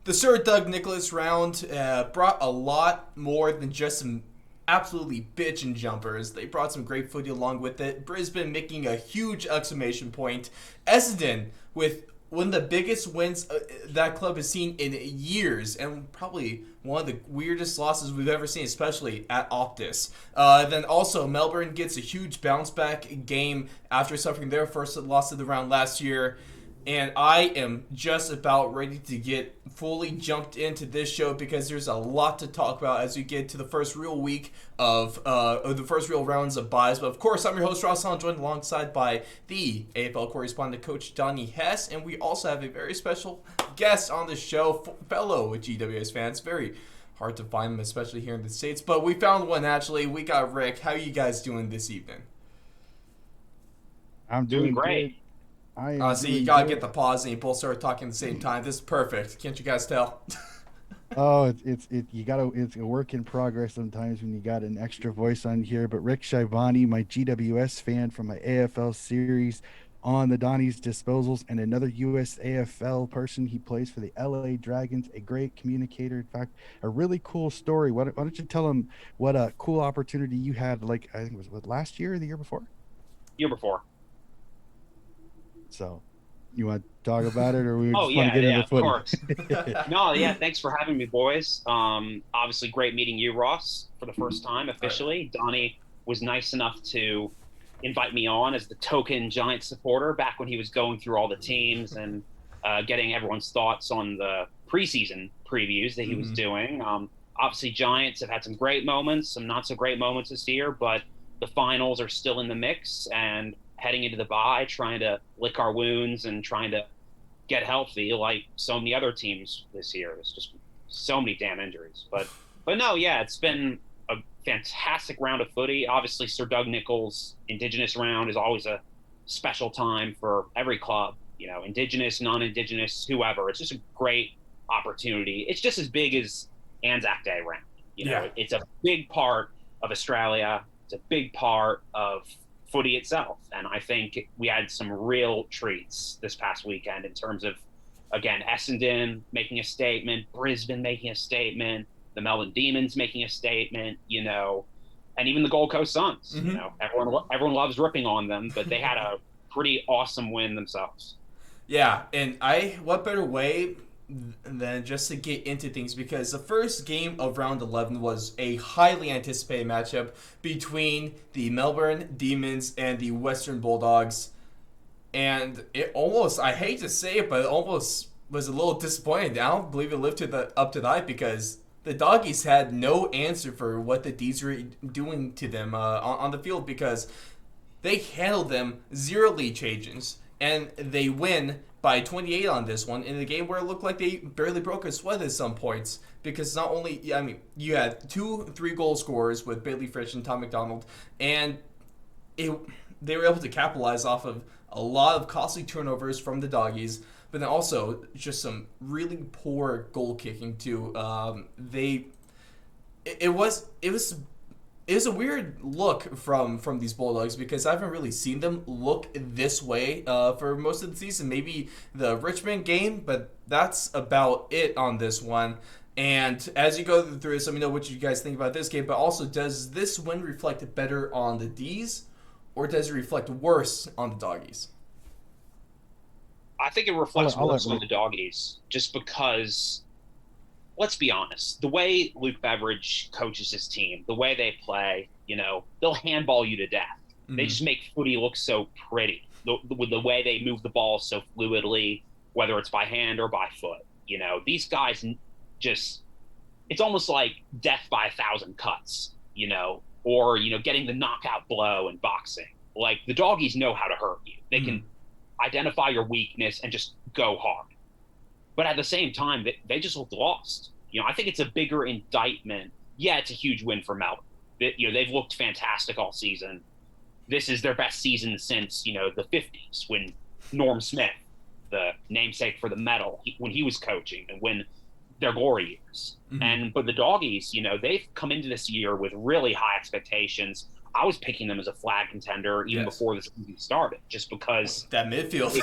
The Sir Doug Nicholls round brought a lot more than just some absolutely bitchin' jumpers. They brought some great footy along with it. Brisbane making a huge exclamation point. Essendon with one of the biggest wins that club has seen in years, and probably one of the weirdest losses we've ever seen, especially at Optus. Then also, Melbourne gets a huge bounce back game after suffering their first loss of the round last year. And I am just about ready to get fully jumped into this show because there's a lot to talk about as we get to the first real week of the first real rounds of buys. But of course, I'm your host, Ross Allen, joined alongside by the AFL correspondent, Coach Donnie Hess. And we also have a very special guest on the show, fellow GWS fans. Very hard to find them, especially here in the States. But we found one, actually. We got Rick. How are you guys doing this evening? I'm doing great. good. I am So you doing gotta good. get the pause and you both start talking at the same time. This is perfect. Can't you guys tell? Oh, it's a work in progress sometimes when you got an extra voice on here. But Rick Shivani, my GWS fan from my AFL series on the Donnie's Disposals, and another US AFL person. He plays for the LA Dragons, a great communicator. In fact, a really cool story. Why don't you tell him what a cool opportunity you had? Like I think it was what, last year or the year before. Year before. So, you want to talk about it, or we Oh just want to yeah, get yeah, into of footy? course. No, yeah, thanks for having me, boys. Obviously great meeting you, Ross, for the first time officially. Donnie was nice enough to invite me on as the token Giant supporter back when he was going through all the teams and getting everyone's thoughts on the preseason previews that he was doing. Obviously, Giants have had some great moments, some not so great moments this year, but the finals are still in the mix, and heading into the bye, trying to lick our wounds and trying to get healthy like so many other teams this year. There's just so many damn injuries. But no, yeah, it's been a fantastic round of footy. Obviously, Sir Doug Nicholls' Indigenous round is always a special time for every club, Indigenous, non-Indigenous, whoever. It's just a great opportunity. It's just as big as Anzac Day round. Yeah. It's a big part of Australia. It's a big part of footy itself. And I think we had some real treats this past weekend in terms of, again, Essendon making a statement, Brisbane making a statement, the Melbourne Demons making a statement, and even the Gold Coast Suns. Everyone loves ripping on them, but they had a pretty awesome win themselves. Yeah, and what better way than just to get into things, because the first game of round 11 was a highly anticipated matchup between the Melbourne Demons and the Western Bulldogs. And it almost, I hate to say it, but it almost was a little disappointing. I don't believe it lived up to the hype because the Doggies had no answer for what the D's were doing to them on the field, because they handled them zero lead changes, and they win by 28 on this one in a game where it looked like they barely broke a sweat at some points, because not only, you had 2 3-goal scorers with Bailey Fritsch and Tom McDonald, and they were able to capitalize off of a lot of costly turnovers from the Doggies, but then also just some really poor goal kicking too. It was a weird look from these Bulldogs, because I haven't really seen them look this way for most of the season. Maybe the Richmond game, but that's about it on this one. And as you go through this, let me know what you guys think about this game. But also, does this win reflect better on the D's, or does it reflect worse on the Doggies? I think it reflects I'll let worse on the Doggies just because, let's be honest, the way Luke Beveridge coaches his team, the way they play, they'll handball you to death. They just make footy look so pretty with the way they move the ball so fluidly, whether it's by hand or by foot. These guys just, it's almost like death by 1,000 cuts, or, getting the knockout blow in boxing. Like, the Doggies know how to hurt you. They can identify your weakness and just go hard. But at the same time, they just looked lost. I think it's a bigger indictment. Yeah, it's a huge win for Melbourne. They've looked fantastic all season. This is their best season since, the 50s, when Norm Smith, the namesake for the medal, when he was coaching, and when their glory years. But the Doggies, they've come into this year with really high expectations. I was picking them as a flag contender even before the season started, just because that midfield.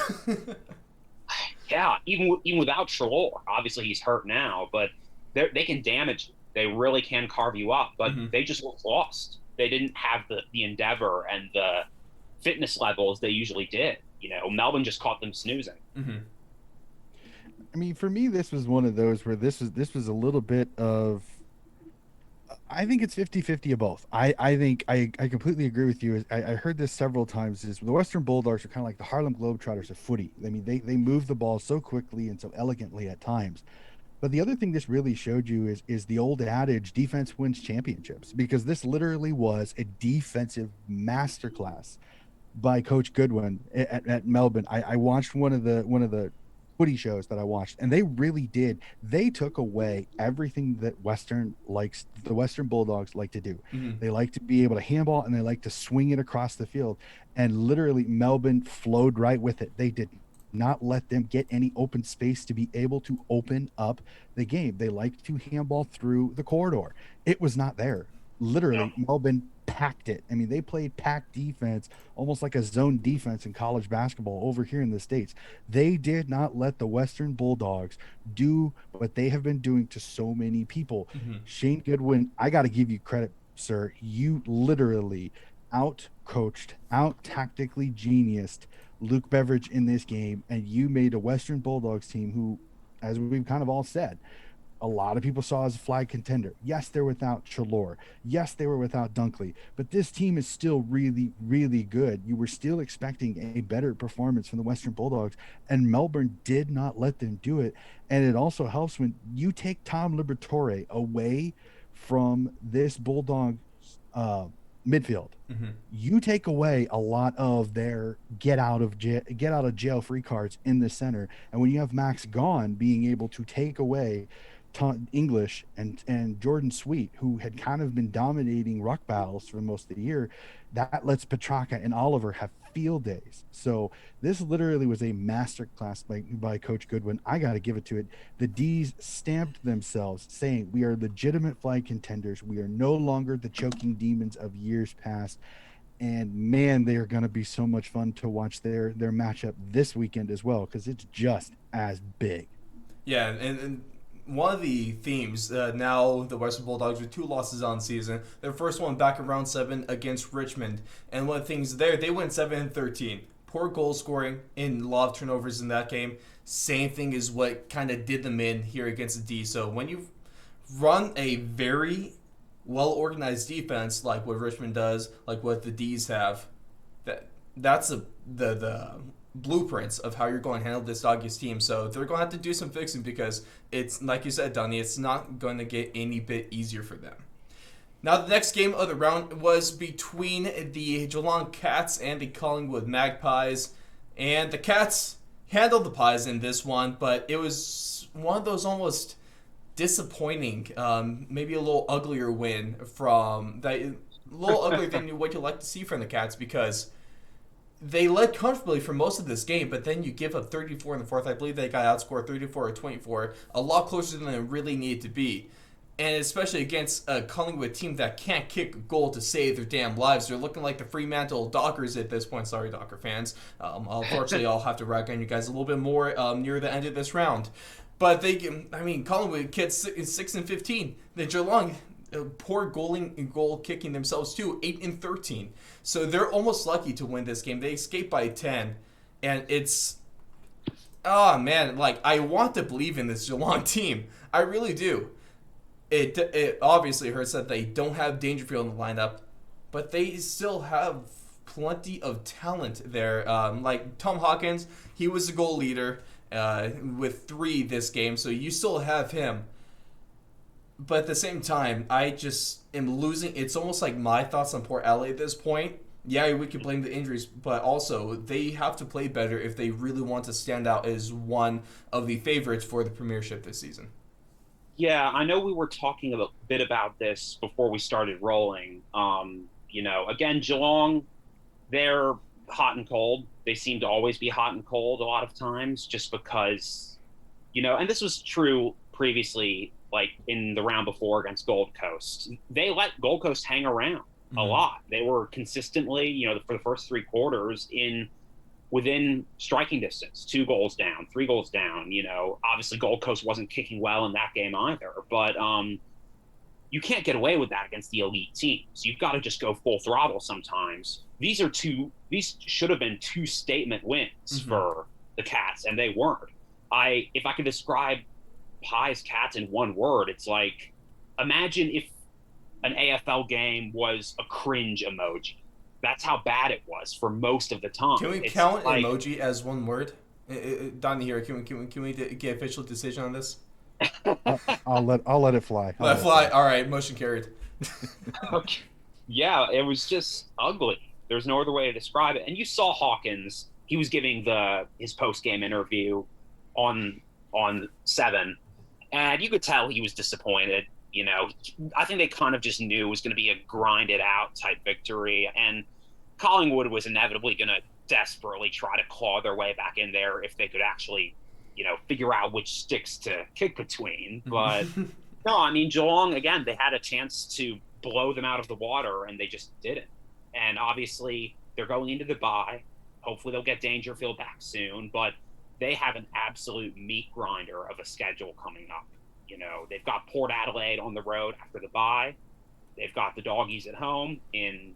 Yeah, even without Trelaw, obviously he's hurt now, but they can damage you. They really can carve you up, but they just looked lost. They didn't have the endeavor and the fitness levels they usually did. Melbourne just caught them snoozing. I mean, for me, this was one of those where this was a little bit of. I think it's 50-50 of both. I think I completely agree with you. I heard this several times. Is the Western Bulldogs are kind of like the Harlem Globetrotters of footy. I mean, they move the ball so quickly and so elegantly at times. But the other thing this really showed you is the old adage, defense wins championships, because this literally was a defensive masterclass by Coach Goodwin at Melbourne. I watched one of the footy shows that I watched, and they really did. They took away everything that the Western Bulldogs like to do. They like to be able to handball, and they like to swing it across the field. And literally, Melbourne flowed right with it. They did not let them get any open space to be able to open up the game. They like to handball through the corridor. It was not there. Literally, Melbourne packed it. I mean, they played packed defense, almost like a zone defense in college basketball over here in the States. They did not let the Western Bulldogs do what they have been doing to so many people. Shane Goodwin, I got to give you credit, sir. You literally out-coached, out-tactically geniused Luke Beveridge in this game, and you made a Western Bulldogs team who, as we've kind of all said, a lot of people saw as a flag contender. Yes, they're without Chalor. Yes, they were without Dunkley. But this team is still really, really good. You were still expecting a better performance from the Western Bulldogs, and Melbourne did not let them do it. And it also helps when you take Tom Liberatore away from this Bulldog midfield. You take away a lot of their get out of jail free cards in the center, and when you have Max Gawn being able to take away English and Jordan Sweet, who had kind of been dominating ruck battles for most of the year, that lets Petrarca and Oliver have field days. So this literally was a masterclass by Coach Goodwin. I got to give it to it. The D's stamped themselves, saying we are legitimate flag contenders. We are no longer the choking demons of years past. And man, they are going to be so much fun to watch their matchup this weekend as well, because it's just as big. Yeah, and one of the themes, now the Western Bulldogs with 2 losses on season. Their first one back in round 7 against Richmond. And one of the things there, they went 7-13. Poor goal scoring and a lot of turnovers in that game. Same thing is what kind of did them in here against the D. So when you run a very well-organized defense like what Richmond does, like what the D's have, that's the blueprints of how you're going to handle this Doggies team. So they're going to have to do some fixing, because it's, like you said, Donnie, it's not going to get any bit easier for them. Now, the next game of the round was between the Geelong Cats and the Collingwood Magpies. And the Cats handled the Pies in this one, but it was one of those almost disappointing, maybe a little uglier win from that, a little uglier than what you like to see from the Cats, because they led comfortably for most of this game, but then you give up 34 in the fourth. I believe they got outscored 34-24, a lot closer than it really needed to be. And especially against a Collingwood team that can't kick a goal to save their damn lives. They're looking like the Fremantle Dockers at this point. Sorry, Docker fans. Unfortunately, I'll have to rag on you guys a little bit more near the end of this round. But Collingwood kids 6-15. The Geelong, poor goal kicking themselves too, 8-13. So they're almost lucky to win this game. They escaped by 10, and it's, oh man, like, I want to believe in this Geelong team. I really do. It obviously hurts that they don't have Dangerfield in the lineup, but they still have plenty of talent there. Like Tom Hawkins, he was the goal leader with 3 this game, so you still have him. But at the same time, I just am losing. It's almost like my thoughts on Port Adelaide at this point. Yeah, we could blame the injuries, but also they have to play better if they really want to stand out as one of the favorites for the premiership this season. Yeah, I know we were talking a bit about this before we started rolling. Again, Geelong, they're hot and cold. They seem to always be hot and cold a lot of times, just because, and this was true previously, like in the round before against Gold Coast. They let Gold Coast hang around a lot. They were consistently, for the first 3 quarters in within striking distance, 2 goals down, 3 goals down. Obviously Gold Coast wasn't kicking well in that game either, but you can't get away with that against the elite teams. You've got to just go full throttle sometimes. These should have been 2 statement wins for the Cats, and they weren't. If I could describe Pies Cats in one word, it's like, imagine if an AFL game was a cringe emoji. That's how bad it was for most of the time. Can we count emoji as one word? Donnie here, can we get official decision on this? I'll let it fly. Let it fly. All right, motion carried. Okay. Yeah, it was just ugly. There's no other way to describe it. And you saw Hawkins. He was giving his post-game interview on 7, and you could tell he was disappointed. I think they kind of just knew it was going to be a grinded-out type victory, and Collingwood was inevitably going to desperately try to claw their way back in there if they could actually, figure out which sticks to kick between. But no, I mean, Geelong, again, they had a chance to blow them out of the water, and they just didn't. And obviously, they're going into the bye. Hopefully, they'll get Dangerfield back soon, but they have an absolute meat grinder of a schedule coming up. They've got Port Adelaide on the road after the bye. They've got the Doggies at home in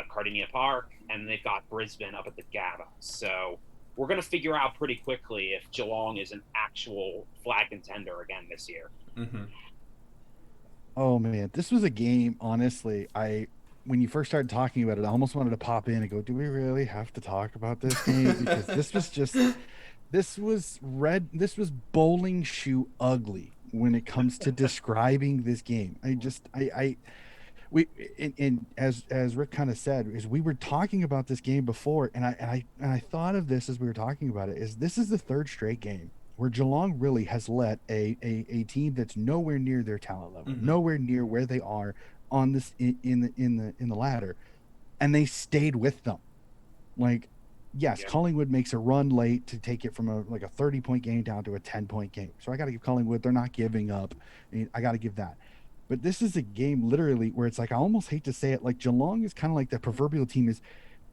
Cardinia Park, and they've got Brisbane up at the Gabba. So we're going to figure out pretty quickly if Geelong is an actual flag contender again this year. Oh man, this was a game. Honestly, when you first started talking about it, I almost wanted to pop in and go, "Do we really have to talk about this game?" Because this was bowling shoe ugly when it comes to describing this game. As Rick kind of said, is we were talking about this game before, and I thought of this as we were talking about it, is this is the 3rd straight game where Geelong really has let a team that's nowhere near their talent level, nowhere near where they are on this in the ladder, and they stayed with them. Like, yes, yeah. Collingwood makes a run late to take it from a 30-point game down to a 10-point game. So I got to give Collingwood, they're not giving up. I got to give that. But this is a game literally where it's like, I almost hate to say it, like Geelong is kind of like the proverbial team is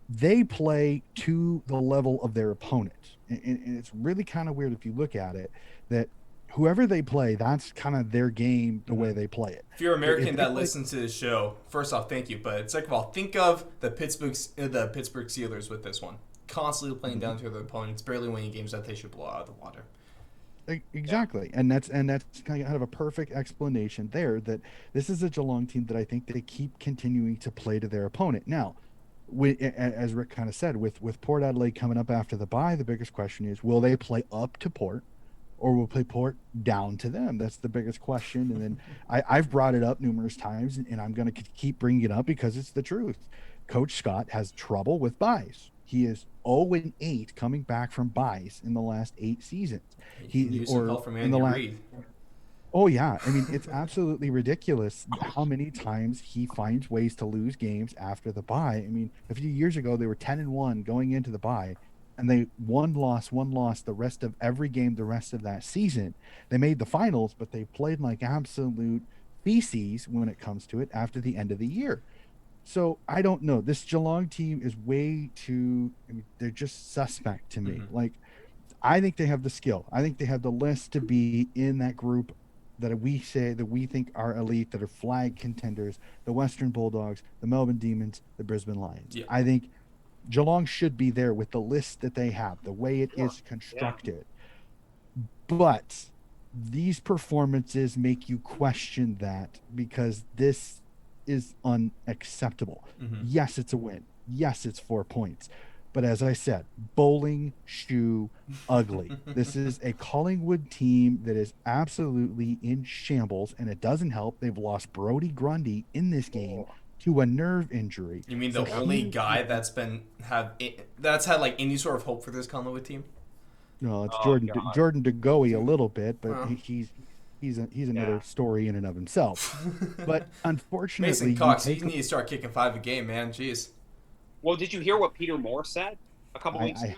they play to the level of their opponent. And it's really kind of weird if you look at it, that whoever they play, that's kind of their game, the way they play it. If you're American that listens to this show, first off, thank you. But second of all, think of the Pittsburgh Steelers with this one. Constantly playing down to their opponents, barely winning games that they should blow out of the water. Exactly, and that's kind of a perfect explanation there. That this is a Geelong team that I think they keep continuing to play to their opponent. Now, as Rick kind of said, with Port Adelaide coming up after the bye, the biggest question is, will they play up to Port, or will play Port down to them? That's the biggest question. And then I've brought it up numerous times, and I'm going to keep bringing it up because it's the truth. Coach Scott has trouble with byes. He is 0-8 coming back from byes in the last 8 seasons. Oh yeah, I mean, it's absolutely ridiculous how many times he finds ways to lose games after the bye. I mean, a few years ago they were 10-1 going into the bye, and they one loss the rest of every game the rest of that season. They made the finals, but they played like absolute feces when it comes to it after the end of the year. So I don't know. This Geelong team is way too. I mean, they're just suspect to me. Like, I think they have the skill. I think they have the list to be in that group that we think are elite, that are flag contenders: the Western Bulldogs, the Melbourne Demons, the Brisbane Lions. Yeah. I think Geelong should be there with the list that they have, the way it is constructed. Yeah. But these performances make you question that, because this is unacceptable. Yes, it's a win. Yes, it's 4 points. But as I said, bowling shoe ugly. This is a Collingwood team that is absolutely in shambles, and it doesn't help. They've lost Brodie Grundy in this game to a nerve injury. You mean the only guy that's had like any sort of hope for this Collingwood team? No, it's Jordan DeGoey a little bit, but he's another story in and of himself. But unfortunately, Mason Cox, you need to start kicking 5 a game, man. Jeez. Well, did you hear what Peter Moore said a couple weeks ago?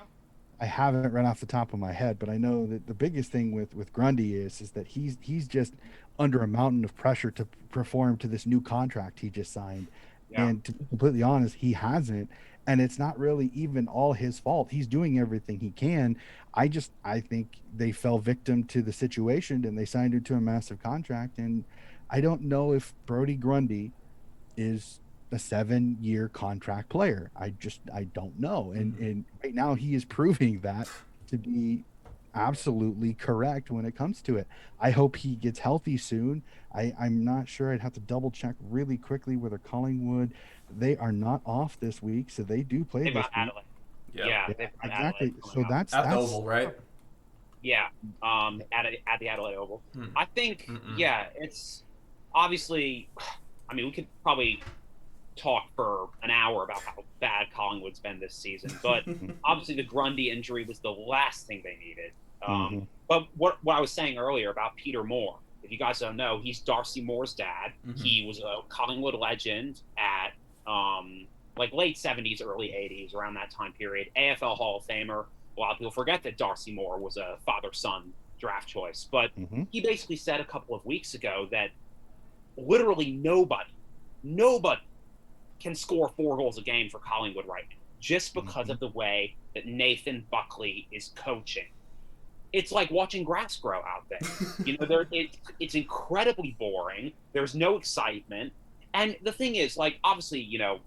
I haven't right off the top of my head, but I know that the biggest thing with Grundy is that he's just under a mountain of pressure to perform to this new contract he just signed. Yeah. And to be completely honest, he hasn't. And it's not really even all his fault. He's doing everything he can. I think they fell victim to the situation and they signed him to a massive contract. And I don't know if Brody Grundy is a 7-year contract player. I don't know. And right now he is proving that to be absolutely correct when it comes to it. I hope he gets healthy soon. I'm not sure. I'd have to double check really quickly whether Collingwood, they are not off this week, so they do play They've this got week. Adelaide. Yep. Yeah, Yeah, they've got exactly. Adelaide So coming up. At the Oval, right? Yeah, at the Adelaide Oval. I think, Mm-mm. yeah, it's obviously. I mean, we could probably talk for an hour about how bad Collingwood's been this season, but obviously the Grundy injury was the last thing they needed. But what I was saying earlier about Peter Moore, if you guys don't know, he's Darcy Moore's dad. He was a Collingwood legend at like late 70s, early 80s, around that time period. AFL Hall of Famer. A lot of people forget that Darcy Moore was a father-son draft choice, but he basically said a couple of weeks ago that literally nobody can score 4 goals a game for Collingwood right now, just because of the way that Nathan Buckley is coaching. It's like watching grass grow out there. You know, it's incredibly boring. There's no excitement. And the thing is, like, obviously, you know,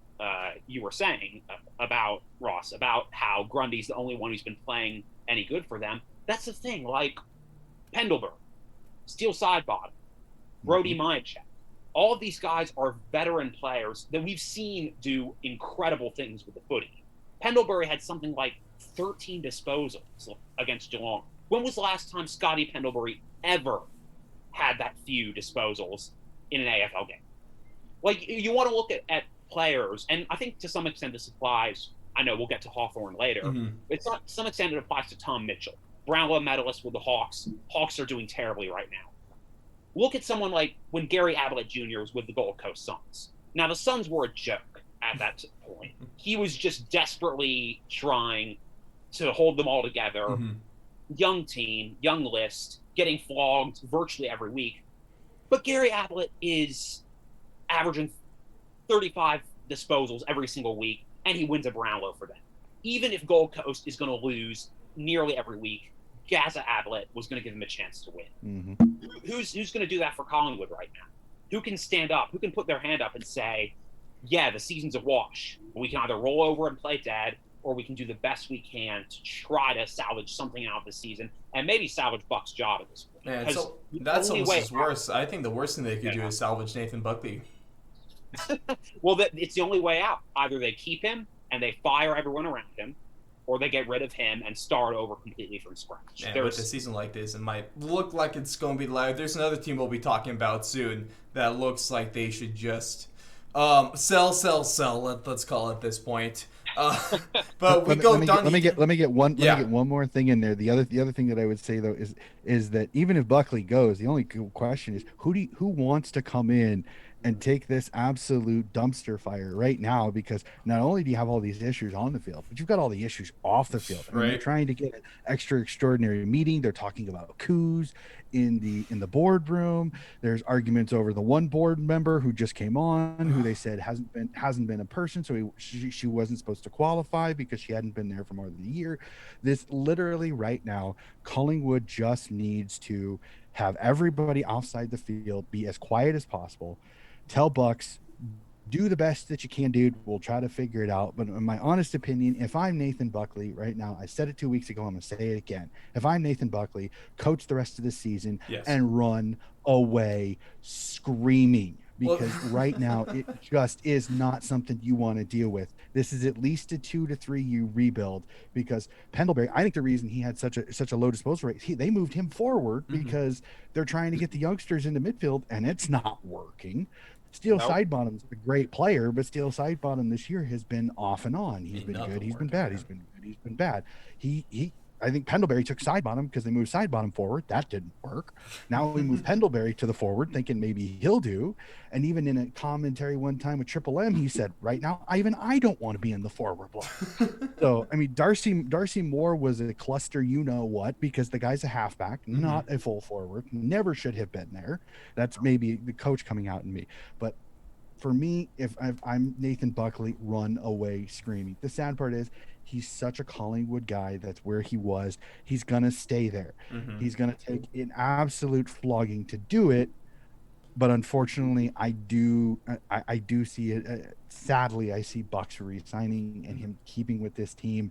you were saying about Ross, about how Grundy's the only one who's been playing any good for them. That's the thing. Like, Pendlebury, Steele Sidebottom, Brody Mychek, all of these guys are veteran players that we've seen do incredible things with the footy. Pendlebury had something like 13 disposals against Geelong. When was the last time Scotty Pendlebury ever had that few disposals in an AFL game? Like, you want to look at players, and I think to some extent this applies. I know we'll get to Hawthorn later. It's not, to some extent it applies to Tom Mitchell, Brownlow medalist with the Hawks. Hawks are doing terribly right now. Look at someone like when Gary Ablett Jr. was with the Gold Coast Suns. Now, the Suns were a joke at that point. He was just desperately trying to hold them all together. Young team, young list, getting flogged virtually every week. But Gary Ablett is averaging 35 disposals every single week, and he wins a Brownlow for them. Even if Gold Coast is going to lose nearly every week, Gaza Ablett was going to give him a chance to win. Who's going to do that for Collingwood right now? Who can stand up? Who can put their hand up and say, yeah, the season's a wash. We can either roll over and play dead, or we can do the best we can to try to salvage something out of the season and maybe salvage Buck's job at this point. Man, so that's almost worse. I think the worst thing they could do is salvage Nathan Buckley. Well, it's the only way out. Either they keep him and they fire everyone around him, or they get rid of him and start over completely from scratch. And with a season like this, it might look like it's going to be live. There's another team we'll be talking about soon that looks like they should just sell. Let's call it at this point. But let me get one more thing in there. The other thing that I would say though is that even if Buckley goes, the only question is who wants to come in and take this absolute dumpster fire right now, because not only do you have all these issues on the field, but you've got all the issues off the field. I mean, they're trying to get an extra extraordinary meeting. They're talking about coups in the boardroom. There's arguments over the one board member who just came on, who they said hasn't been a person, so she wasn't supposed to qualify because she hadn't been there for more than a year. This literally right now, Collingwood just needs to have everybody outside the field be as quiet as possible. Tell Bucks, do the best that you can, dude. We'll try to figure it out. But in my honest opinion, if I'm Nathan Buckley right now, I said it 2 weeks ago, I'm going to say it again. If I'm Nathan Buckley, coach the rest of the season and run away screaming. Because right now, it just is not something you want to deal with. This is at least a 2 to 3 year rebuild, because Pendlebury, I think the reason he had such a low disposal rate, they moved him forward because they're trying to get the youngsters into midfield, and it's not working. Steele Sidebottom's a great player, but Steele Sidebottom this year has been off and on. He's been good. He's been bad. He's been good. He's been bad. I think Pendlebury took Sidebottom because they moved Sidebottom forward. That didn't work. Now we move Pendlebury to the forward, thinking maybe he'll do. And even in a commentary one time with Triple M, he said, right now, I don't want to be in the forward block. So, I mean, Darcy Moore was a cluster, you know what, because the guy's a halfback, not a full forward, never should have been there. That's maybe the coach coming out in me. But for me, if I'm Nathan Buckley, run away screaming. The sad part is he's such a Collingwood guy. That's where he was. He's gonna stay there. Mm-hmm. He's gonna take an absolute flogging to do it. But unfortunately, I do see it. Sadly, I see Bucks resigning and him keeping with this team.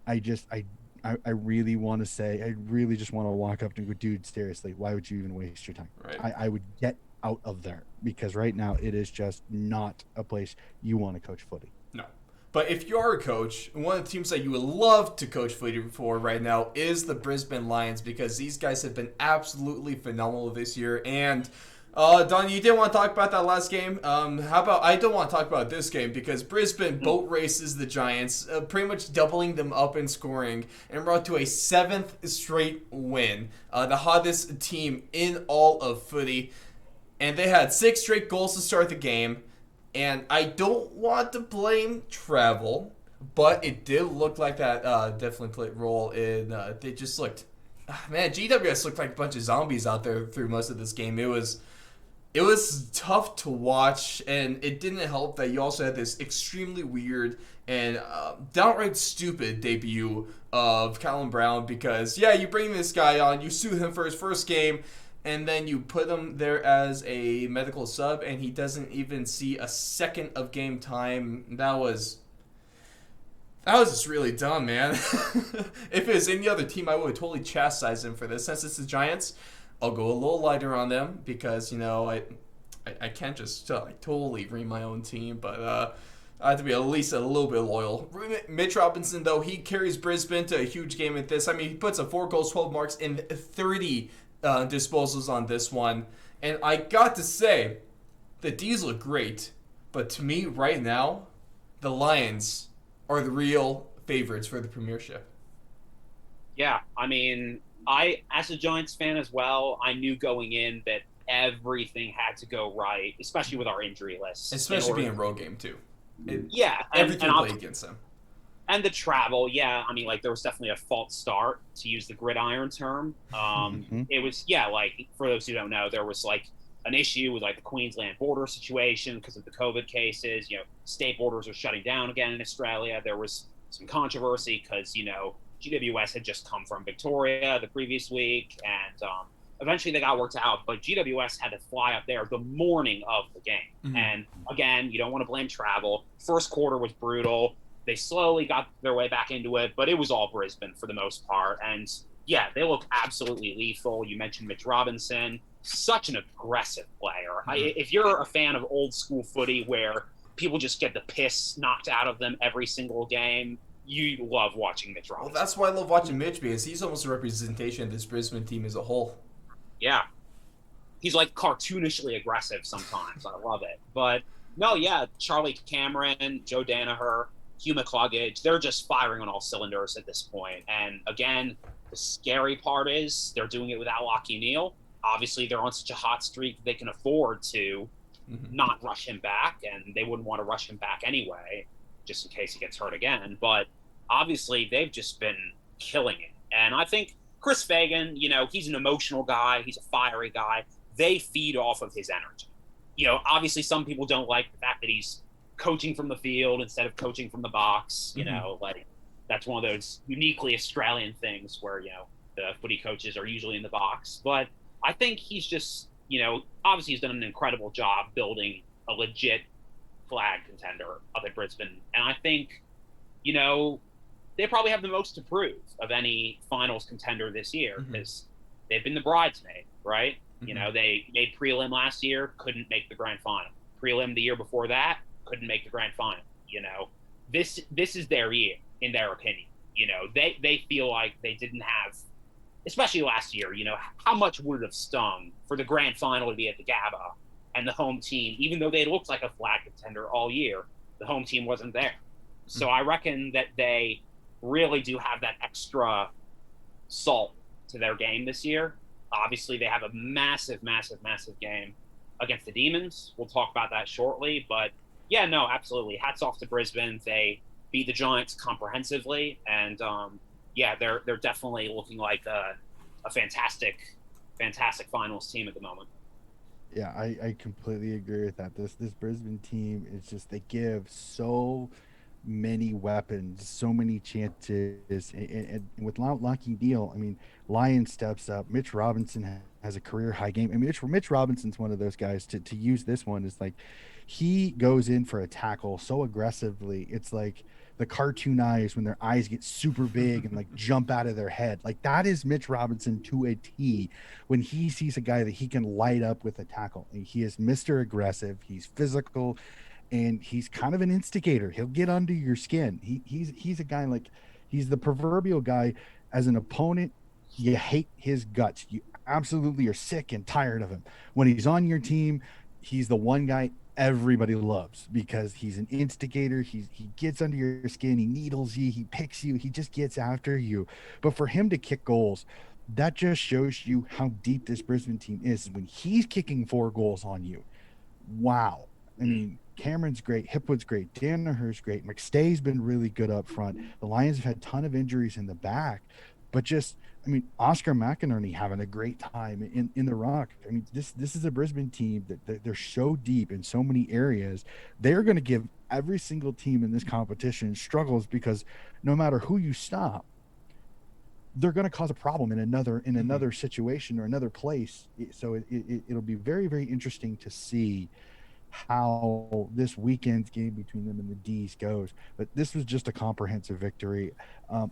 I just I really want to say, I really just want to walk up and go, dude, seriously, why would you even waste your time? Right. I would get out of there, because right now it is just not a place you want to coach footy. No. But if you are a coach, one of the teams that you would love to coach footy for right now is the Brisbane Lions, because these guys have been absolutely phenomenal this year. And Don, you didn't want to talk about that last game. How about I don't want to talk about this game, because Brisbane boat races the Giants, pretty much doubling them up in scoring, and brought to a 7th straight win. The hottest team in all of footy. And they had 6 straight goals to start the game. And I don't want to blame travel, but it did look like that definitely played a role in. They just looked, man, GWS looked like a bunch of zombies out there through most of this game. It was tough to watch, and it didn't help that you also had this extremely weird and downright stupid debut of Callum Brown, because, yeah, you bring this guy on, you sue him for his first game, and then you put him there as a medical sub, and he doesn't even see a second of game time. That was just really dumb, man. If it was any other team, I would totally chastise him for this. Since it's the Giants, I'll go a little lighter on them, because, you know, I can't just totally ream my own team, but I have to be at least a little bit loyal. Mitch Robinson, though, he carries Brisbane to a huge game at this. I mean, he puts up 4 goals, 12 marks, and 30 disposals on this one. And I got to say, the D's look great, but to me right now, the Lions are the real favorites for the premiership. Yeah, I mean, I, as a Giants fan as well, I knew going in that everything had to go right, especially with our injury list. Especially being a road game, too. Everything played against them. And the travel, yeah, I mean, like, there was definitely a false start, to use the gridiron term. It was, like, for those who don't know, there was, like, an issue with, like, the Queensland border situation because of the COVID cases. You know, state borders are shutting down again in Australia. There was some controversy because, you know, GWS had just come from Victoria the previous week, and eventually they got worked out, but GWS had to fly up there the morning of the game. Mm-hmm. And, again, you don't want to blame travel. First quarter was brutal. They slowly got their way back into it, but it was all Brisbane for the most part. And, yeah, they look absolutely lethal. You mentioned Mitch Robinson, such an aggressive player. Mm-hmm. If you're a fan of old school footy where people just get the piss knocked out of them every single game, you love watching Mitch Robinson. Well, that's why I love watching Mitch, because he's almost a representation of this Brisbane team as a whole. Yeah. He's, like, cartoonishly aggressive sometimes. I love it. But, no, yeah, Charlie Cameron, Joe Danaher, Hugh McCluggage, they're just firing on all cylinders at this point. And again, the scary part is they're doing it without Lachie Neale. Obviously, they're on such a hot streak they can afford to not rush him back, and they wouldn't want to rush him back anyway, just in case he gets hurt again. But obviously, they've just been killing it. And I think Chris Fagan, you know, he's an emotional guy. He's a fiery guy. They feed off of his energy. You know, obviously, some people don't like the fact that he's coaching from the field instead of coaching from the box. You know, like, that's one of those uniquely Australian things where, you know, the footy coaches are usually in the box. But I think he's just, you know, obviously he's done an incredible job building a legit flag contender up at Brisbane. And I think, you know, they probably have the most to prove of any finals contender this year, because they've been the bridesmaid, right? You know, they made prelim last year, couldn't make the grand final. Prelim the year before that, couldn't make the grand final. You know, this is their year, in their opinion. You know, they feel like they didn't have, especially last year, you know, how much would it have stung for the grand final to be at the Gabba, and the home team, even though they looked like a flag contender all year, the home team wasn't there. So I reckon that they really do have that extra salt to their game this year. Obviously, they have a massive, massive, massive game against the Demons. We'll talk about that shortly. But, yeah, no, absolutely. Hats off to Brisbane. They beat the Giants comprehensively. And, yeah, they're definitely looking like a fantastic, fantastic finals team at the moment. Yeah, I completely agree with that. This Brisbane team is just they give so many weapons, so many chances, and without locking deal, I mean, Lyon steps up. Mitch Robinson has a career high game. I mean, Mitch Robinson's one of those guys to use this one is like he goes in for a tackle so aggressively. It's like the cartoon eyes when their eyes get super big and like jump out of their head. Like that is Mitch Robinson to a T when he sees a guy that he can light up with a tackle. And he is Mr. Aggressive. He's physical and he's kind of an instigator. He'll get under your skin. He's a guy like he's the proverbial guy as an opponent. You hate his guts. You absolutely are sick and tired of him. When he's on your team, he's the one guy everybody loves because he's an instigator. He gets under your skin. He needles you. He picks you. He just gets after you. But for him to kick goals, that just shows you how deep this Brisbane team is. When he's kicking 4 goals on you, wow. I mean, Cameron's great, Hipwood's great, Danaher's great, McStay's been really good up front. The Lions have had a ton of injuries in the back, but just I mean, Oscar McInerney having a great time in the rock. I mean, this is a Brisbane team that they're so deep in so many areas. They're going to give every single team in this competition struggles because no matter who you stop, they're going to cause a problem in another situation or another place. So it'll be very, very interesting to see how this weekend's game between them and the D's goes. But this was just a comprehensive victory.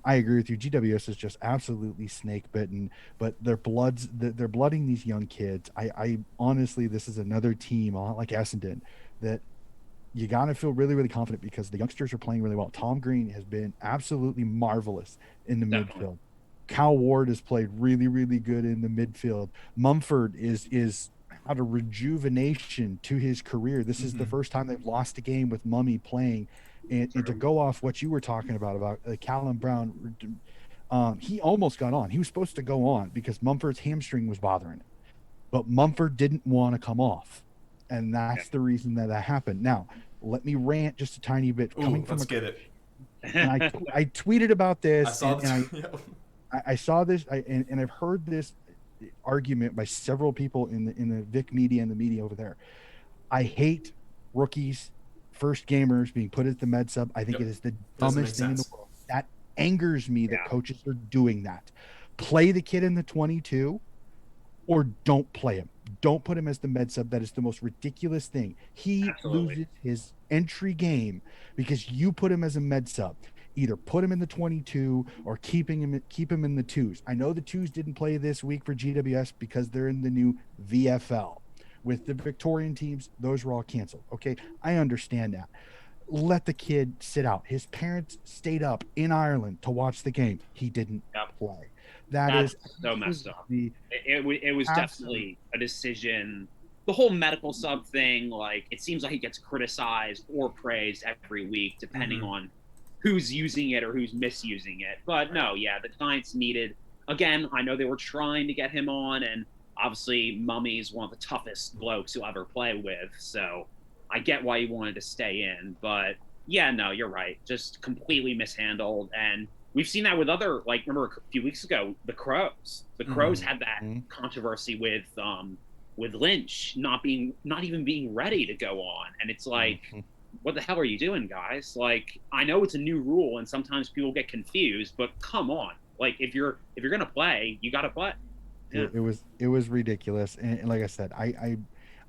I agree with you. GWS is just absolutely snake bitten, but they're blooding these young kids. I honestly, this is another team, a lot like Essendon, that you got to feel really, really confident because the youngsters are playing really well. Tom Green has been absolutely marvelous in the Definitely. midfield. Cal Ward has played really, really good in the midfield. Mumford is had a rejuvenation to his career. This is the first time they've lost a game with Mummy playing. And to go off what you were talking about Callum Brown, he almost got on. He was supposed to go on because Mumford's hamstring was bothering him, but Mumford didn't want to come off, and that's the reason that happened. Now, let me rant just a tiny bit. Ooh, Coming from let's a get coach, it. and I tweeted about I this, saw and this. Yeah. I saw this, and I've heard this argument by several people in the Vic media and the media over there. I hate rookies, first gamers being put at the med sub. I think Yep. it is the Doesn't make dumbest thing in the sense. world. That angers me that Yeah. coaches are doing that. Play the kid in the 22 or don't play him. Don't put him as the med sub. That is the most ridiculous thing. He Absolutely. loses his entry game because you put him as a med sub. Either put him in the 22 or keep him in the twos. I know the twos didn't play this week for GWS because they're in the new VFL. With the Victorian teams, those were all canceled. Okay, I understand that. Let the kid sit out. His parents stayed up in Ireland to watch the game. He didn't Yep. play. That That's is so messed up. the It was absolute. definitely a decision. The whole medical sub thing, like it seems like he gets criticized or praised every week, depending on who's using it or who's misusing it. But no, yeah, the Giants needed. Again, I know they were trying to get him on, and obviously Mummy's one of the toughest blokes you'll ever play with. So I get why he wanted to stay in, but yeah, no, you're right. Just completely mishandled, and we've seen that with other, like, remember a few weeks ago, the Crows. The Crows had that controversy with Lynch not even being ready to go on, and it's like, what the hell are you doing, guys? Like, I know it's a new rule, and sometimes people get confused, but come on, like, if you're gonna play, you gotta play. Yeah, It was ridiculous, and like I said,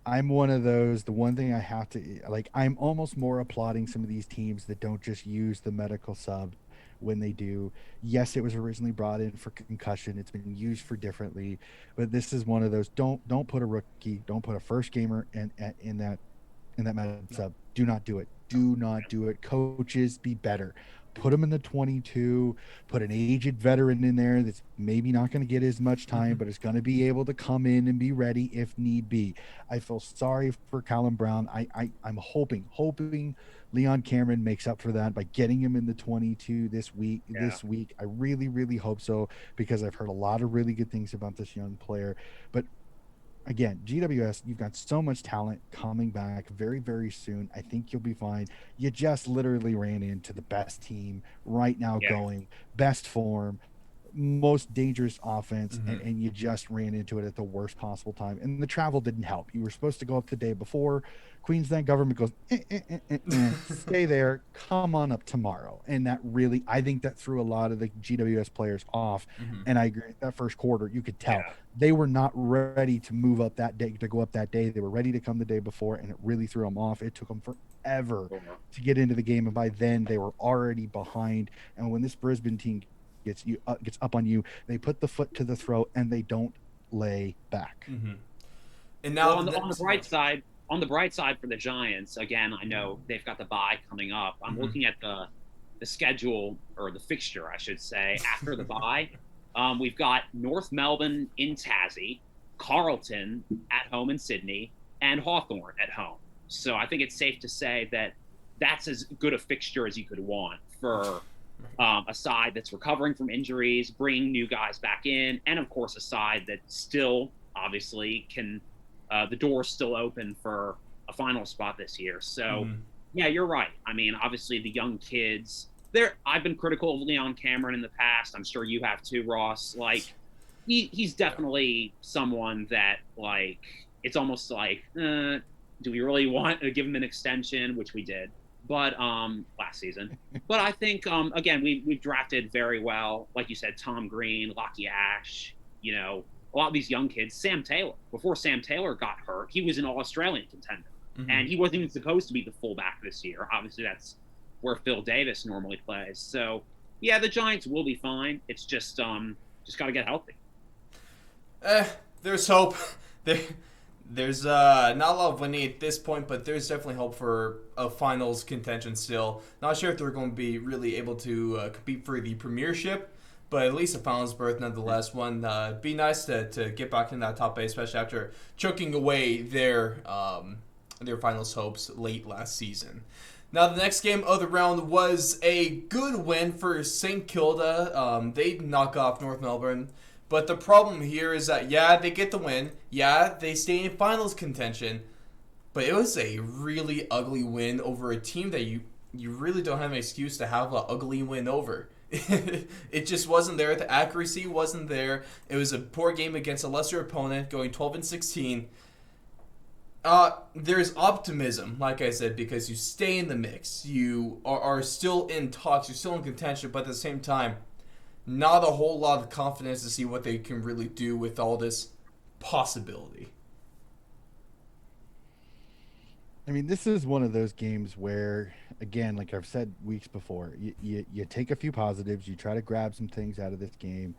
I'm one of those. The one thing I have to like, I'm almost more applauding some of these teams that don't just use the medical sub when they do. Yes, it was originally brought in for concussion. It's been used for differently, but this is one of those. Don't put a rookie, don't put a first gamer in that med sub. Do not do it. Do not do it. Coaches, be better. Put them in the 22. Put an aged veteran in there that's maybe not going to get as much time, but is going to be able to come in and be ready if need be. I feel sorry for Callum Brown. I'm hoping Leon Cameron makes up for that by getting him in the 22 this week. yeah, This week, I really, really hope so because I've heard a lot of really good things about this young player. But again, GWS, you've got so much talent coming back very, very soon. I think you'll be fine. You just literally ran into the best team right now yeah, going, best form. most dangerous offense, and you just ran into it at the worst possible time. And the travel didn't help. You were supposed to go up the day before. Queensland government goes, stay there, come on up tomorrow. And that really, I think that threw a lot of the GWS players off. And I agree, that first quarter, you could tell they were not ready to move up that day, to go up that day. They were ready to come the day before, and it really threw them off. It took them forever to get into the game. And by then they were already behind. And when this Brisbane team gets up on you, they put the foot to the throat and they don't lay back. And now on the bright side, for the Giants, again, I know they've got the bye coming up. I'm looking at the schedule, or the fixture, I should say, after the bye. We've got North Melbourne in Tassie, Carlton at home in Sydney, and Hawthorn at home. So I think it's safe to say that that's as good a fixture as you could want for a side that's recovering from injuries, bringing new guys back in, and of course a side that still obviously can the door's still open for a final spot this year. So yeah, you're right. I mean, obviously the young kids there, I've been critical of Leon Cameron in the past. I'm sure you have too, Ross. Like he's definitely someone that, like, it's almost like, do we really want to give him an extension, which we did, but last season. But I think again, we've drafted very well. Like you said, Tom Green, Lockie Ash, you know, a lot of these young kids. Sam Taylor, before Sam Taylor got hurt, he was an All-Australian contender. And he wasn't even supposed to be the fullback this year. Obviously, that's where Phil Davis normally plays. So, yeah, the Giants will be fine. It's just got to get healthy. There's hope. There's not a lot of winning at this point, but there's definitely hope for a finals contention still. Not sure if they're going to be really able to compete for the premiership, but at least a finals berth nonetheless. It'd be nice to get back in that top eight, especially after choking away their finals hopes late last season. Now, the next game of the round was a good win for St. Kilda. They knock off North Melbourne. But the problem here is that, yeah, they get the win. Yeah, they stay in finals contention. But it was a really ugly win over a team that you really don't have an excuse to have an ugly win over. It just wasn't there. The accuracy wasn't there. It was a poor game against a lesser opponent, going 12-16. There's optimism, like I said, because you stay in the mix. You are still in talks. You're still in contention, but at the same time, not a whole lot of confidence to see what they can really do with all this possibility. I mean, this is one of those games where, again, like I've said weeks before, you take a few positives, you try to grab some things out of this game,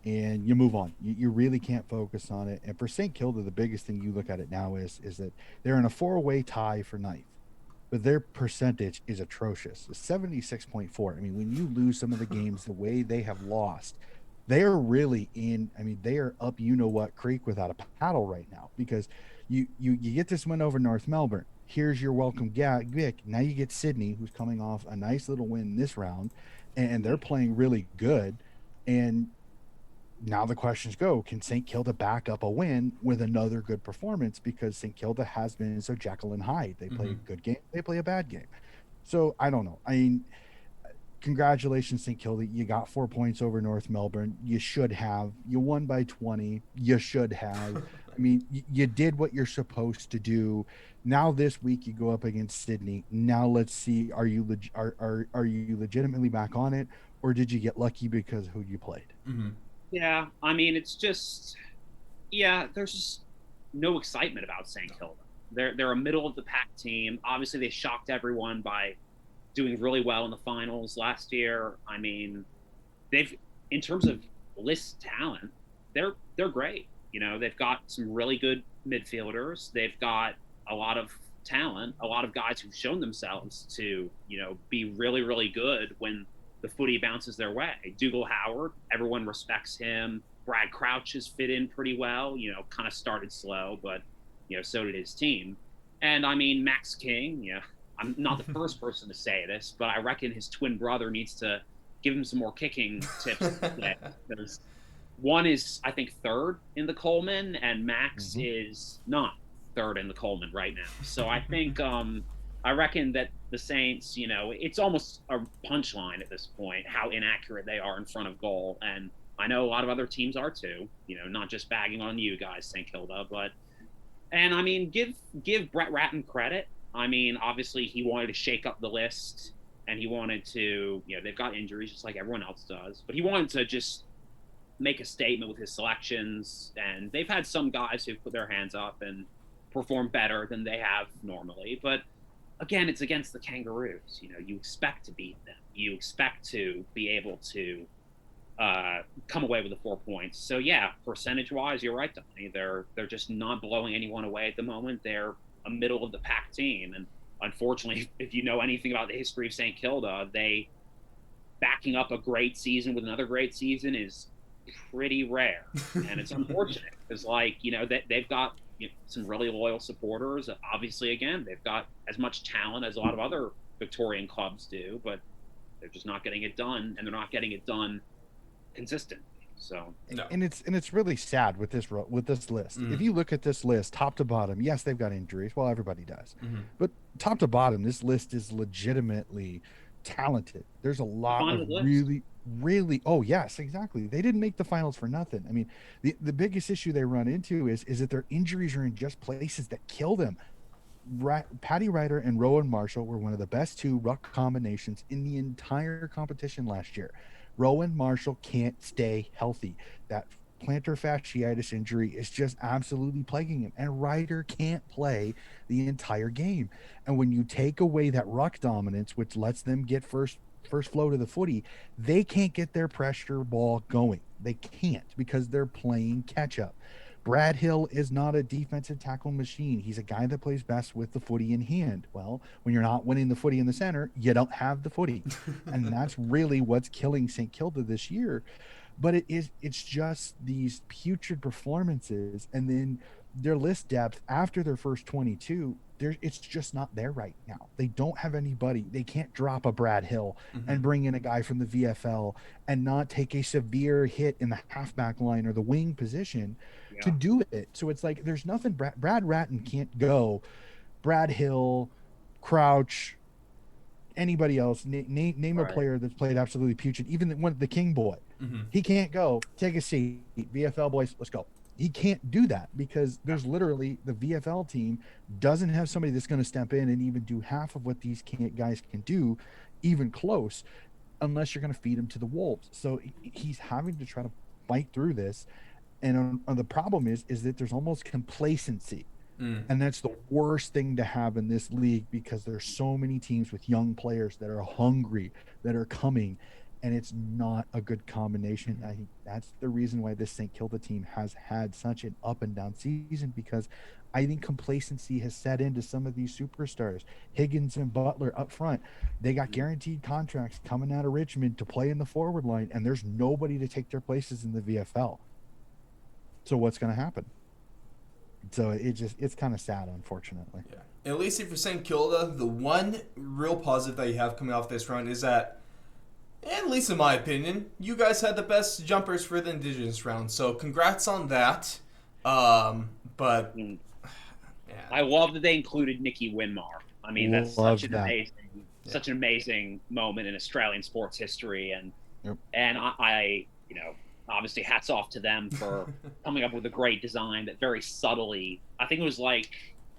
and you move on. You really can't focus on it. And for St. Kilda, the biggest thing you look at it now is that they're in a 4-way tie for ninth, but their percentage is atrocious. It's 76.4. I mean, when you lose some of the games the way they have lost, they are really they are up you-know-what creek without a paddle right now, because you get this win over North Melbourne. Here's your welcome Vic. Now you get Sydney, who's coming off a nice little win this round, and they're playing really good. And now the questions go, can St. Kilda back up a win with another good performance? Because St. Kilda has been so Jekyll and Hyde. They play a good game, they play a bad game. So I don't know. I mean, congratulations, St. Kilda. You got 4 points over North Melbourne. You should have. You won by 20. You should have. I mean, you did what you're supposed to do. Now this week you go up against Sydney. Now let's see, are you legitimately back on it, or did you get lucky because of who you played? Yeah, I mean, it's just, there's just no excitement about St. Kilda. They're a middle of the pack team. Obviously, they shocked everyone by doing really well in the finals last year. I mean, in terms of list talent, they're great. You know, they've got some really good midfielders. They've got a lot of talent, a lot of guys who've shown themselves to, you know, be really, really good when the footy bounces their way. Dougal Howard, everyone respects him. Brad Crouch has fit in pretty well, you know, kind of started slow, but, you know, so did his team. And I mean, Max King, you know, I'm not the first person to say this, but I reckon his twin brother needs to give him some more kicking tips today. Because one is, I think, third in the Coleman, and Max is not third in the Coleman right now. So I think, I reckon that the Saints, you know, it's almost a punchline at this point how inaccurate they are in front of goal. And I know a lot of other teams are too. Not just bagging on you guys, St. Kilda, but and I mean, give Brett Ratton credit. I mean, obviously he wanted to shake up the list, and he wanted to. They've got injuries just like everyone else does, but he wanted to just make a statement with his selections. And they've had some guys who've put their hands up and performed better than they have normally, but again, it's against the Kangaroos. You expect to beat them. You expect to be able to come away with the 4 points. So yeah, percentage-wise, you're right, Donnie. They're just not blowing anyone away at the moment. They're a middle of the pack team, and unfortunately, if you know anything about the history of St. Kilda, they backing up a great season with another great season is pretty rare, and it's unfortunate because they've got some really loyal supporters. Obviously, again, they've got as much talent as a lot of other Victorian clubs do, but they're just not getting it done, and they're not getting it done consistently. So, no. and it's really sad with this list. If you look at this list, top to bottom, yes, they've got injuries. Well, everybody does, but top to bottom, this list is legitimately talented. There's a lot of really oh yes, exactly. They didn't make the finals for nothing. I mean, the biggest issue they run into is that their injuries are in just places that kill them. Paddy Ryder and Rowan Marshall were one of the best two ruck combinations in the entire competition last year. Rowan Marshall can't stay healthy. That plantar fasciitis injury is just absolutely plaguing him, and Ryder can't play the entire game. And when you take away that ruck dominance, which lets them get first flow to the footy, they can't get their pressure ball going. They can't because they're playing catch up. Brad Hill is not a defensive tackle machine. He's a guy that plays best with the footy in hand. Well, when you're not winning the footy in the center, you don't have the footy. And that's really what's killing St. Kilda this year. But it's just these putrid performances, and then their list depth after their first 22, it's just not there right now. They don't have anybody. They can't drop a Brad Hill and bring in a guy from the VFL and not take a severe hit in the halfback line or the wing position to do it. So it's like there's nothing. Brad Ratton can't go. Brad Hill, Crouch, anybody else. Name a player that's played absolutely putrid. Even the King boy. He can't go. Take a seat. VFL boys, let's go. He can't do that because there's literally the VFL team doesn't have somebody that's going to step in and even do half of what these guys can do, even close, unless you're going to feed him to the wolves. So he's having to try to fight through this. And the problem is that there's almost complacency. And that's the worst thing to have in this league because there's so many teams with young players that are hungry, that are coming, and it's not a good combination. I think that's the reason why this St. Kilda team has had such an up and down season, because I think complacency has set into some of these superstars. Higgins and Butler up front, they got guaranteed contracts coming out of Richmond to play in the forward line, and there's nobody to take their places in the VFL. So what's going to happen? So it's kind of sad, unfortunately. Yeah. At least for St. Kilda, the one real positive that you have coming off this round is that, at least in my opinion, you guys had the best jumpers for the Indigenous round. So congrats on that. But yeah. I love that they included Nicky Winmar. I mean, that's such an amazing moment in Australian sports history, and I obviously hats off to them for coming up with a great design that very subtly, I think it was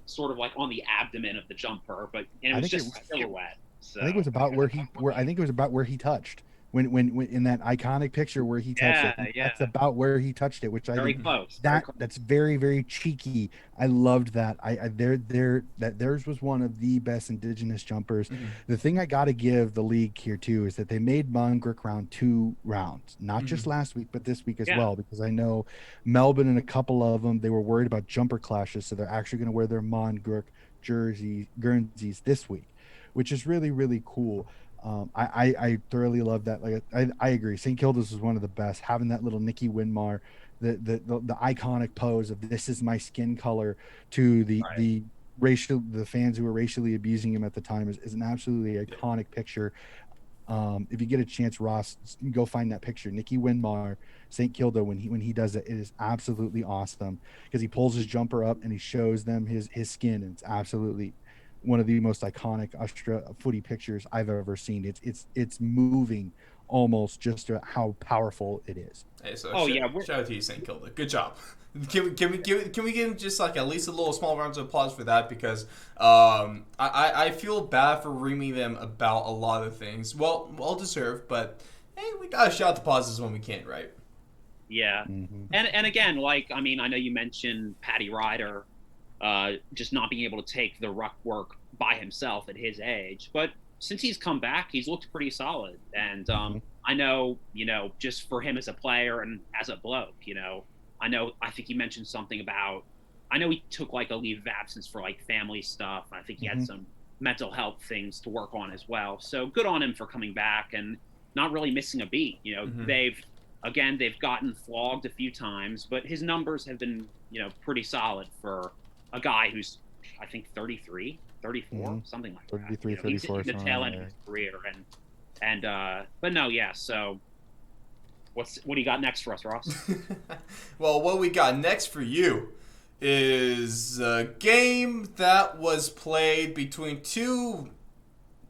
sort of on the abdomen of the jumper, but it was just a silhouette. So, I think it was about where he touched when in that iconic picture where he touched it. That's about where he touched it, which I think close. That's very, very cheeky. I loved that. Theirs was one of the best Indigenous jumpers. The thing I got to give the league here too is that they made Mungrick round 2 rounds, not just last week but this week as well, because I know Melbourne and a couple of them, they were worried about jumper clashes, so they're actually going to wear their Mungrick Guernseys this week, which is really, really cool. I thoroughly love that. I agree. St. Kilda's was one of the best. Having that little Nicky Winmar, the iconic pose of "this is my skin color" to the fans who were racially abusing him at the time is an absolutely iconic picture. If you get a chance, Ross, go find that picture. Nicky Winmar, St. Kilda, when he does it is absolutely awesome because he pulls his jumper up and he shows them his skin, and it's absolutely one of the most iconic footy pictures I've ever seen. It's moving almost just how powerful it is. Hey, so Oh, yeah. shout out to you, St. Kilda. Good job. Can we give him just like at least a little small round of applause for that, because I feel bad for reaming them about a lot of things. Well deserved, but hey, we gotta shout the positives when we can, right? Yeah. And again, like, I mean, I know you mentioned Paddy Ryder just not being able to take the ruck work by himself at his age, but since he's come back, he's looked pretty solid. And I know, just for him as a player and as a bloke, I think he mentioned something about, I know he took like a leave of absence for like family stuff. I think he had some mental health things to work on as well. So good on him for coming back and not really missing a beat. They've gotten flogged a few times, but his numbers have been, pretty solid for a guy who's, I think, 33, 34, something like 33, that. 34. He's in the tail end of his career. But no, yeah, so what do you got next for us, Ross? Well, what we got next for you is a game that was played between two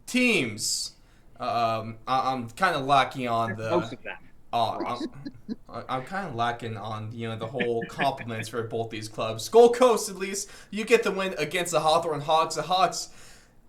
teams. I'm kind of lacking on Both of them. I'm kind of lacking on the whole compliments for both these clubs. Gold Coast, at least, you get the win against the Hawthorn Hawks. The Hawks,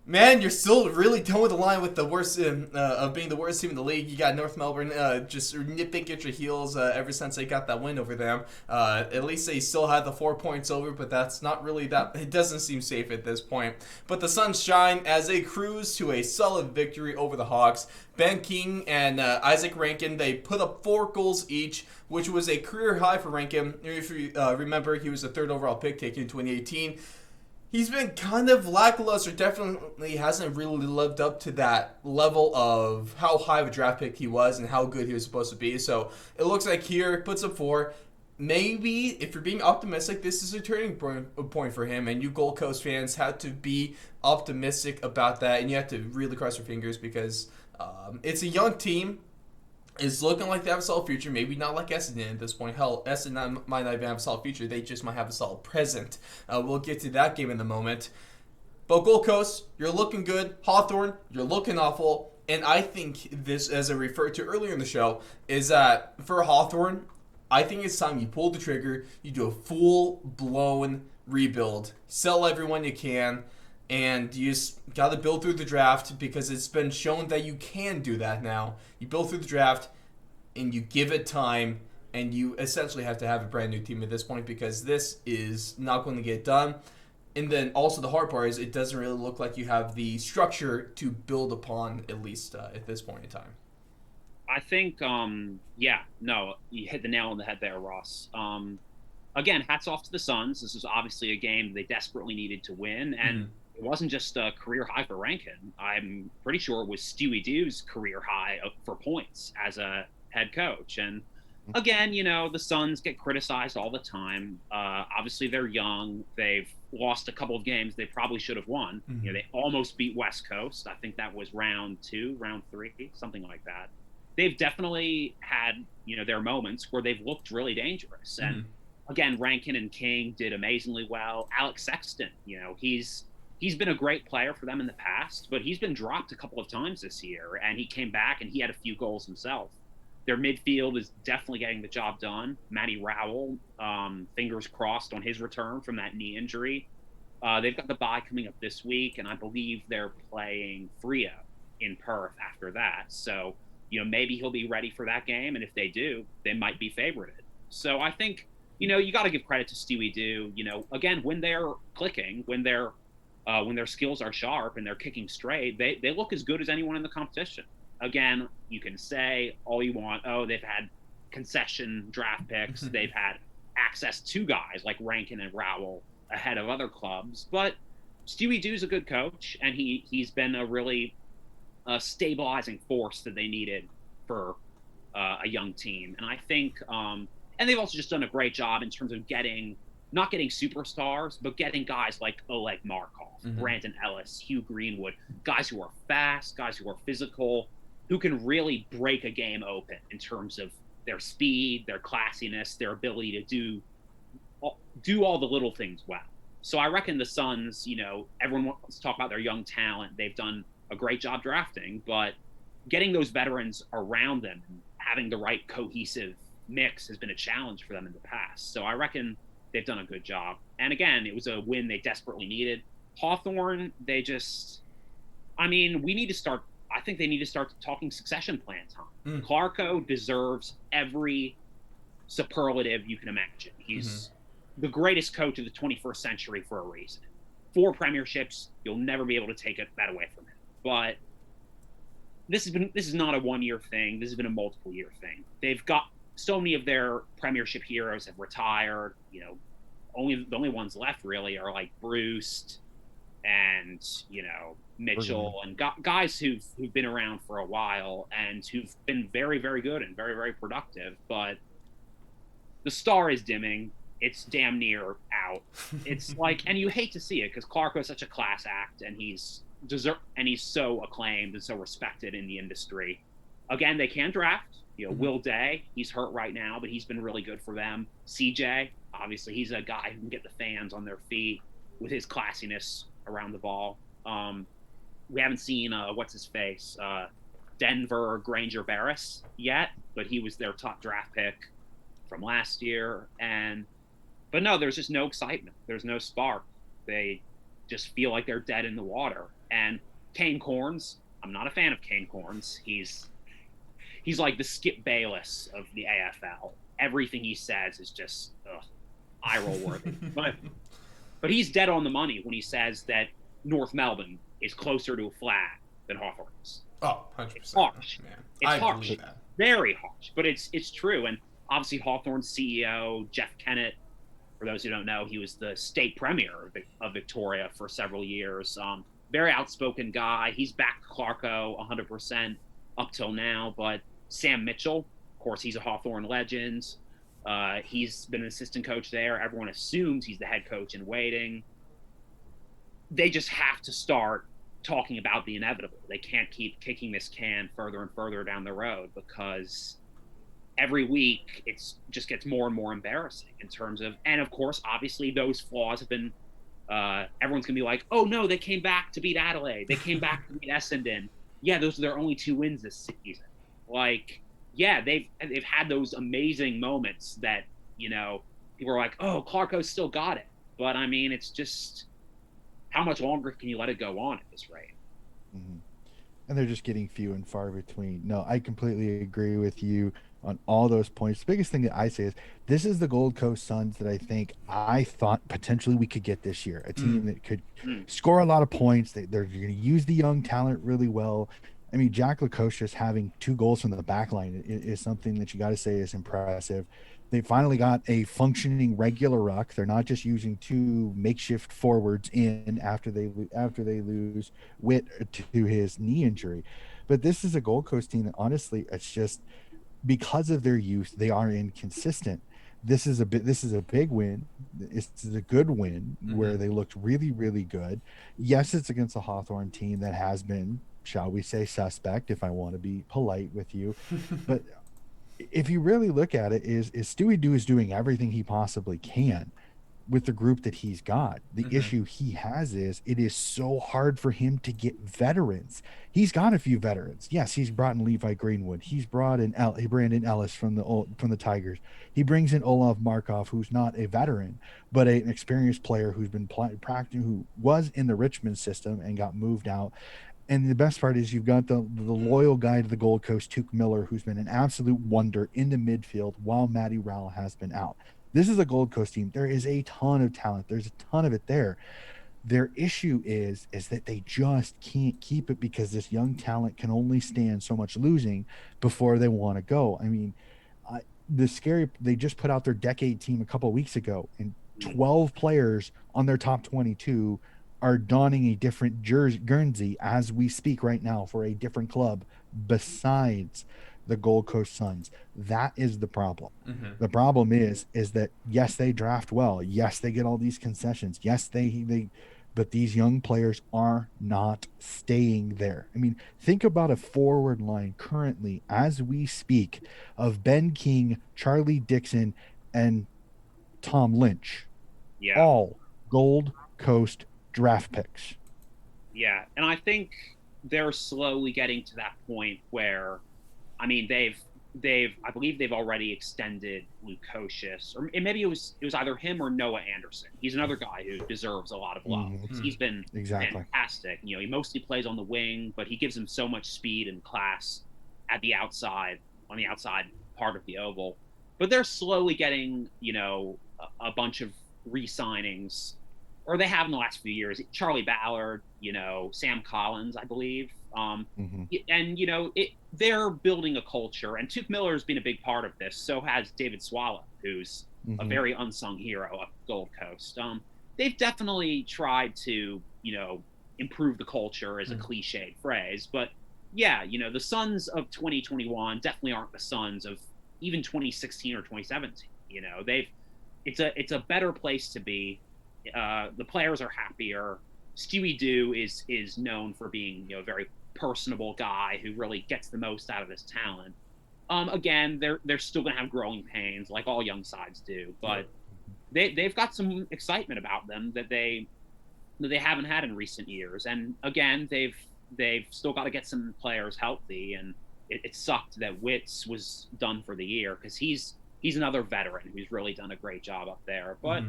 man, you're still really towing the line with the worst of being the worst team in the league. You got North Melbourne just nipping at your heels ever since they got that win over them. At least they still had the 4 points over, but that's not really that. It doesn't seem safe at this point. But the Suns shine as they cruise to a solid victory over the Hawks. Ben King and Isaac Rankin, they put up 4 goals each, which was a career high for Rankin. If you remember, he was the 3rd overall pick taken in 2018. He's been kind of lackluster. Definitely hasn't really lived up to that level of how high of a draft pick he was and how good he was supposed to be. So it looks like here, puts up 4. Maybe, if you're being optimistic, this is a turning point for him. And you Gold Coast fans have to be optimistic about that. And you have to really cross your fingers, because it's a young team. It's looking like they have a solid future. Maybe not like Essendon at this point. Hell, Essendon might not even have a solid future. They just might have a solid present. We'll get to that game in a moment. But Gold Coast, you're looking good. Hawthorn, you're looking awful. And I think this, as I referred to earlier in the show, is that for Hawthorn, I think it's time you pull the trigger. You do a full-blown rebuild. Sell everyone you can. And you just got to build through the draft, because it's been shown that you can do that now. You build through the draft, and you give it time, and you essentially have to have a brand new team at this point, because this is not going to get done. And then also the hard part is it doesn't really look like you have the structure to build upon, at least at this point in time. I think, you hit the nail on the head there, Ross. Again, hats off to the Suns. This is obviously a game they desperately needed to win, and it wasn't just a career high for Rankin. I'm pretty sure it was Stewie Dew's career high for points as a head coach. And again, the Suns get criticized all the time. Obviously, they're young. They've lost a couple of games they probably should have won. They almost beat West Coast. I think that was round 2, round 3, something like that. They've definitely had, their moments where they've looked really dangerous. And again, Rankin and King did amazingly well. Alex Sexton, he's been a great player for them in the past, but he's been dropped a couple of times this year, and he came back and he had a few goals himself. Their midfield is definitely getting the job done. Matty Riewoldt, fingers crossed on his return from that knee injury. They've got the bye coming up this week, and I believe they're playing Freo in Perth after that. So, maybe he'll be ready for that game, and if they do, they might be favorited. So I think, you got to give credit to Stewie Dew. Again, when they're clicking, when their skills are sharp and they're kicking straight, they look as good as anyone in the competition. Again, you can say all you want. Oh, they've had concession draft picks. They've had access to guys like Rankin and Rowell ahead of other clubs. But Stewie Dew's a good coach, and he's been a really stabilizing force that they needed for a young team. And I think, and they've also just done a great job in terms of not getting superstars, but getting guys like Oleg Markov, Brandon Ellis, Hugh Greenwood, guys who are fast, guys who are physical, who can really break a game open in terms of their speed, their classiness, their ability to do all the little things well. So I reckon the Suns, everyone wants to talk about their young talent. They've done a great job drafting, but getting those veterans around them and having the right cohesive mix has been a challenge for them in the past. So I reckon they've done a good job. And again, it was a win they desperately needed. Hawthorn, they just, I mean, I think they need to start talking succession plans, huh? Clarko deserves every superlative you can imagine. He's the greatest coach of the 21st century for a reason. 4 premierships, you'll never be able to take that away from him. But this is not a one-year thing. This has been a multiple-year thing. They've got so many of their premiership heroes have retired. You know, the only ones left really are like Bruce and, you know, Mitchell and guys who've been around for a while and who've been very, very good and very, very productive. But the star is dimming. It's damn near out. It's like, and you hate to see it because Clarko is such a class act, and he's so acclaimed and so respected in the industry. Again, they can draft. You know, Will Day, he's hurt right now, but he's been really good for them. CJ, obviously, he's a guy who can get the fans on their feet with his classiness around the ball. We haven't seen what's his face, Denver Granger Barris yet, but he was their top draft pick from last year. But no, there's just no excitement. There's no spark. They just feel like they're dead in the water. And Kane Corns, I'm not a fan of Kane Corns. He's like the Skip Bayless of the AFL. Everything he says is just eye roll worthy. But he's dead on the money when he says that North Melbourne is closer to a flag than Hawthorn is. Oh, 100%. It's harsh. Man. It's harsh. Believe that. Very harsh. But it's true. And obviously Hawthorn's CEO, Jeff Kennett, for those who don't know, he was the state premier of Victoria for several years. Very outspoken guy. He's backed Clarko 100% up till now. But Sam Mitchell, of course, he's a Hawthorn legend. He's been an assistant coach there. Everyone assumes he's the head coach in waiting. They just have to start talking about the inevitable. They can't keep kicking this can further and further down the road because every week it's just gets more and more embarrassing in terms of, and of course, obviously those flaws have been, everyone's going to be like, oh no, they came back to beat Adelaide. They came back to beat Essendon. Yeah, those are their only 2 wins this season. Like, yeah, they've had those amazing moments that, you know, people are like, oh, Clarko's still got it. But I mean, it's just, how much longer can you let it go on at this rate? And they're just getting few and far between. No, I completely agree with you on all those points. The biggest thing that I say is this is the Gold Coast Suns that I thought potentially we could get this year. A team that could score a lot of points. They're going to use the young talent really well. I mean, Jack Riewoldt having 2 goals from the back line is something that you got to say is impressive. They finally got a functioning regular ruck. They're not just using 2 makeshift forwards in after they lose Witt to his knee injury. But this is a Gold Coast team that honestly, it's just because of their youth, they are inconsistent. This is a big win. It's a good win where they looked really, really good. Yes, it's against a Hawthorn team that has been, shall we say, suspect, if I want to be polite with you. But if you really look at it, is Stewie Doo is doing everything he possibly can with the group that he's got. The issue he has is it is so hard for him to get veterans. He's got a few veterans. Yes, he's brought in Levi Greenwood. He's brought in Brandon Ellis from the Tigers. He brings in Olaf Markov, who's not a veteran, but an experienced player who's been practicing, who was in the Richmond system and got moved out. And the best part is you've got the loyal guy to the Gold Coast, Tuke Miller, who's been an absolute wonder in the midfield while Matty Rowell has been out. This is a Gold Coast team. There is a ton of talent. There's a ton of it there. Their issue is that they just can't keep it because this young talent can only stand so much losing before they want to go. I mean, they just put out their decade team a couple of weeks ago, and 12 players on their top 22 are donning a different Guernsey as we speak right now for a different club besides the Gold Coast Suns. That is the problem. The problem is that yes, they draft well. Yes, they get all these concessions. Yes, but these young players are not staying there. I mean, think about a forward line currently as we speak of Ben King, Charlie Dixon, and Tom Lynch. Yeah. All Gold Coast draft picks. Yeah, and I think they're slowly getting to that point where, I mean, I believe they've already extended Lukosius, or maybe it was either him or Noah Anderson. He's another guy who deserves a lot of love. He's been fantastic. You know, he mostly plays on the wing, but he gives him so much speed and class at the outside, on the outside part of the oval. But they're slowly getting, you know, a bunch of re-signings, or they have in the last few years. Charlie Ballard, you know, Sam Collins, I believe. And, you know, they're building a culture. And Tuke Miller has been a big part of this. So has David Swallow, who's a very unsung hero of Gold Coast. They've definitely tried to, you know, improve the culture as a cliched phrase. But, yeah, you know, the Suns of 2021 definitely aren't the Suns of even 2016 or 2017. You know, it's a better place to be. The players are happier. Stewie Dew is known for being, you know, a very personable guy who really gets the most out of his talent. Again, they're still going to have growing pains, like all young sides do, but they've got some excitement about them that they haven't had in recent years. And again, they've still got to get some players healthy, and it sucked that Witts was done for the year, because he's another veteran who's really done a great job up there. But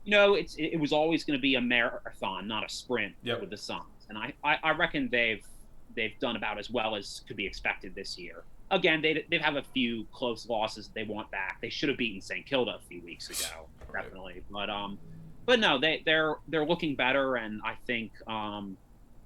you know, it was always going to be a marathon, not a sprint with the Suns. And I reckon they've done about as well as could be expected this year. Again, they have a few close losses they want back. They should have beaten St. Kilda a few weeks ago, definitely. But no, they're looking better, and I think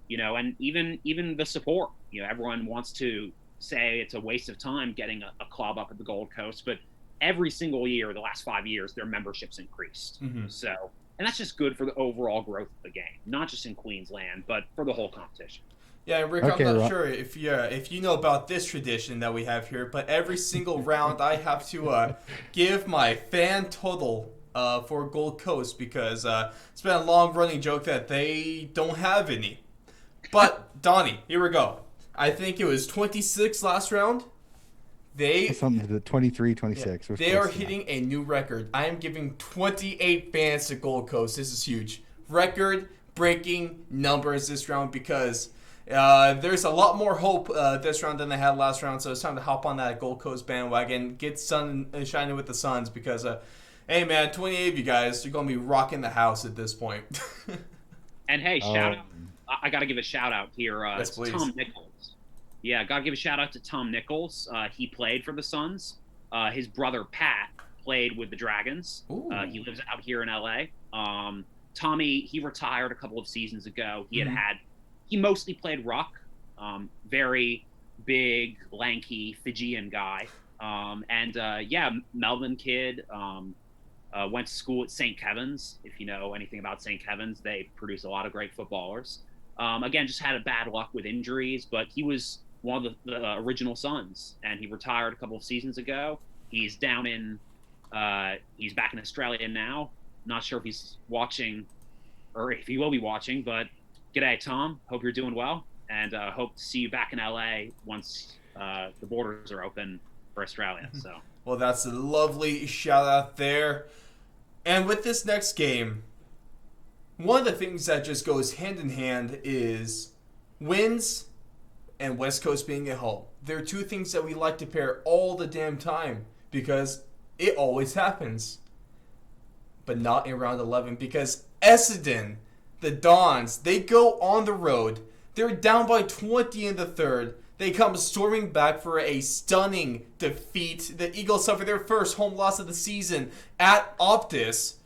you know, and even the support. You know, everyone wants to say it's a waste of time getting a club up at the Gold Coast, but every single year, the last 5 years, their membership's increased. So, and that's just good for the overall growth of the game, not just in Queensland, but for the whole competition. Yeah, Rick, okay, I'm not sure if you know about this tradition that we have here, but every single round I have to give my fan total for Gold Coast, because it's been a long-running joke that they don't have any. But, Donnie, here we go. I think it was 26 last round. Something to 23, 26. Yeah, they are hitting a new record. I am giving 28 fans to Gold Coast. This is huge. Record-breaking numbers this round, because there's a lot more hope this round than they had last round, so it's time to hop on that Gold Coast bandwagon, get sun shining with the Suns, because, hey, man, 28 of you guys, you're going to be rocking the house at this point. And, hey, shout out. I got to give a shout-out here yes, to Tom Nicholls. Yeah, got to give a shout-out to Tom Nicholls. He played for the Suns. His brother, Pat, played with the Dragons. He lives out here in L.A. Tommy, he retired a couple of seasons ago. He mostly played ruck. Very big, lanky, Fijian guy. Yeah, Melvin Kidd went to school at St. Kevin's. If you know anything about St. Kevin's, they produce a lot of great footballers. Again, just had a bad luck with injuries, but he was one of the original Suns, and he retired a couple of seasons ago. He's down in, he's back in Australia now. Not sure if he's watching, or if he will be watching, but g'day, Tom. Hope you're doing well, and hope to see you back in LA once the borders are open for Australia. So, well, that's a lovely shout out there. And with this next game, one of the things that just goes hand in hand is wins and West Coast being at home. They're two things that we like to pair all the damn time, because it always happens. But not in round 11, because Essendon, the Dons, they go on the road. They're down by 20 in the third. They come storming back for a stunning defeat. The Eagles suffer their first home loss of the season at Optus.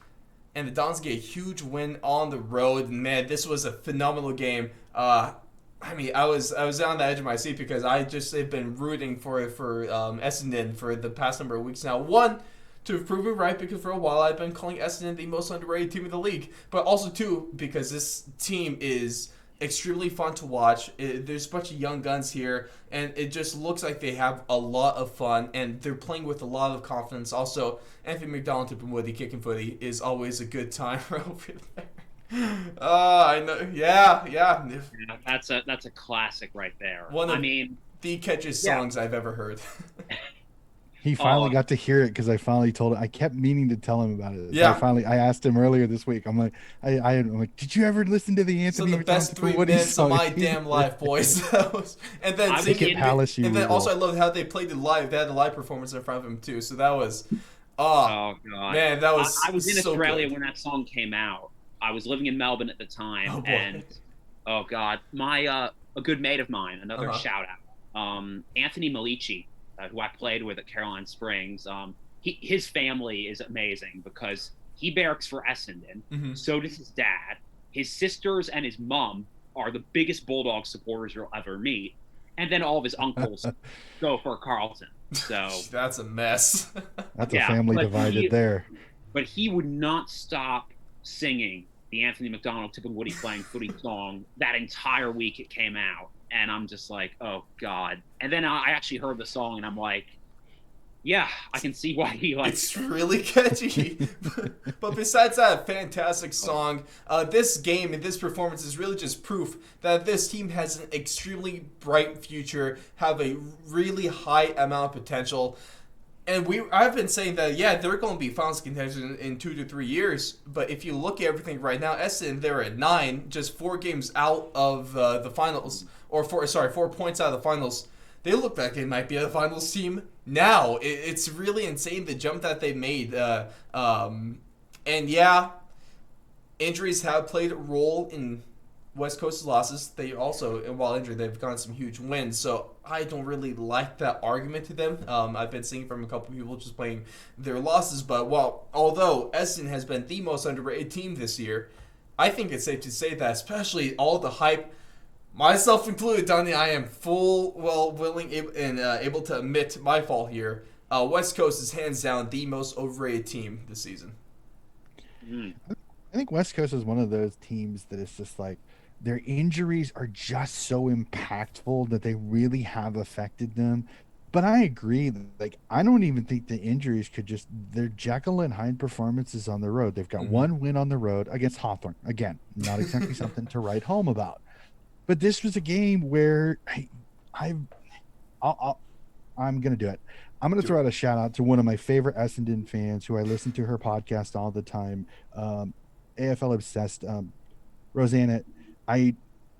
And the Dons get a huge win on the road. Man, this was a phenomenal game. I mean, I was on the edge of my seat, because I just have been rooting for Essendon for the past number of weeks now. One, to prove me right, because for a while I've been calling Essendon the most underrated team in the league. But also, two, because this team is extremely fun to watch. There's a bunch of young guns here, and it just looks like they have a lot of fun, and they're playing with a lot of confidence. Also, Anthony McDonald tipping Woody kicking footy is always a good time over there. I know. Yeah. That's a classic right there. One of the catchiest songs I've ever heard. He finally got to hear it because I finally told him. I kept meaning to tell him about it. Yeah. So I asked him earlier this week. I'm like, I'm like, did you ever listen to the So Anthony the McDonald best for 3 Woody minutes of song? my damn life, boys. And then Ticket Palace, you and then rule. also I love how they played it live. They had a live performance in front of him too. So that was, oh, Oh God, man, that was I was in so Australia good. when that song came out. I was living in Melbourne at the time, Oh boy. and oh God, my a good mate of mine, another Uh-huh. shout out, Anthony Malici, who I played with at Caroline Springs. His family is amazing because he barracks for Essendon. Mhm. So does his dad. His sisters and his mom are the biggest Bulldog supporters you'll ever meet, and then all of his uncles go for Carlton. So That's a mess. That's a yeah, family divided there. but he would not stop singing the Anthony McDonald Tip and Woody playing footy song that entire week it came out. And I'm just like, oh God. And then I actually heard the song and I'm like, yeah, I can see why he likes It's really catchy. But besides that fantastic song, this game and this performance is really just proof that this team has an extremely bright future, have a really high amount of potential. And I've been saying that, yeah, they're going to be finals contenders in 2 to 3 years. But if you look at everything right now, Essendon, they're at 9, just 4 games out of the finals, or 4 points out of the finals. They look like they might be a finals team now. It's really insane the jump that they made. And yeah, injuries have played a role in West Coast's losses. They also, while injured, they've gotten some huge wins. So I don't really like that argument to them. I've been seeing from a couple of people just playing their losses. But although Essendon has been the most underrated team this year, I think it's safe to say that, especially all the hype, myself included, Donnie, I am willing and able to admit my fault here. West Coast is hands down the most overrated team this season. I think West Coast is one of those teams that is just like their injuries are just so impactful that they really have affected them. But I agree, like I don't even think the injuries could just their Jekyll and Hyde performances on the road. They've got one win on the road against Hawthorn. Again, not exactly something to write home about. But this was a game where I'm gonna do it. I'm gonna throw out a shout out to one of my favorite Essendon fans who I listen to her podcast all the time. AFL obsessed. Rosanna, I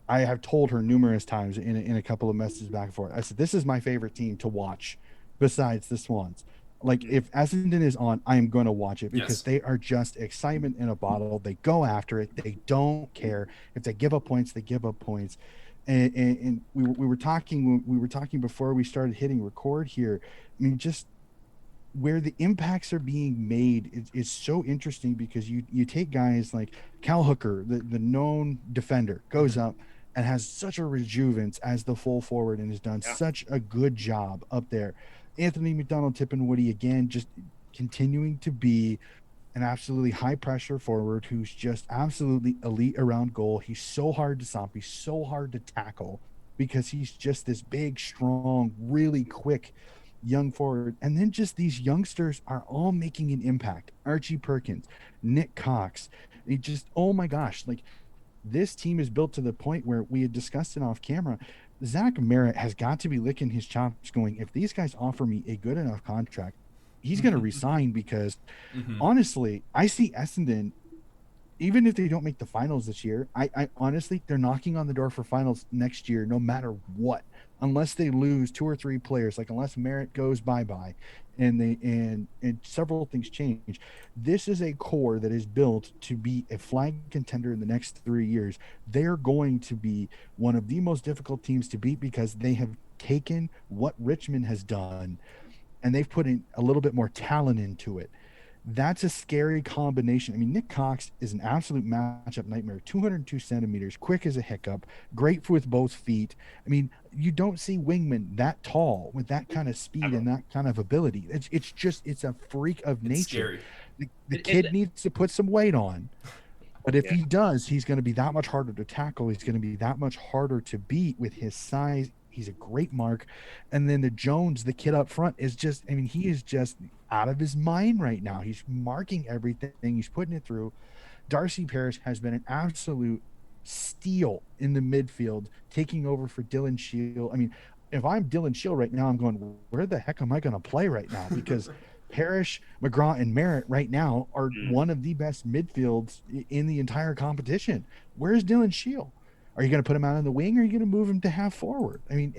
have told her numerous times in a couple of messages back and forth. I said, this is my favorite team to watch besides the Swans. Like if Essendon is on, I am going to watch it because they are just excitement in a bottle. They go after it. They don't care if they give up points. They give up points. And we were talking before we started hitting record here. I mean, just where the impacts are being made is so interesting because you take guys like Cal Hooker, the known defender, goes up and has such a rejuvenance as the full forward and has done such a good job up there. Anthony McDonald, Tip and Woody, again, just continuing to be an absolutely high pressure forward who's just absolutely elite around goal. He's so hard to stop. He's so hard to tackle because he's just this big, strong, really quick young forward. And then just these youngsters are all making an impact. Archie Perkins, Nick Cox. It just, oh my gosh, like this team is built to the point where we had discussed it off camera. Zach Merritt has got to be licking his chops going, if these guys offer me a good enough contract, he's going to resign because honestly, I see Essendon, even if they don't make the finals this year, I honestly, they're knocking on the door for finals next year, no matter what, unless they lose 2 or 3 players, like unless Merritt goes bye-bye and several things change. This is a core that is built to be a flag contender in the next 3 years. They're going to be one of the most difficult teams to beat because they have taken what Richmond has done and they've put in a little bit more talent into it. That's a scary combination. I mean, Nick Cox is an absolute matchup nightmare. 202 centimeters, quick as a hiccup, great with both feet. I mean, you don't see wingmen that tall with that kind of speed and that kind of ability. It's a freak of nature. The kid needs to put some weight on. But if he does, he's going to be that much harder to tackle. He's going to be that much harder to beat with his size. He's a great mark. And then the Jones, the kid up front, is just, I mean, he is just out of his mind right now. He's marking everything. He's putting it through. Darcy Parrish has been an absolute steal in the midfield, taking over for Dylan Shield. I mean, if I'm Dylan Shield right now, I'm going, where the heck am I going to play right now? Because Parrish, McGraw, and Merritt right now are one of the best midfields in the entire competition. Where's Dylan Shield? Are you going to put him out on the wing, or are you going to move him to half forward? I mean,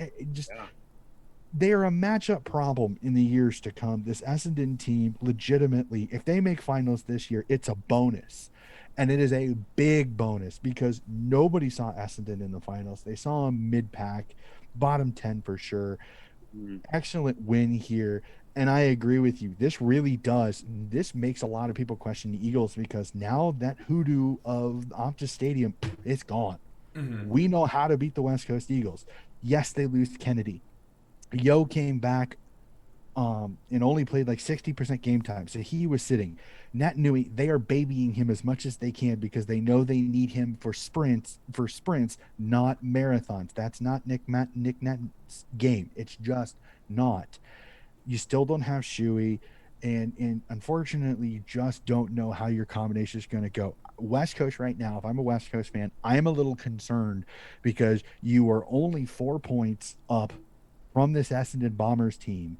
they are a matchup problem in the years to come. This Essendon team, legitimately, if they make finals this year, it's a bonus. And it is a big bonus because nobody saw Essendon in the finals. They saw them mid-pack, bottom 10 for sure. Excellent win here. And I agree with you. This really does. This makes a lot of people question the Eagles because now that hoodoo of Optus Stadium, it's gone. We know how to beat the West Coast Eagles. Yes, they lose Kennedy. Yo came back and only played like 60% game time, so he was sitting. Nat Nui, they are babying him as much as they can because they know they need him for sprints, not marathons. That's not Nick Nat's game. It's just not. You still don't have Shuey, and unfortunately, you just don't know how your combination is going to go. West Coast right now, if I'm a West Coast fan, I'm a little concerned because you are only 4 points up from this Essendon Bombers team,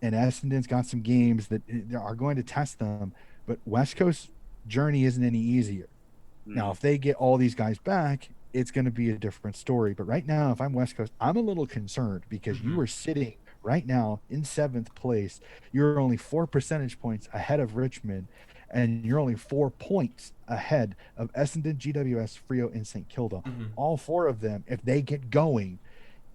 and Essendon's got some games that are going to test them, but West Coast journey isn't any easier. Now, if they get all these guys back, it's going to be a different story. But right now, if I'm West Coast, I'm a little concerned because you are sitting right now in 7th place. You're only 4 percentage points ahead of Richmond, and you're only 4 points ahead of Essendon, GWS, Frio, and St. Kilda. All 4 of them, if they get going,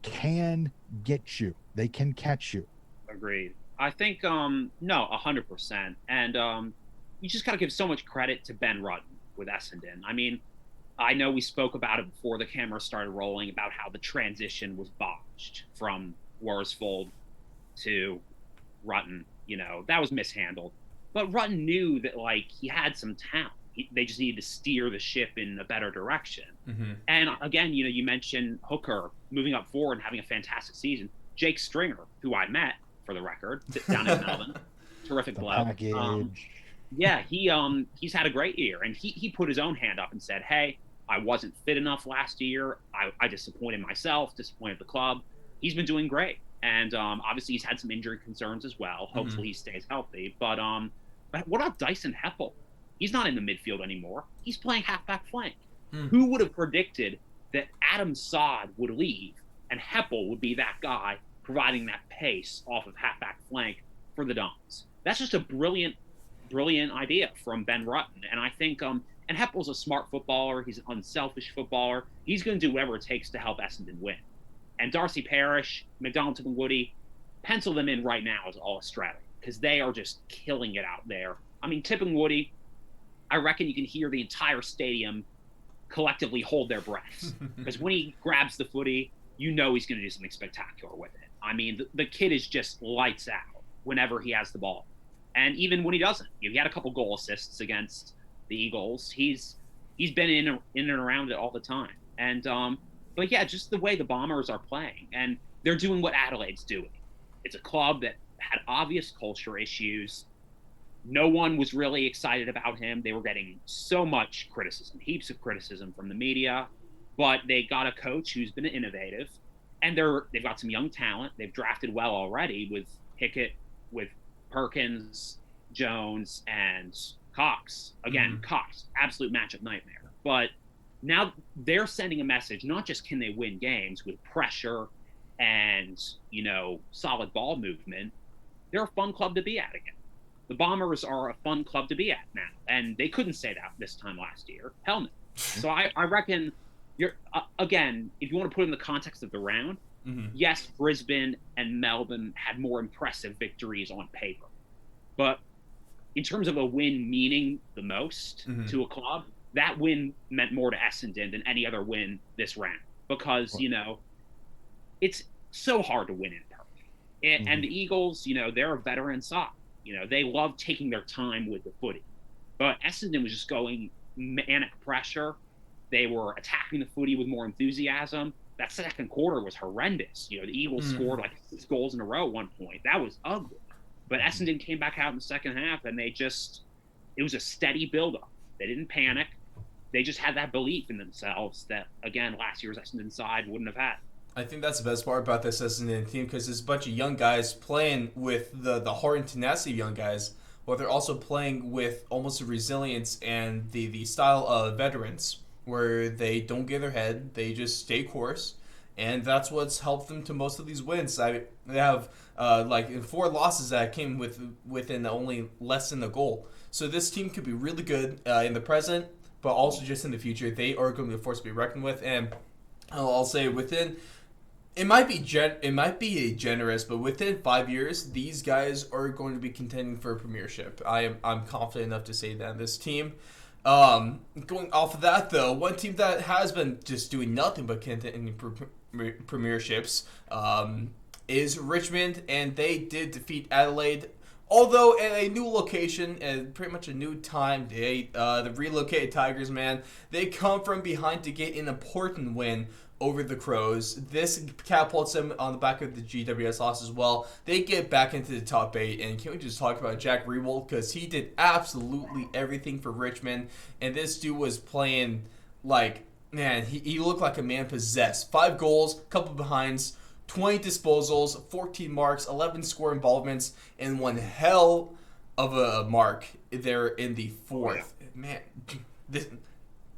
can get you. They can catch you. Agreed. I think no, 100%. And you just got to give so much credit to Ben Rutten with Essendon. I mean, I know we spoke about it before the camera started rolling about how the transition was botched from Worsfold to Rutten. You know, that was mishandled. But Rutten knew that, like, he had some talent. They just needed to steer the ship in a better direction. And again, you know, you mentioned Hooker moving up forward and having a fantastic season. Jake Stringer, who I met, for the record, down in Melbourne, terrific bloke. Yeah, he's had a great year, and he put his own hand up and said, "Hey, I wasn't fit enough last year. I disappointed myself, disappointed the club. He's been doing great, and obviously he's had some injury concerns as well. Hopefully he stays healthy. But what about Dyson Heppel? He's not in the midfield anymore. He's playing halfback flank. Who would have predicted that Adam Saad would leave and Heppel would be that guy providing that pace off of halfback flank for the Dons? That's just a brilliant idea from Ben Rutten. And I think, and Heppel's a smart footballer. He's an unselfish footballer. He's going to do whatever it takes to help Essendon win. And Darcy Parish, McDonald Tipungwuti, pencil them in right now as all Australian because they are just killing it out there. I mean, Tipungwuti, I reckon you can hear the entire stadium collectively hold their breaths because when he grabs the footy, you know he's going to do something spectacular with it. I mean, the kid is just lights out whenever he has the ball. And even when he doesn't, he had a couple goal assists against the Eagles. He's been in and around it all the time. And but yeah, just the way the Bombers are playing, and they're doing what Adelaide's doing. It's a club that had obvious culture issues. No one was really excited about him. They were getting so much criticism, heaps of criticism from the media, but they got a coach who's been innovative, and they've got some young talent. They've drafted well already with Hickett, with Perkins, Jones, and Cox. Again, Cox, absolute matchup nightmare. But now they're sending a message, not just can they win games with pressure and, you know, solid ball movement, they're a fun club to be at again. The Bombers are a fun club to be at now, and they couldn't say that this time last year. Hell no. So I reckon you're again, if you want to put it in the context of the round, yes, Brisbane and Melbourne had more impressive victories on paper, but in terms of a win meaning the most to a club, that win meant more to Essendon than any other win this round because you know it's so hard to win in Perth, and the Eagles, you know, they're a veteran side. You know, they love taking their time with the footy. But Essendon was just going manic pressure. They were attacking the footy with more enthusiasm. That second quarter was horrendous. You know, the Eagles scored like 6 goals in a row at one point. That was ugly. But Essendon came back out in the second half, and it was a steady buildup. They didn't panic. They just had that belief in themselves that, again, last year's Essendon side wouldn't have had. I think that's the best part about this Essendon team because there's a bunch of young guys playing with the heart and tenacity of young guys, but they're also playing with almost the resilience and the style of veterans where they don't get their head, they just stay course, and that's what's helped them to most of these wins. They have like 4 losses that came within only less than a goal. So this team could be really good in the present, but also just in the future. They are going to be a force to be reckoned with, and I'll say within. It might be generous, but within 5 years, these guys are going to be contending for a premiership. I'm confident enough to say that. This team, going off of that though, one team that has been just doing nothing but contending premierships is Richmond, and they did defeat Adelaide. Although at a new location and pretty much a new time, the relocated Tigers, man, they come from behind to get an important win over the Crows. This catapults them on the back of the GWS loss as well. They get back into the top 8, and can we just talk about Jack Riewoldt, because he did absolutely everything for Richmond, and this dude was playing like, man, he looked like a man possessed. 5 goals, couple behinds, 20 disposals, 14 marks, 11 score involvements, and one hell of a mark there in the 4th. Man,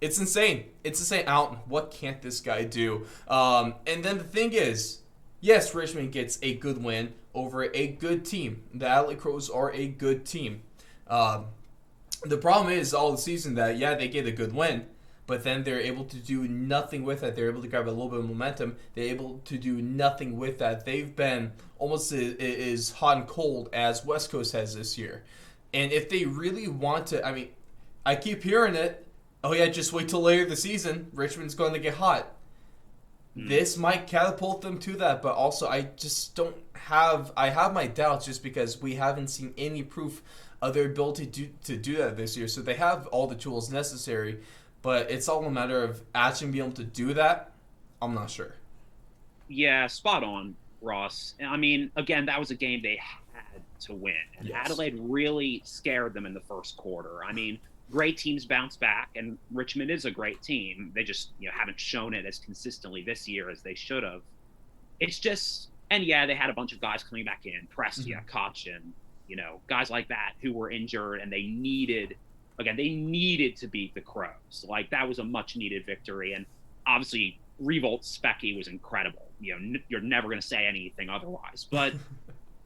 it's insane. It's insane. What can't this guy do? And then the thing is, yes, Richmond gets a good win over a good team. The Adelaide Crows are a good team. The problem is all the season that, yeah, they get a good win, but then they're able to do nothing with it. They're able to grab a little bit of momentum. They're able to do nothing with that. They've been almost as hot and cold as West Coast has this year. And if they really want to, I mean, I keep hearing it, oh yeah, just wait till later the season, Richmond's going to get hot. This might catapult them to that, but also I just don't have, I have my doubts just because we haven't seen any proof of their ability to do that this year. So they have all the tools necessary, but it's all a matter of actually being able to do that. I'm not sure. Yeah, spot on, Ross. I mean, again, that was a game they had to win. And Yes. Adelaide really scared them in the first quarter. I mean, great teams bounce back, and Richmond is a great team. They just haven't shown it as consistently this year as they should have. It's just, and yeah, they had a bunch of guys coming back in, Prestia, Cochin, guys like that who were injured, and they needed to beat the Crows. Like, that was a much needed victory, and obviously Riewoldt Specky was incredible. You're never going to say anything otherwise, but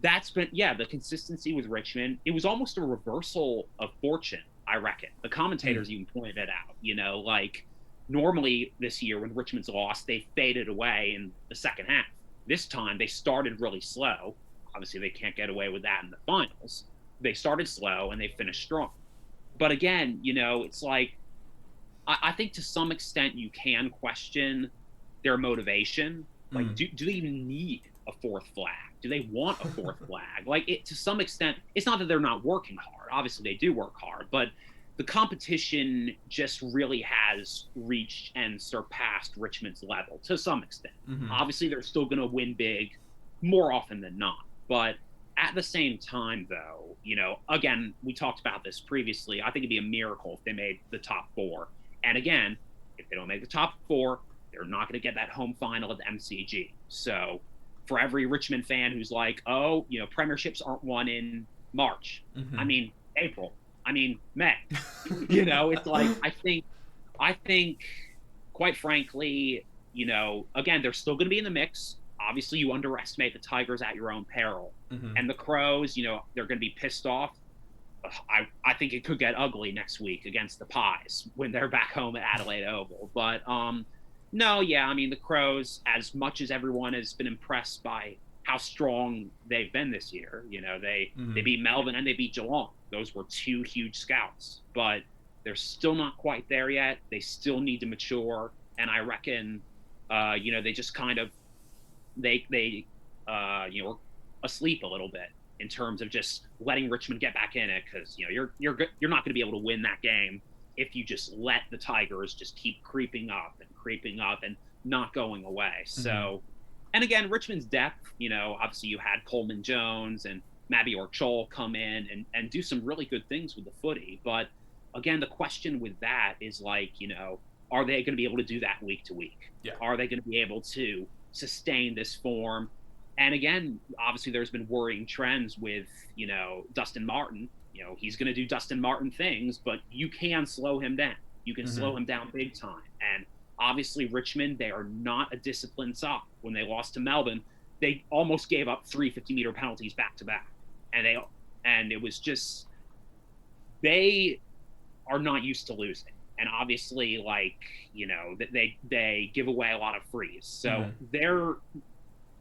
that's been, the consistency with Richmond. It was almost a reversal of fortune, I reckon. The commentators even pointed it out. Like, normally this year when Richmond's lost, they faded away in the second half. This time they started really slow. Obviously they can't get away with that in the finals. They started slow and they finished strong. But again, it's like, I think to some extent you can question their motivation. Like, do they even need a 4th flag? Do they want a 4th flag? Like, to some extent, it's not that they're not working hard. Obviously, they do work hard, but the competition just really has reached and surpassed Richmond's level to some extent. Obviously, they're still going to win big more often than not. But at the same time, though, again, we talked about this previously. I think it'd be a miracle if they made the top 4. And again, if they don't make the top 4, they're not going to get that home final at the MCG. So for every Richmond fan who's like, oh, premierships aren't won in March. I mean, April. I mean, May. It's like, I think, quite frankly, again, they're still going to be in the mix. Obviously, you underestimate the Tigers at your own peril. And the Crows, they're going to be pissed off. I think it could get ugly next week against the Pies when they're back home at Adelaide Oval. But no, yeah, I mean, the Crows, as much as everyone has been impressed by how strong they've been this year, they beat Melvin and they beat Geelong. Those were 2 huge scouts, but they're still not quite there yet. They still need to mature, and I reckon, they just kind of they were asleep a little bit in terms of just letting Richmond get back in it, because you're not going to be able to win that game if you just let the Tigers just keep creeping up and not going away. So, and again, Richmond's depth, obviously you had Coleman Jones and Mabior Chol come in and do some really good things with the footy. But again, the question with that is like, are they going to be able to do that week to week? Yeah. Are they going to be able to sustain this form. And again, obviously there's been worrying trends with, Dustin Martin. He's going to do Dustin Martin things, but you can slow him down. You can slow him down big time. And obviously Richmond, they are not a disciplined side. When they lost to Melbourne, they almost gave up 3 50-meter penalties back to back. And it was just, they are not used to losing. And obviously, they give away a lot of frees. So they're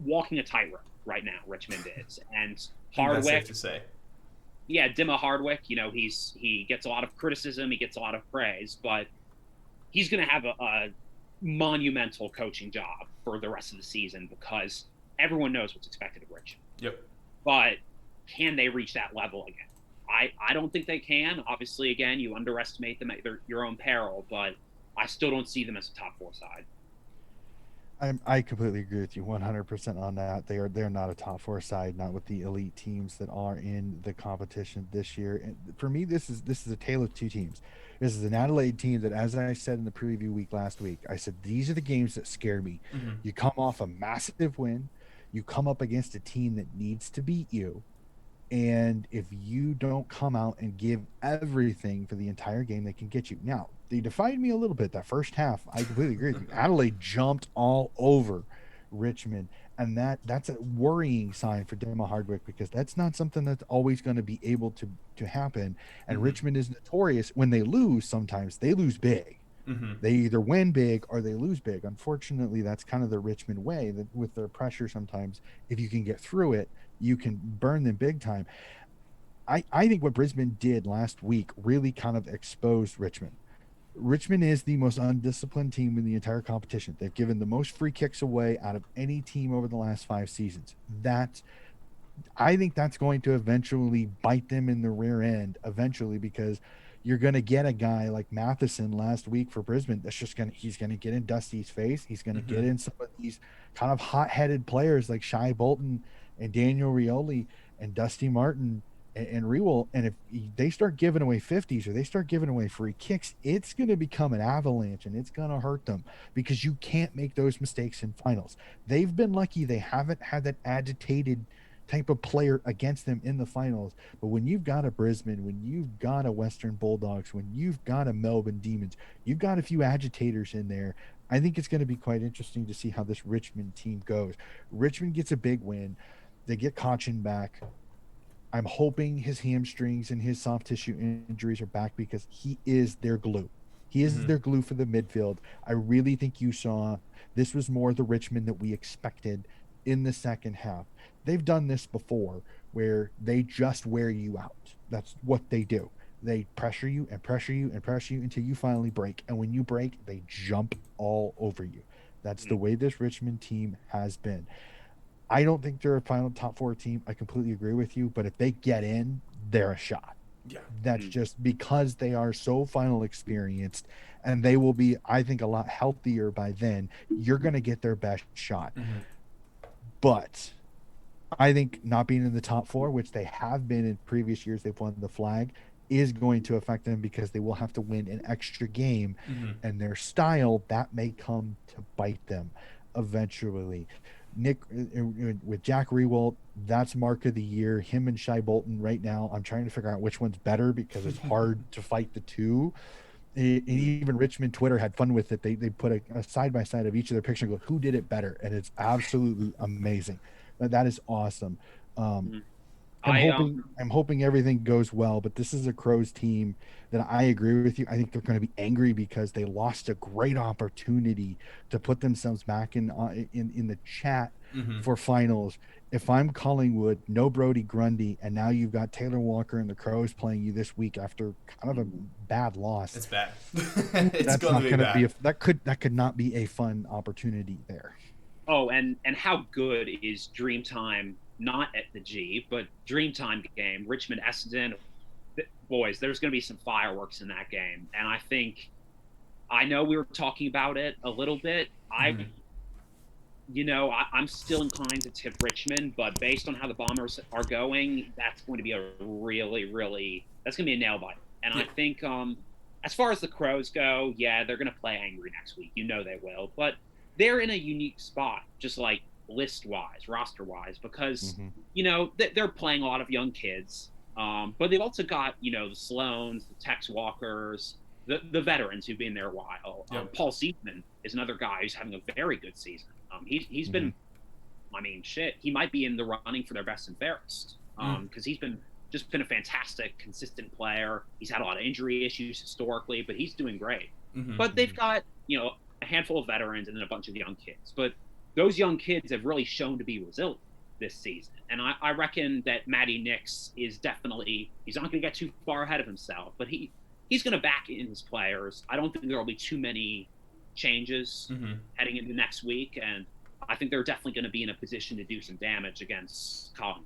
walking a tightrope right now, Richmond is. And Hardwick, that's safe to say. Yeah, Dimma Hardwick, he gets a lot of criticism, he gets a lot of praise, but he's going to have a monumental coaching job for the rest of the season because everyone knows what's expected of Richmond. Yep. But can they reach that level again? I don't think they can. Obviously, again, you underestimate them at your own peril, but I still don't see them as a top 4 side. I completely agree with you 100% on that. They're not a top 4 side, not with the elite teams that are in the competition this year. And for me, this is a tale of two teams. This is an Adelaide team that, as I said in the preview week last week, I said these are the games that scare me. You come off a massive win, you come up against a team that needs to beat you, and if you don't come out and give everything for the entire game, they can get you. Now, they defied me a little bit that first half. I completely agree with you. Adelaide jumped all over Richmond, and that's a worrying sign for Dimma Hardwick because that's not something that's always going to be able to happen. And Richmond is notorious when they lose. Sometimes they lose big. They either win big or they lose big. Unfortunately, that's kind of the Richmond way. That with their pressure, sometimes if you can get through it, you can burn them big time. I think what Brisbane did last week really kind of exposed Richmond. Richmond is the most undisciplined team in the entire competition. They've given the most free kicks away out of any team over the last 5 seasons. I think that's going to eventually bite them in the rear end eventually, because you're going to get a guy like Matheson last week for Brisbane that's just he's going to get in Dusty's face. He's going to get in some of these kind of hot-headed players like Shai Bolton and Daniel Rioli and Dusty Martin and Riewoldt. And if they start giving away 50s or they start giving away free kicks, it's going to become an avalanche and it's going to hurt them because you can't make those mistakes in finals. They've been lucky they haven't had that agitated type of player against them in the finals. But when you've got a Brisbane, when you've got a Western Bulldogs, when you've got a Melbourne Demons, you've got a few agitators in there. I think it's going to be quite interesting to see how this Richmond team goes. Richmond gets a big win. They get Cochin back. I'm hoping his hamstrings and his soft tissue injuries are back because he is their glue. He is their glue for the midfield. I really think you saw this was more the Richmond that we expected in the second half. They've done this before where they just wear you out. That's what they do. They pressure you and pressure you and pressure you until you finally break. And when you break, they jump all over you. That's the way this Richmond team has been. I don't think they're a final top 4 team. I completely agree with you. But if they get in, they're a shot. Yeah. That's just because they are so final experienced and they will be, I think, a lot healthier by then. You're going to get their best shot. But I think not being in the top 4, which they have been in previous years, they've won the flag, is going to affect them because they will have to win an extra game. And their style, that may come to bite them eventually. Nick, with Jack Riewoldt, that's mark of the year. Him and Shai Bolton right now, I'm trying to figure out which one's better because it's hard to fight the two. And even Richmond Twitter had fun with it. They put a side by side of each of their pictures and go, who did it better? And it's absolutely amazing. That is awesome. I'm hoping everything goes well, but this is a Crows team that I agree with you. I think they're going to be angry because they lost a great opportunity to put themselves back in the chat for finals. If I'm Collingwood, no Brody Grundy, and now you've got Taylor Walker and the Crows playing you this week after kind of a bad loss. It's bad. It's going to be bad. That could not be a fun opportunity there. Oh, and how good is Dreamtime? Not at the G, but Dreamtime game, Richmond Essendon. Boys, there's going to be some fireworks in that game. And I know we were talking about it a little bit. I'm still inclined to tip Richmond, but based on how the Bombers are going, that's going to be a really, really, that's going to be a nail biter. And I think as far as the Crows go, yeah, they're going to play angry next week. You know they will. But they're in a unique spot, just like list-wise, roster-wise, because they're playing a lot of young kids, but they've also got the Sloans, the Tex Walkers, the veterans who've been there a while. Yep. Paul Sietman is another guy who's having a very good season. He's been, I mean, shit, he might be in the running for their best and fairest because he's been a fantastic, consistent player. He's had a lot of injury issues historically, but he's doing great. But they've got a handful of veterans and then a bunch of young kids. But those young kids have really shown to be resilient this season. And I reckon that Matty Nicks is definitely, he's not going to get too far ahead of himself, but he's going to back in his players. I don't think there will be too many changes heading into next week. And I think they're definitely going to be in a position to do some damage against Collingwood.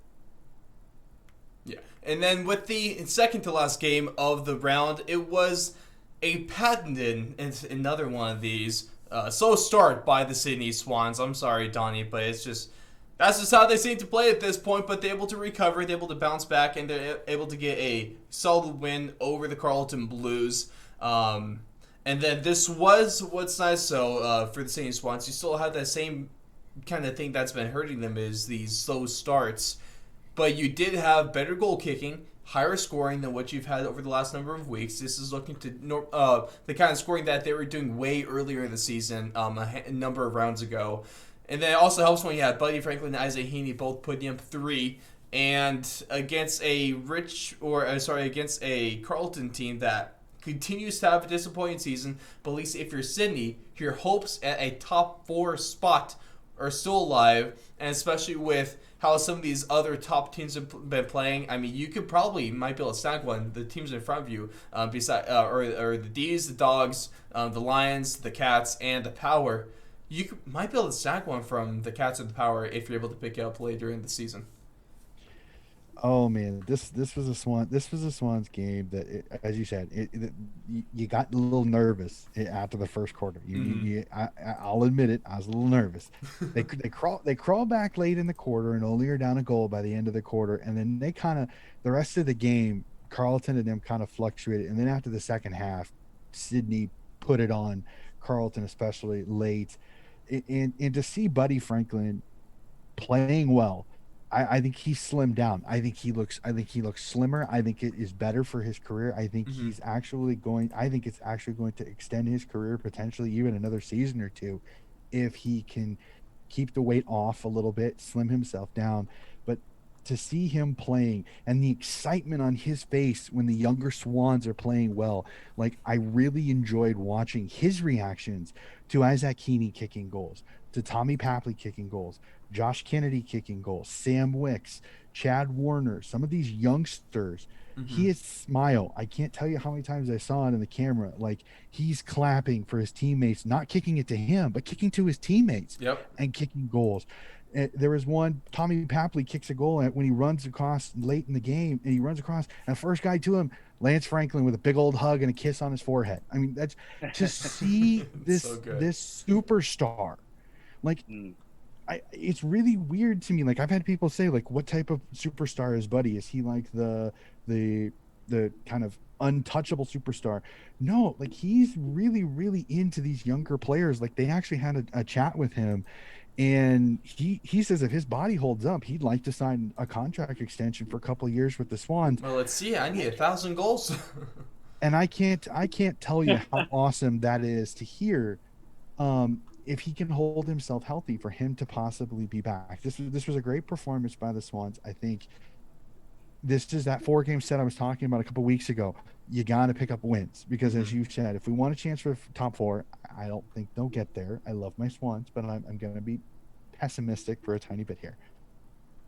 Yeah. And then with the second to last game of the round, it was a patented, another one of these, slow start by the Sydney Swans. I'm sorry, Donnie, but that's just how they seem to play at this point, but they're able to recover, they're able to bounce back, and they're able to get a solid win over the Carlton Blues. And then this was what's nice, so for the Sydney Swans, you still have that same kind of thing that's been hurting them is these slow starts. But you did have better goal kicking, higher scoring than what you've had over the last number of weeks. This is looking to the kind of scoring that they were doing way earlier in the season, a number of rounds ago. And then it also helps when you have Buddy Franklin and Isaiah Heaney both putting up 3. And against against a Carlton team that continues to have a disappointing season. But at least if you're Sydney, your hopes at a top 4 spot are still alive, and especially with how some of these other top teams have been playing. I mean, you might be able to snag one. The teams in front of you, or the D's, the Dogs, the Lions, the Cats, and the Power. You might be able to snag one from the Cats or the Power if you're able to pick it up later in the season. Oh man, this was a Swans game that, as you said, you got a little nervous after the first quarter. I'll admit it, I was a little nervous. They crawl back late in the quarter and only are down a goal by the end of the quarter, and then the rest of the game, Carlton and them kind of fluctuated, and then after the second half, Sydney put it on Carlton, especially late, and to see Buddy Franklin playing well. I think he's slimmed down. I think he looks slimmer. I think it is better for his career. I think it's actually going to extend his career potentially even another season or two if he can keep the weight off a little bit, slim himself down. But to see him playing and the excitement on his face when the younger Swans are playing well, like I really enjoyed watching his reactions to Isaac Heaney kicking goals, to Tommy Papley kicking goals, Josh Kennedy kicking goals, Sam Wicks, Chad Warner, some of these youngsters. His smile, I can't tell you how many times I saw it in the camera. Like he's clapping for his teammates, not kicking it to him, but kicking to his teammates and kicking goals. There was one, Tommy Papley kicks a goal when he runs across late in the game, and he runs across, and the first guy to him, Lance Franklin, with a big old hug and a kiss on his forehead. I mean, that's to see this superstar. Like, it's really weird to me. Like, I've had people say, like, what type of superstar is Buddy? Is he like the kind of untouchable superstar? No, like he's really, really into these younger players. Like they actually had a chat with him, and he says if his body holds up, he'd like to sign a contract extension for a couple of years with the Swans. Well, let's see. I need 1,000 goals. And I can't tell you how awesome that is to hear. If he can hold himself healthy, for him to possibly be back. This was a great performance by the Swans. I think this is that 4-game set I was talking about a couple weeks ago. You got to pick up wins because, as you said, if we want a chance for top 4, I don't think they'll get there. I love my Swans, but I'm going to be pessimistic for a tiny bit here.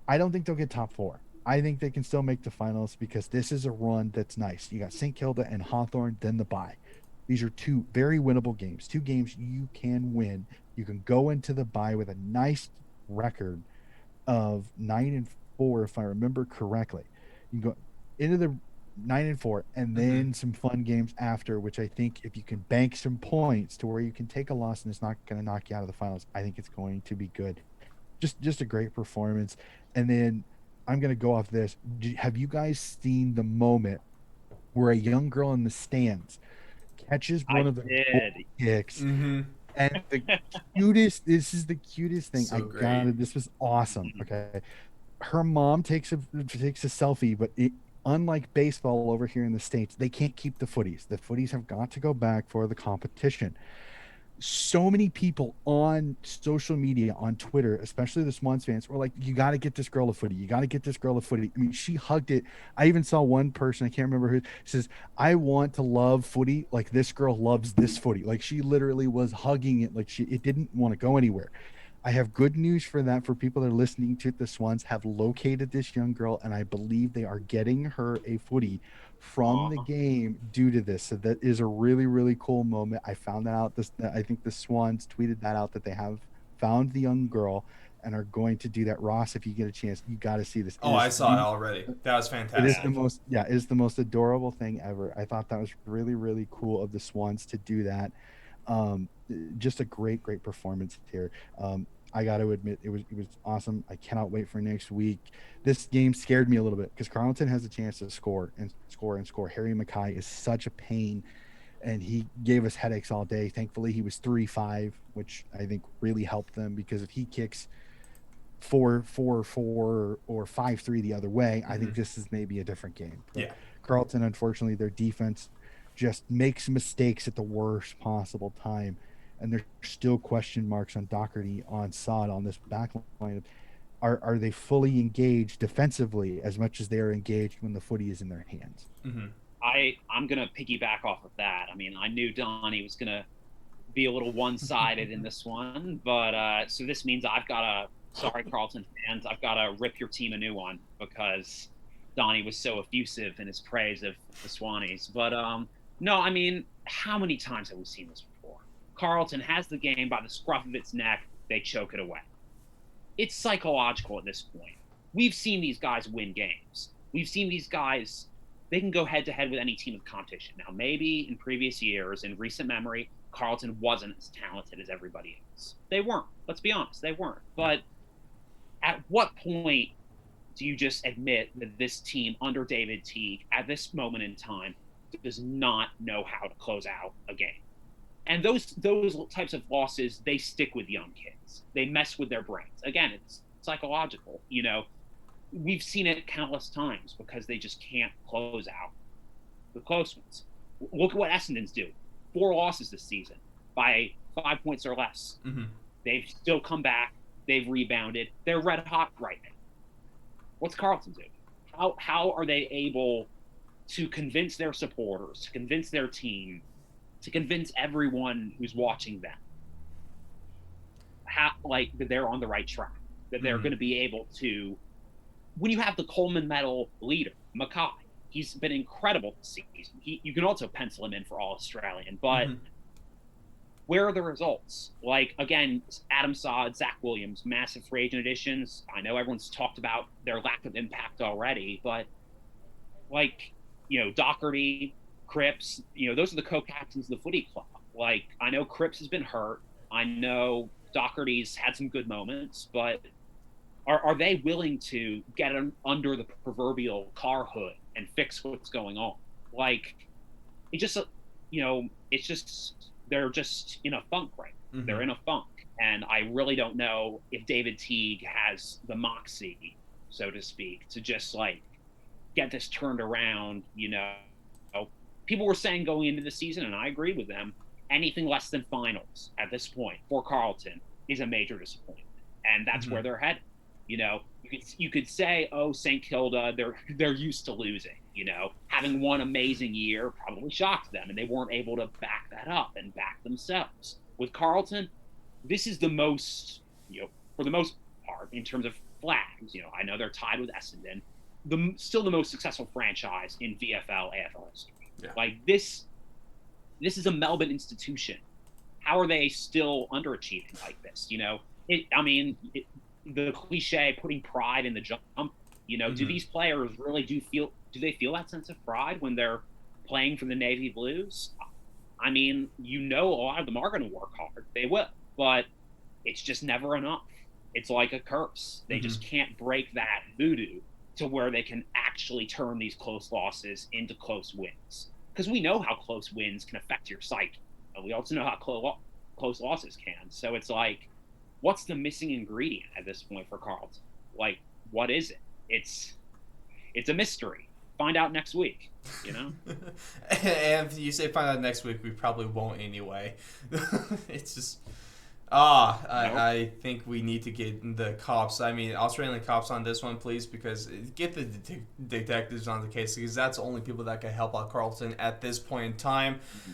I don't think they'll get top 4. I think they can still make the finals because this is a run that's nice. You got St. Kilda and Hawthorn, then the bye. These are 2 very winnable games, 2 games you can win. You can go into the bye with a nice record of 9-4, if I remember correctly. You can go into the 9-4 and then some fun games after, which I think if you can bank some points to where you can take a loss and it's not going to knock you out of the finals, I think it's going to be good. Just a great performance. And then I'm going to go off this. Have you guys seen the moment where a young girl in the stands catches one of the kicks And the cutest, this is the cutest thing. I So got great. it. This was awesome. Okay. Her mom takes a selfie, but unlike baseball over here in the States, they can't keep the footies. The footies have got to go back for the competition. So many people on social media, on Twitter, especially the Swans fans, were like, "You got to get this girl a footy. You got to get this girl a footy." I mean, she hugged it. I even saw one person, I can't remember who, says, "I want to love footy like this girl loves this footy." Like she literally was hugging it, like it didn't want to go anywhere. I have good news for that. For people that are listening to it, the Swans have located this young girl, and I believe they are getting her a footy from the Aw. game due to this. So that is a really, really cool moment. I found that out. I think the Swans tweeted that out, that they have found the young girl and are going to do that. Ross, if you get a chance, you got to see this. Oh, I saw it already. That was It is fantastic. the most, yeah, it is the most adorable thing ever. I thought that was really, really cool of the Swans to do that. Um, just a great, great performance here. I got to admit, it was awesome. I cannot wait for next week. This game scared me a little bit because Carleton has a chance to score and score and score. Harry Mackay is such a pain, and he gave us headaches all day. Thankfully, he was 3-5, which I think really helped them, because if he kicks 4-4-4 or 5-3 the other way, I think this is maybe a different game. But Yeah. Carleton, unfortunately, their defense just makes mistakes at the worst possible time, and there's still question marks on Doherty, on Sod, on this back line. Are they fully engaged defensively as much as they are engaged when the footy is in their hands? Mm-hmm. I'm gonna piggyback off of that. I mean, I knew Donnie was gonna be a little one-sided in this one, but so this means I've got to, sorry, Carlton fans, I've got to rip your team a new one because Donnie was so effusive in his praise of the Swannies. But no, I mean, how many times have we seen this before? Carlton has the game by the scruff of its neck, they choke it away. It's psychological at this point. We've seen these guys win games. We've seen these guys, they can go head to head with any team of competition. Now, maybe in previous years, in recent memory, Carlton wasn't as talented as everybody else. They weren't. Let's be honest, they weren't. But at what point do you just admit that this team under David Teague at this moment in time does not know how to close out a game? And those types of losses, they stick with young kids. They mess with their brains. Again, it's psychological. You know, we've seen it countless times because they just can't close out the close ones. Look at what Essendon's do. 4 losses this season by 5 points or less. Mm-hmm. They've still come back. They've rebounded. They're red hot right now. What's Carlton do? How are they able to convince their supporters, to convince their team, to convince everyone who's watching them, that they're on the right track, that they're going to be able to, when you have the Coleman Medal leader, Mackay, he's been incredible this season. You can also pencil him in for All-Australian, but where are the results? Like, again, Adam Sod, Zach Williams, massive free agent additions. I know everyone's talked about their lack of impact already, but, like, you know, Doherty, Cripps, you know, those are the co-captains of the footy club. Like, I know Cripps has been hurt. I know Doherty's had some good moments, but are they willing to get under the proverbial car hood and fix what's going on? Like, it just, you know, it's just, they're just in a funk right now. They're in a funk. And I really don't know if David Teague has the moxie, so to speak, to just, like, get this turned around. You know, people were saying going into the season, and I agree with them, anything less than finals at this point for Carlton is a major disappointment. And that's where they're headed. You know, you could say, oh, St. Kilda, they're used to losing. You know, having one amazing year probably shocked them, and they weren't able to back that up and back themselves. With Carlton, this is the most, you know, for the most part, in terms of flags. You know, I know they're tied with Essendon, still the most successful franchise in VFL AFL history. Yeah. Like, this is a Melbourne institution. How are they still underachieving like this? You know, the cliche, putting pride in the jump, you know, do these players really do they feel that sense of pride when they're playing for the Navy Blues? I mean, you know, a lot of them are going to work hard. They will, but it's just never enough. It's like a curse. They just can't break that voodoo to where they can actually turn these close losses into close wins. Because we know how close wins can affect your psyche. And we also know how close losses can. So it's like, what's the missing ingredient at this point for Carlton? Like, what is it? It's a mystery. Find out next week, you know? And if you say find out next week, we probably won't anyway. It's just... I think we need to get the cops, Australian cops on this one, please, because get the detectives on the case, because that's the only people that can help out Carlton at this point in time. Mm-hmm.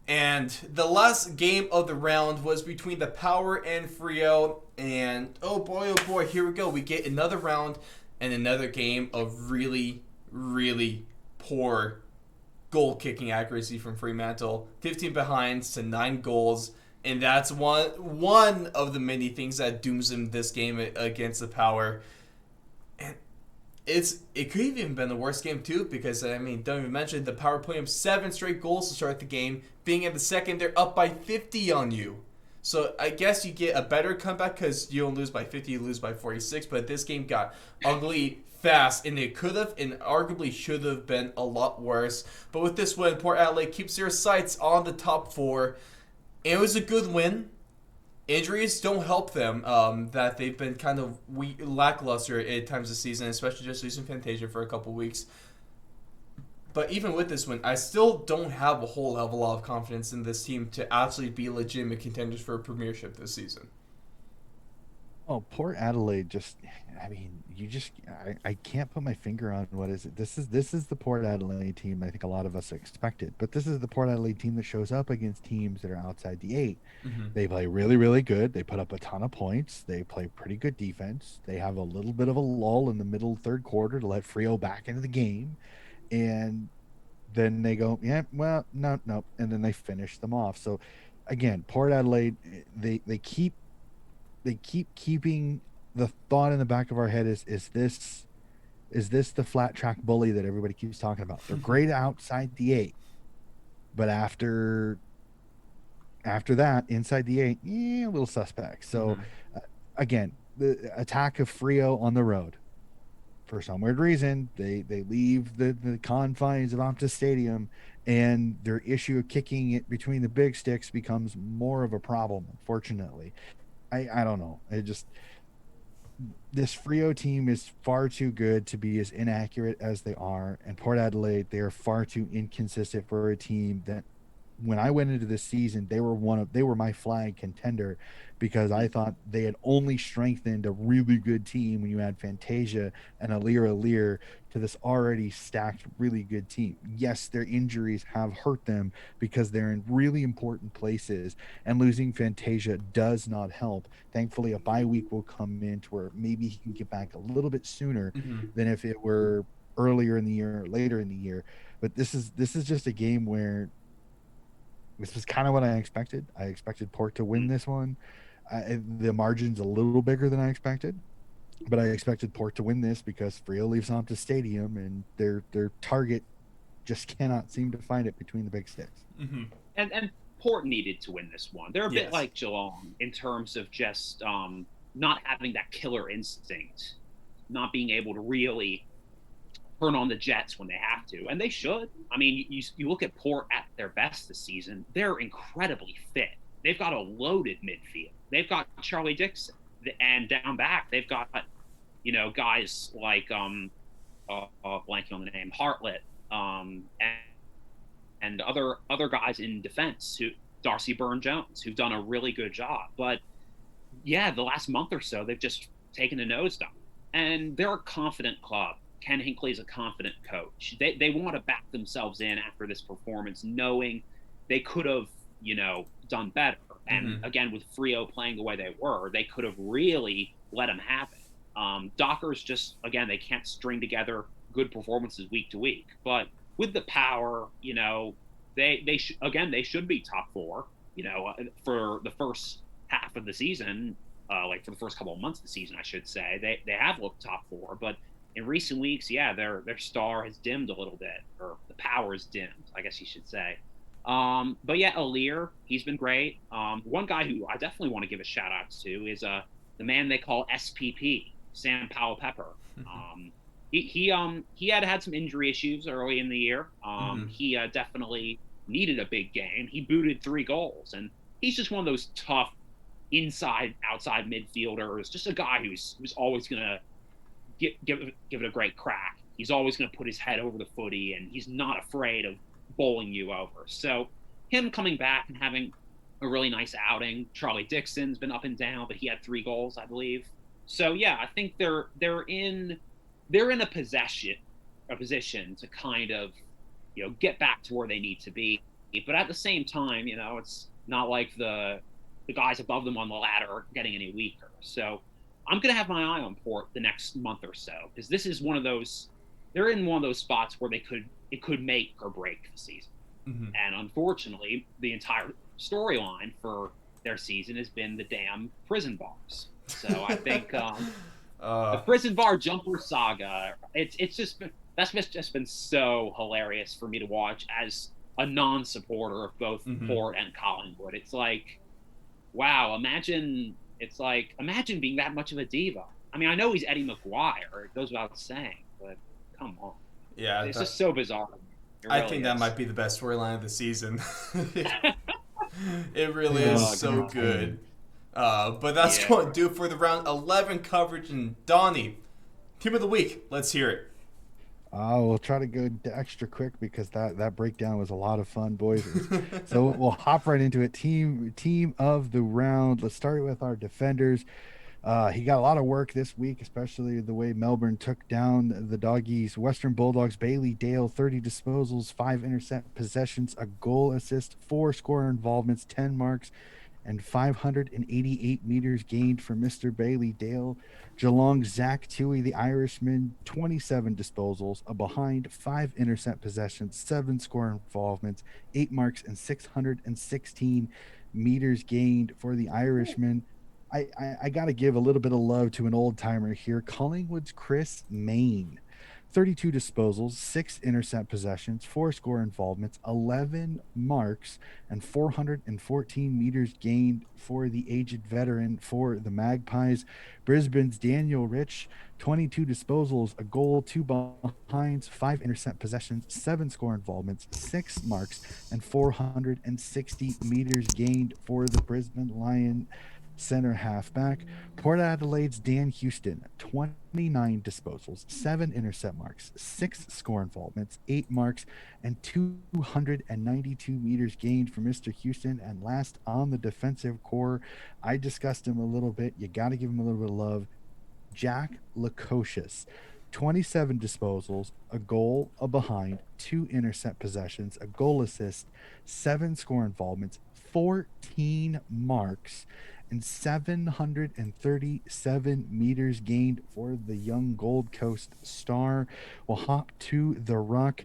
And the last game of the round was between the Power and Freo, and oh boy, here we go. We get another round and another game of really, really poor goal-kicking accuracy from Fremantle. 15 behinds to 9 goals. And that's one of the many things that dooms him this game against the Power. And it could have even been the worst game too, because don't even mention the Power putting up 7 straight goals to start the game. Being in the second, they're up by 50 on you. So I guess you get a better comeback because you don't lose by 50, you lose by 46. But this game got ugly fast, and it could have and arguably should have been a lot worse. But with this win, Port Adelaide keeps their sights on the top 4. It was a good win. Injuries don't help them. That they've been kind of lackluster at times this season, especially just losing Fantasia for a couple weeks. But even with this win, I still don't have a whole level of confidence in this team to actually be legitimate contenders for a premiership this season. Oh, Port Adelaide I can't put my finger on what is it. This is the Port Adelaide team I think a lot of us expected. But this is the Port Adelaide team that shows up against teams that are outside the 8. Mm-hmm. They play really, really good. They put up a ton of points. They play pretty good defense. They have a little bit of a lull in the middle third quarter to let Freo back into the game. And then they go, no. And then they finish them off. So, again, Port Adelaide, they keep keeping the thought in the back of our head is this the flat track bully that everybody keeps talking about? They're great outside the 8, but after that, inside the 8, a little suspect. So, again, the attack of Freo on the road. For some weird reason, they leave the confines of Optus Stadium, and their issue of kicking it between the big sticks becomes more of a problem, unfortunately. I don't know. This Freo team is far too good to be as inaccurate as they are, and Port Adelaide, they are far too inconsistent for a team that, when I went into this season, they were my flag contender, because I thought they had only strengthened a really good team when you add Fantasia and Alir to this already stacked, really good team. Yes, their injuries have hurt them because they're in really important places, and losing Fantasia does not help. Thankfully, a bye week will come in to where maybe he can get back a little bit sooner than if it were earlier in the year or later in the year. But this is just a game where this was kind of what I expected. I expected Port to win this one. The margin's a little bigger than I expected, but I expected Port to win this because Freo leaves Optus Stadium, and their target just cannot seem to find it between the big sticks. Mm-hmm. And Port needed to win this one. They're a bit like Geelong in terms of just not having that killer instinct, not being able to really turn on the Jets when they have to, and they should. You look at Port at their best this season, they're incredibly fit. They've got a loaded midfield. They've got Charlie Dixon, and down back they've got guys like blanking on the name, Hartlett, and other guys in defense, Darcy Byrne-Jones, who've done a really good job. But the last month or so they've just taken a nosedive, and they're a confident club. Ken Hinckley's a confident coach. They want to back themselves in after this performance, knowing they could have, done better. And again, with Freo playing the way they were, they could have really let them have it. Dockers just, again, they can't string together good performances week to week. But with the Power, they should be top 4, for the first half of the season, for the first couple of months of the season, I should say. They have looked top 4, but in recent weeks, their star has dimmed a little bit, or the power is dimmed, I guess you should say. But Alir, he's been great. One guy who I definitely want to give a shout out to is the man they call SPP, Sam Powell-Pepper. He had some injury issues early in the year. He definitely needed a big game. He booted 3 goals, and he's just one of those tough inside outside midfielders. Just a guy who's always gonna give it a great crack. He's always gonna put his head over the footy, and he's not afraid of bowling you over. So him coming back and having a really nice outing. Charlie Dixon's been up and down, but he had 3 goals, I believe. So yeah, I think they're in a position to kind of, get back to where they need to be. But at the same time, it's not like the guys above them on the ladder are getting any weaker. So I'm gonna have my eye on Port the next month or so, because this is one of those. They're in one of those spots where it could make or break the season. Mm-hmm. And unfortunately, the entire storyline for their season has been the damn prison bars. So I think the prison bar jumper saga, it's just been so hilarious for me to watch as a non-supporter of both Port and Collingwood. It's like, wow, imagine being that much of a diva. I mean, I know he's Eddie McGuire, it goes without saying, but come on. Yeah, it's just so bizarre. I think that might be the best storyline of the season. It really is so good. But that's going to do it for the round 11 coverage. And Donnie, team of the week, let's hear it. We'll try to go extra quick because that breakdown was a lot of fun, boys. So we'll hop right into it. Team of the round. Let's start with our defenders. He got a lot of work this week, especially the way Melbourne took down the Doggies. Western Bulldogs, Bailey Dale, 30 disposals, 5 intercept possessions, a goal assist, 4 score involvements, 10 marks, and 588 meters gained for Mr. Bailey Dale. Geelong's Zach Toohey, the Irishman, 27 disposals, a behind, 5 intercept possessions, 7 score involvements, 8 marks, and 616 meters gained for the Irishman. I got to give a little bit of love to an old timer here. Collingwood's Chris Mayne, 32 disposals, 6 intercept possessions, 4 score involvements, 11 marks, and 414 meters gained for the aged veteran for the Magpies. Brisbane's Daniel Rich, 22 disposals, a goal, 2 behinds, 5 intercept possessions, 7 score involvements, 6 marks, and 460 meters gained for the Brisbane Lion center halfback. Port Adelaide's Dan Houston, 29 disposals, 7 intercept marks, 6 score involvements, 8 marks, and 292 meters gained for Mr. Houston. And last on the defensive core, I discussed him a little bit. You got to give him a little bit of love. Jack Riewoldt, 27 disposals, a goal, a behind, 2 intercept possessions, a goal assist, 7 score involvements, 14 marks, and 737 meters gained for the young Gold Coast star. We'll hop to the ruck,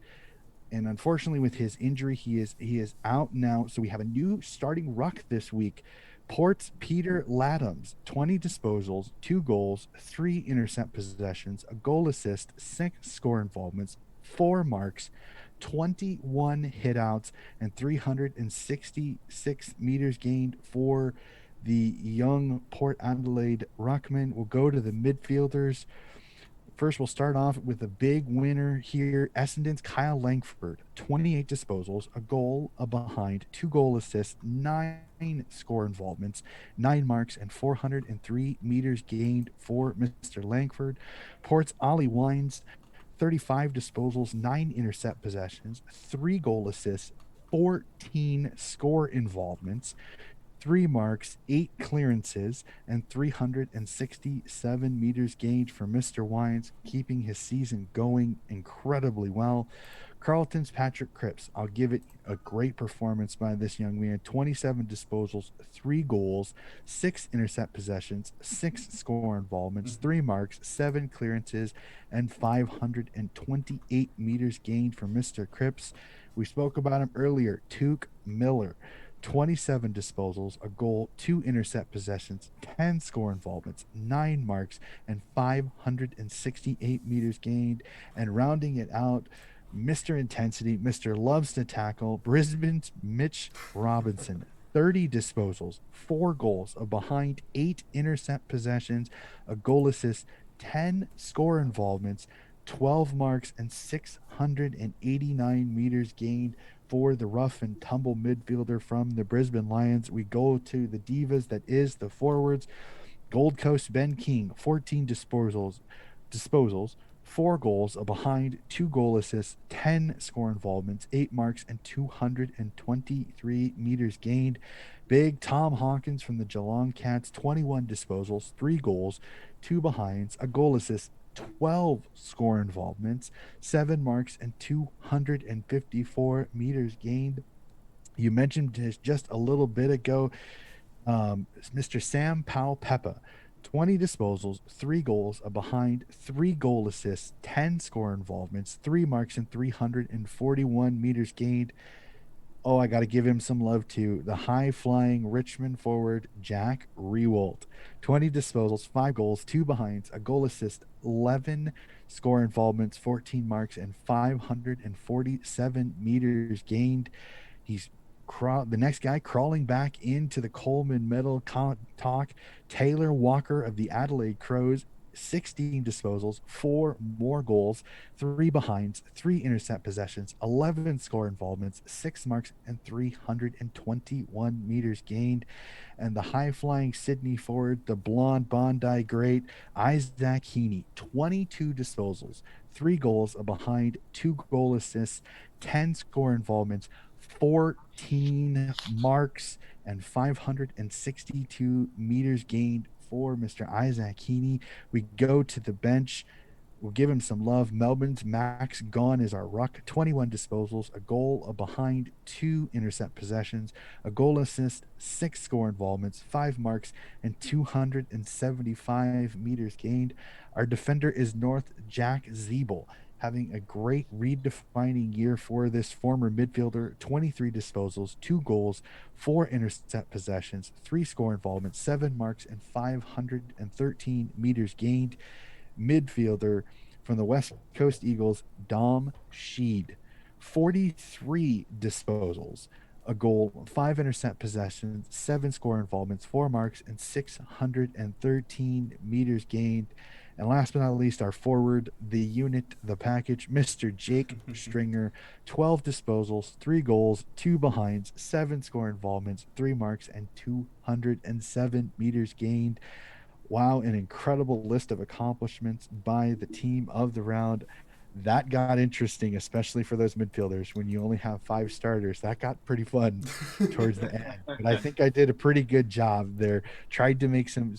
and unfortunately with his injury, he is out now. So we have a new starting ruck this week. Port's Peter Laddams, 20 disposals, 2 goals, 3 intercept possessions, a goal assist, 6 score involvements, 4 marks, 21 hitouts, and 366 meters gained for the young Port Adelaide ruckman. Will go to the midfielders. First, we'll start off with a big winner here. Essendon's Kyle Langford, 28 disposals, a goal, a behind, 2 goal assists, 9 score involvements, 9 marks, and 403 meters gained for Mr. Langford. Port's Ollie Wines, 35 disposals, 9 intercept possessions, 3 goal assists, 14 score involvements, 3 marks, 8 clearances, and 367 meters gained for Mr. Wines, keeping his season going incredibly well. Carlton's Patrick Cripps, I'll give it a great performance by this young man. 27 disposals, 3 goals, 6 intercept possessions, 6 score involvements, 3 marks, 7 clearances, and 528 meters gained for Mr. Cripps. We spoke about him earlier. Tuke Miller, 27 disposals, a goal, 2 intercept possessions, 10 score involvements, 9 marks, and 568 meters gained. And rounding it out, Mr. Intensity, Mr. Loves to Tackle, Brisbane's Mitch Robinson, 30 disposals, 4 goals, a behind, 8 intercept possessions, a goal assist, 10 score involvements, 12 marks, and 689 meters gained for the rough and tumble midfielder from the Brisbane Lions. We go to the divas, that is the forwards. Gold Coast Ben King, 14 disposals, 4 goals, a behind, 2 goal assists, 10 score involvements, 8 marks, and 223 meters gained. Big Tom Hawkins from the Geelong Cats, 21 disposals, 3 goals, 2 behinds, a goal assist, 12 score involvements, 7 marks, and 254 meters gained. You mentioned this just a little bit ago. Mr. Sam Powell Peppa, 20 disposals, 3 goals, a behind, 3 goal assists, 10 score involvements, 3 marks, and 341 meters gained. Oh, I got to give him some love too. The high-flying Richmond forward, Jack Riewoldt. 20 disposals, 5 goals, 2 behinds, a goal assist, 11 score involvements, 14 marks, and 547 meters gained. He's the next guy crawling back into the Coleman medal talk. Taylor Walker of the Adelaide Crows, 16 disposals, 4 more goals, 3 behinds, 3 intercept possessions, 11 score involvements, 6 marks, and 321 meters gained. And the high-flying Sydney forward, the blonde Bondi great, Isaac Heaney, 22 disposals, 3 goals, a behind, 2 goal assists, 10 score involvements, 14 marks, and 562 meters gained for Mr. Isaac Heaney. We go to the bench. We'll give him some love. Melbourne's Max Gawn is our ruck. 21 disposals, a goal, a behind, 2 intercept possessions, a goal assist, 6 score involvements, 5 marks, and 275 meters gained. Our defender is North Jack Zeeble, having a great redefining year for this former midfielder. 23 disposals, 2 goals, 4 intercept possessions, 3 score involvements, 7 marks, and 513 meters gained. Midfielder from the West Coast Eagles, Dom Sheed. 43 disposals, a goal, 5 intercept possessions, 7 score involvements, 4 marks, and 613 meters gained. And last but not least, our forward, the unit, the package, Mr. Jake Stringer, 12 disposals, 3 goals, 2 behinds, 7 score involvements, 3 marks, and 207 meters gained. Wow, an incredible list of accomplishments by the team of the round. That got interesting, especially for those midfielders. When you only have 5 starters, that got pretty fun towards the end. But I think I did a pretty good job there. Tried to make some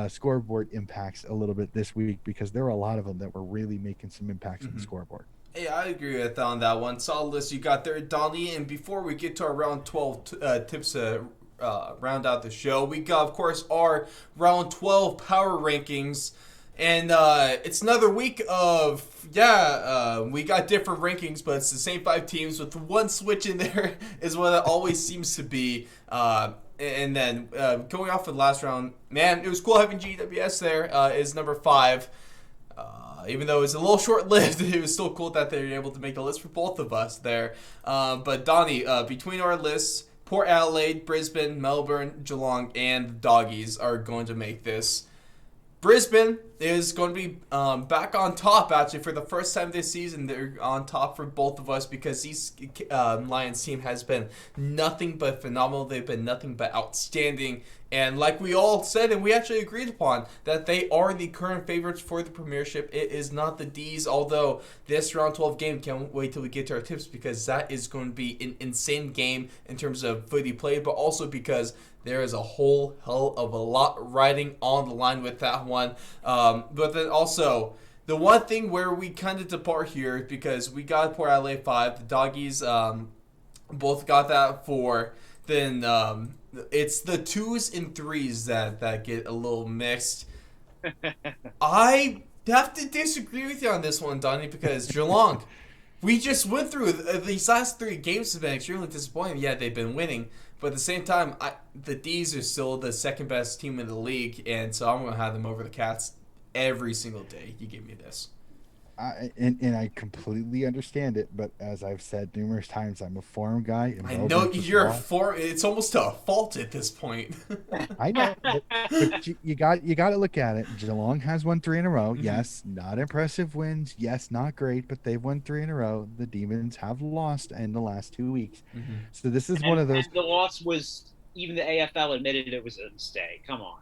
scoreboard impacts a little bit this week, because there were a lot of them that were really making some impacts on the scoreboard. Hey, I agree with on that one. Solid list you got there, Donnie. And before we get to our round 12 tips round out the show, we got, of course, our round 12 power rankings. And it's another week of, we got different rankings, but it's the same 5 teams with one switch in there is what it always seems to be. And then going off of the last round, man, it was cool having GWS there is number 5. Even though it was a little short-lived, it was still cool that they were able to make the list for both of us there. But Donnie, between our lists, Port Adelaide, Brisbane, Melbourne, Geelong, and the Doggies are going to make this. Brisbane is going to be back on top, actually, for the first time this season. They're on top for both of us because these Lions team has been nothing but phenomenal. They've been nothing but outstanding. And like we all said, and we actually agreed upon, that they are the current favorites for the premiership. It is not the D's, although this round 12 game, can't wait till we get to our tips, because that is going to be an insane game in terms of footy played, but also because there is a whole hell of a lot riding on the line with that one. But then also, the one thing where we kind of depart here, because we got Port Adelaide 5, the Doggies both got that 4. Then it's the 2s and 3s that get a little mixed. I have to disagree with you on this one, Donnie, because Geelong, we just went through these last 3 games have been extremely disappointing. Yeah, they've been winning. But at the same time, the D's are still the second best team in the league, and so I'm going to have them over the Cats every single day. You give me this. and I completely understand it, but as I've said numerous times, I'm a form guy, and I know Melbourne's just you're lost. for. It's almost a fault at this point. I know, but you got to look at it. Geelong has won three in a row. Hmm. Yes, not impressive wins. Yes, not great, but they've won three in a row. The Demons have lost in the last 2 weeks, Hmm. so this is one and of those. the loss was, even the AFL admitted it was a mistake. Come on.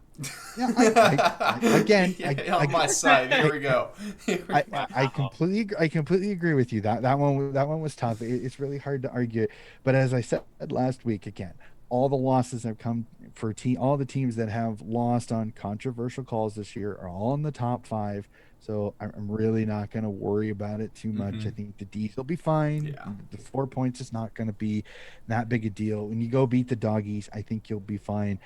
Yeah, I again, Yeah, on my side. Here we go. Here we go. I completely agree with you. That one was tough. It's really hard to argue it. But as I said last week, again, all the losses have come for all the teams that have lost on controversial calls this year are all in the top five. So I'm really not going to worry about it too much. I Hmm. think the D's will be fine. Yeah. The 4 points is not going to be that big a deal. When you go beat the doggies, I think you'll be fine.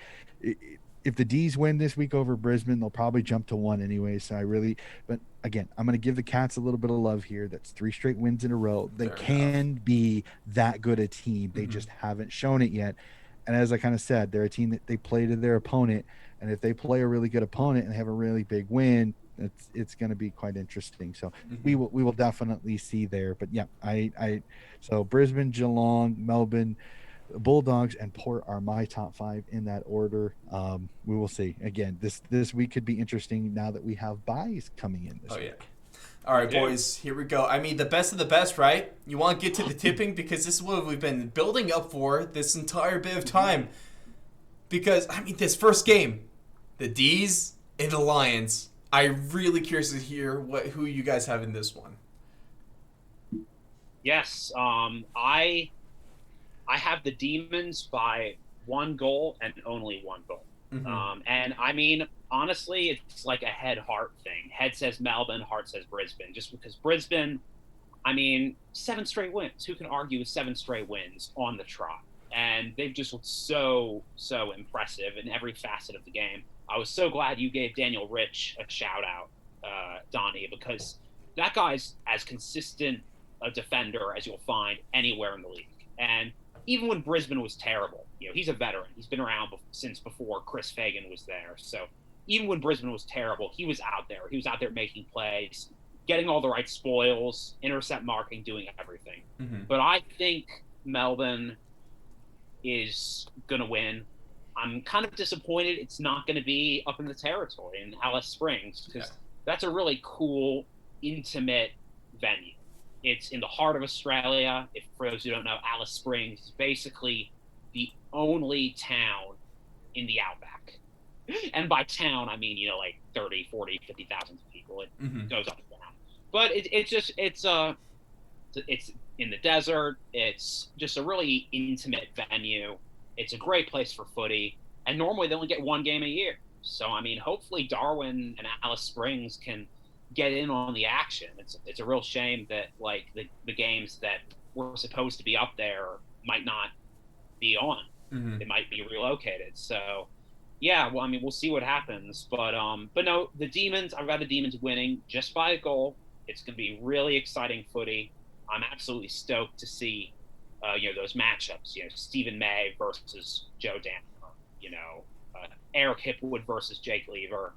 If the D's win this week over Brisbane, they'll probably jump to one anyway. So but again, I'm going to give the Cats a little bit of love here. That's 3 straight wins in a row. They Fair enough. can be that good a team. They Hmm. just haven't shown it yet. And as I kind of said, they're a team that they play to their opponent. And if they play a really good opponent and have a really big win, it's going to be quite interesting. So we Hmm. will definitely see there. But yeah, so Brisbane, Geelong, Melbourne, Bulldogs, and Port are my top five in that order. We will see. Again, this week could be interesting now that we have buys coming in Oh this yeah. week. All We right, do. boys. Here we go. I mean, the best of the best, right? You want to get to the tipping because this is what we've been building up for this entire bit of time. Because I mean, this first game, the D's and the Lions. I'm really curious to hear who you guys have in this one. Yes. I have the Demons by one goal and only one goal. Mm-hmm. And I mean, honestly, it's like a head heart thing. Head says Melbourne, heart says Brisbane. Just because Brisbane, I mean, 7 straight wins. Who can argue with 7 straight wins on the trot? And they've just looked so impressive in every facet of the game. I was so glad you gave Daniel Rich a shout out, Donnie, because that guy's as consistent a defender as you'll find anywhere in the league. And even when Brisbane was terrible, he's a veteran. He's been around since before Chris Fagan was there. So even when Brisbane was terrible, he was out there. He was out there making plays, getting all the right spoils, intercept marking, doing everything. Mm-hmm. But I think Melbourne is going to win. I'm kind of disappointed it's not going to be up in the territory in Alice Springs because that's a really cool, intimate venue. It's in the heart of Australia. If for those who don't know, Alice Springs is basically the only town in the outback. And by town, I mean, like 30, 40, 50,000 people. It Mm-hmm. goes up and down. But it's in the desert. It's just a really intimate venue. It's a great place for footy. And normally they only get one game a year. So, I mean, hopefully Darwin and Alice Springs can get in on the action. It's a real shame that like the games that were supposed to be up there might not be on. Mm-hmm. They might be relocated. So yeah, well, I mean, we'll see what happens. But no, the Demons. I've got the Demons winning just by a goal. It's going to be really exciting footy. I'm absolutely stoked to see, those matchups. Stephen May versus Joe Danner. Eric Hipwood versus Jake Lever.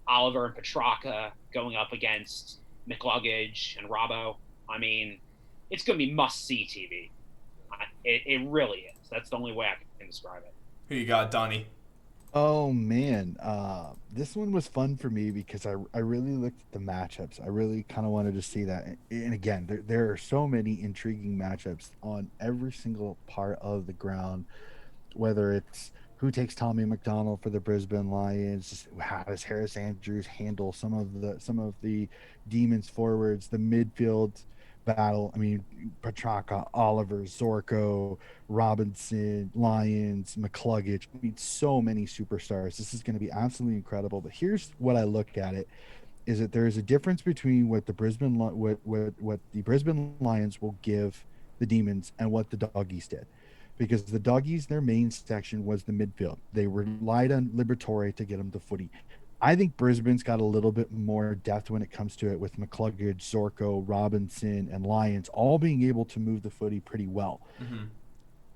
Oliver and Petrarca going up against McLuggage and Robbo. I mean, it's going to be must-see TV. It really is. That's the only way I can describe it. Who you got, Donnie? Oh man, this one was fun for me because I really looked at the matchups. I really kind of wanted to see that. And again, there are so many intriguing matchups on every single part of the ground, whether it's who takes Tommy McDonald for the Brisbane Lions, how does Harris Andrews handle some of the Demons forwards, the midfield battle. I mean, Petrarca, Oliver, Zorko, Robinson, Lyons, McCluggage. I mean, so many superstars. This is going to be absolutely incredible. But here's what I look at it is that there is a difference between what the Brisbane Lions will give the Demons and what the Doggies did. Because the Doggies, their main section was the midfield. They relied on Liberatore to get them to footy. I think Brisbane's got a little bit more depth when it comes to it with McCluggage, Zorko, Robinson, and Lyons all being able to move the footy pretty well. Mm-hmm.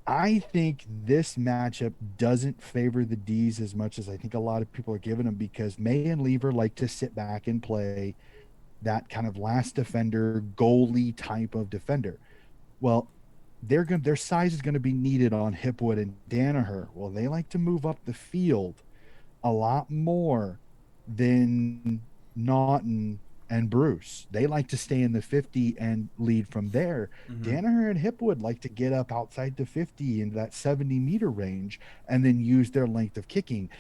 I think this matchup doesn't favor the D's as much as I think a lot of people are giving them because May and Lever like to sit back and play that kind of last defender, goalie type of defender. Well, their size is going to be needed on Hipwood and Danaher. Well, they like to move up the field a lot more than Naughton and Bruce. They like to stay in the 50 and lead from there. Danaher and Hipwood like to get up outside the 50 into that 70-meter range and then use their length of kicking.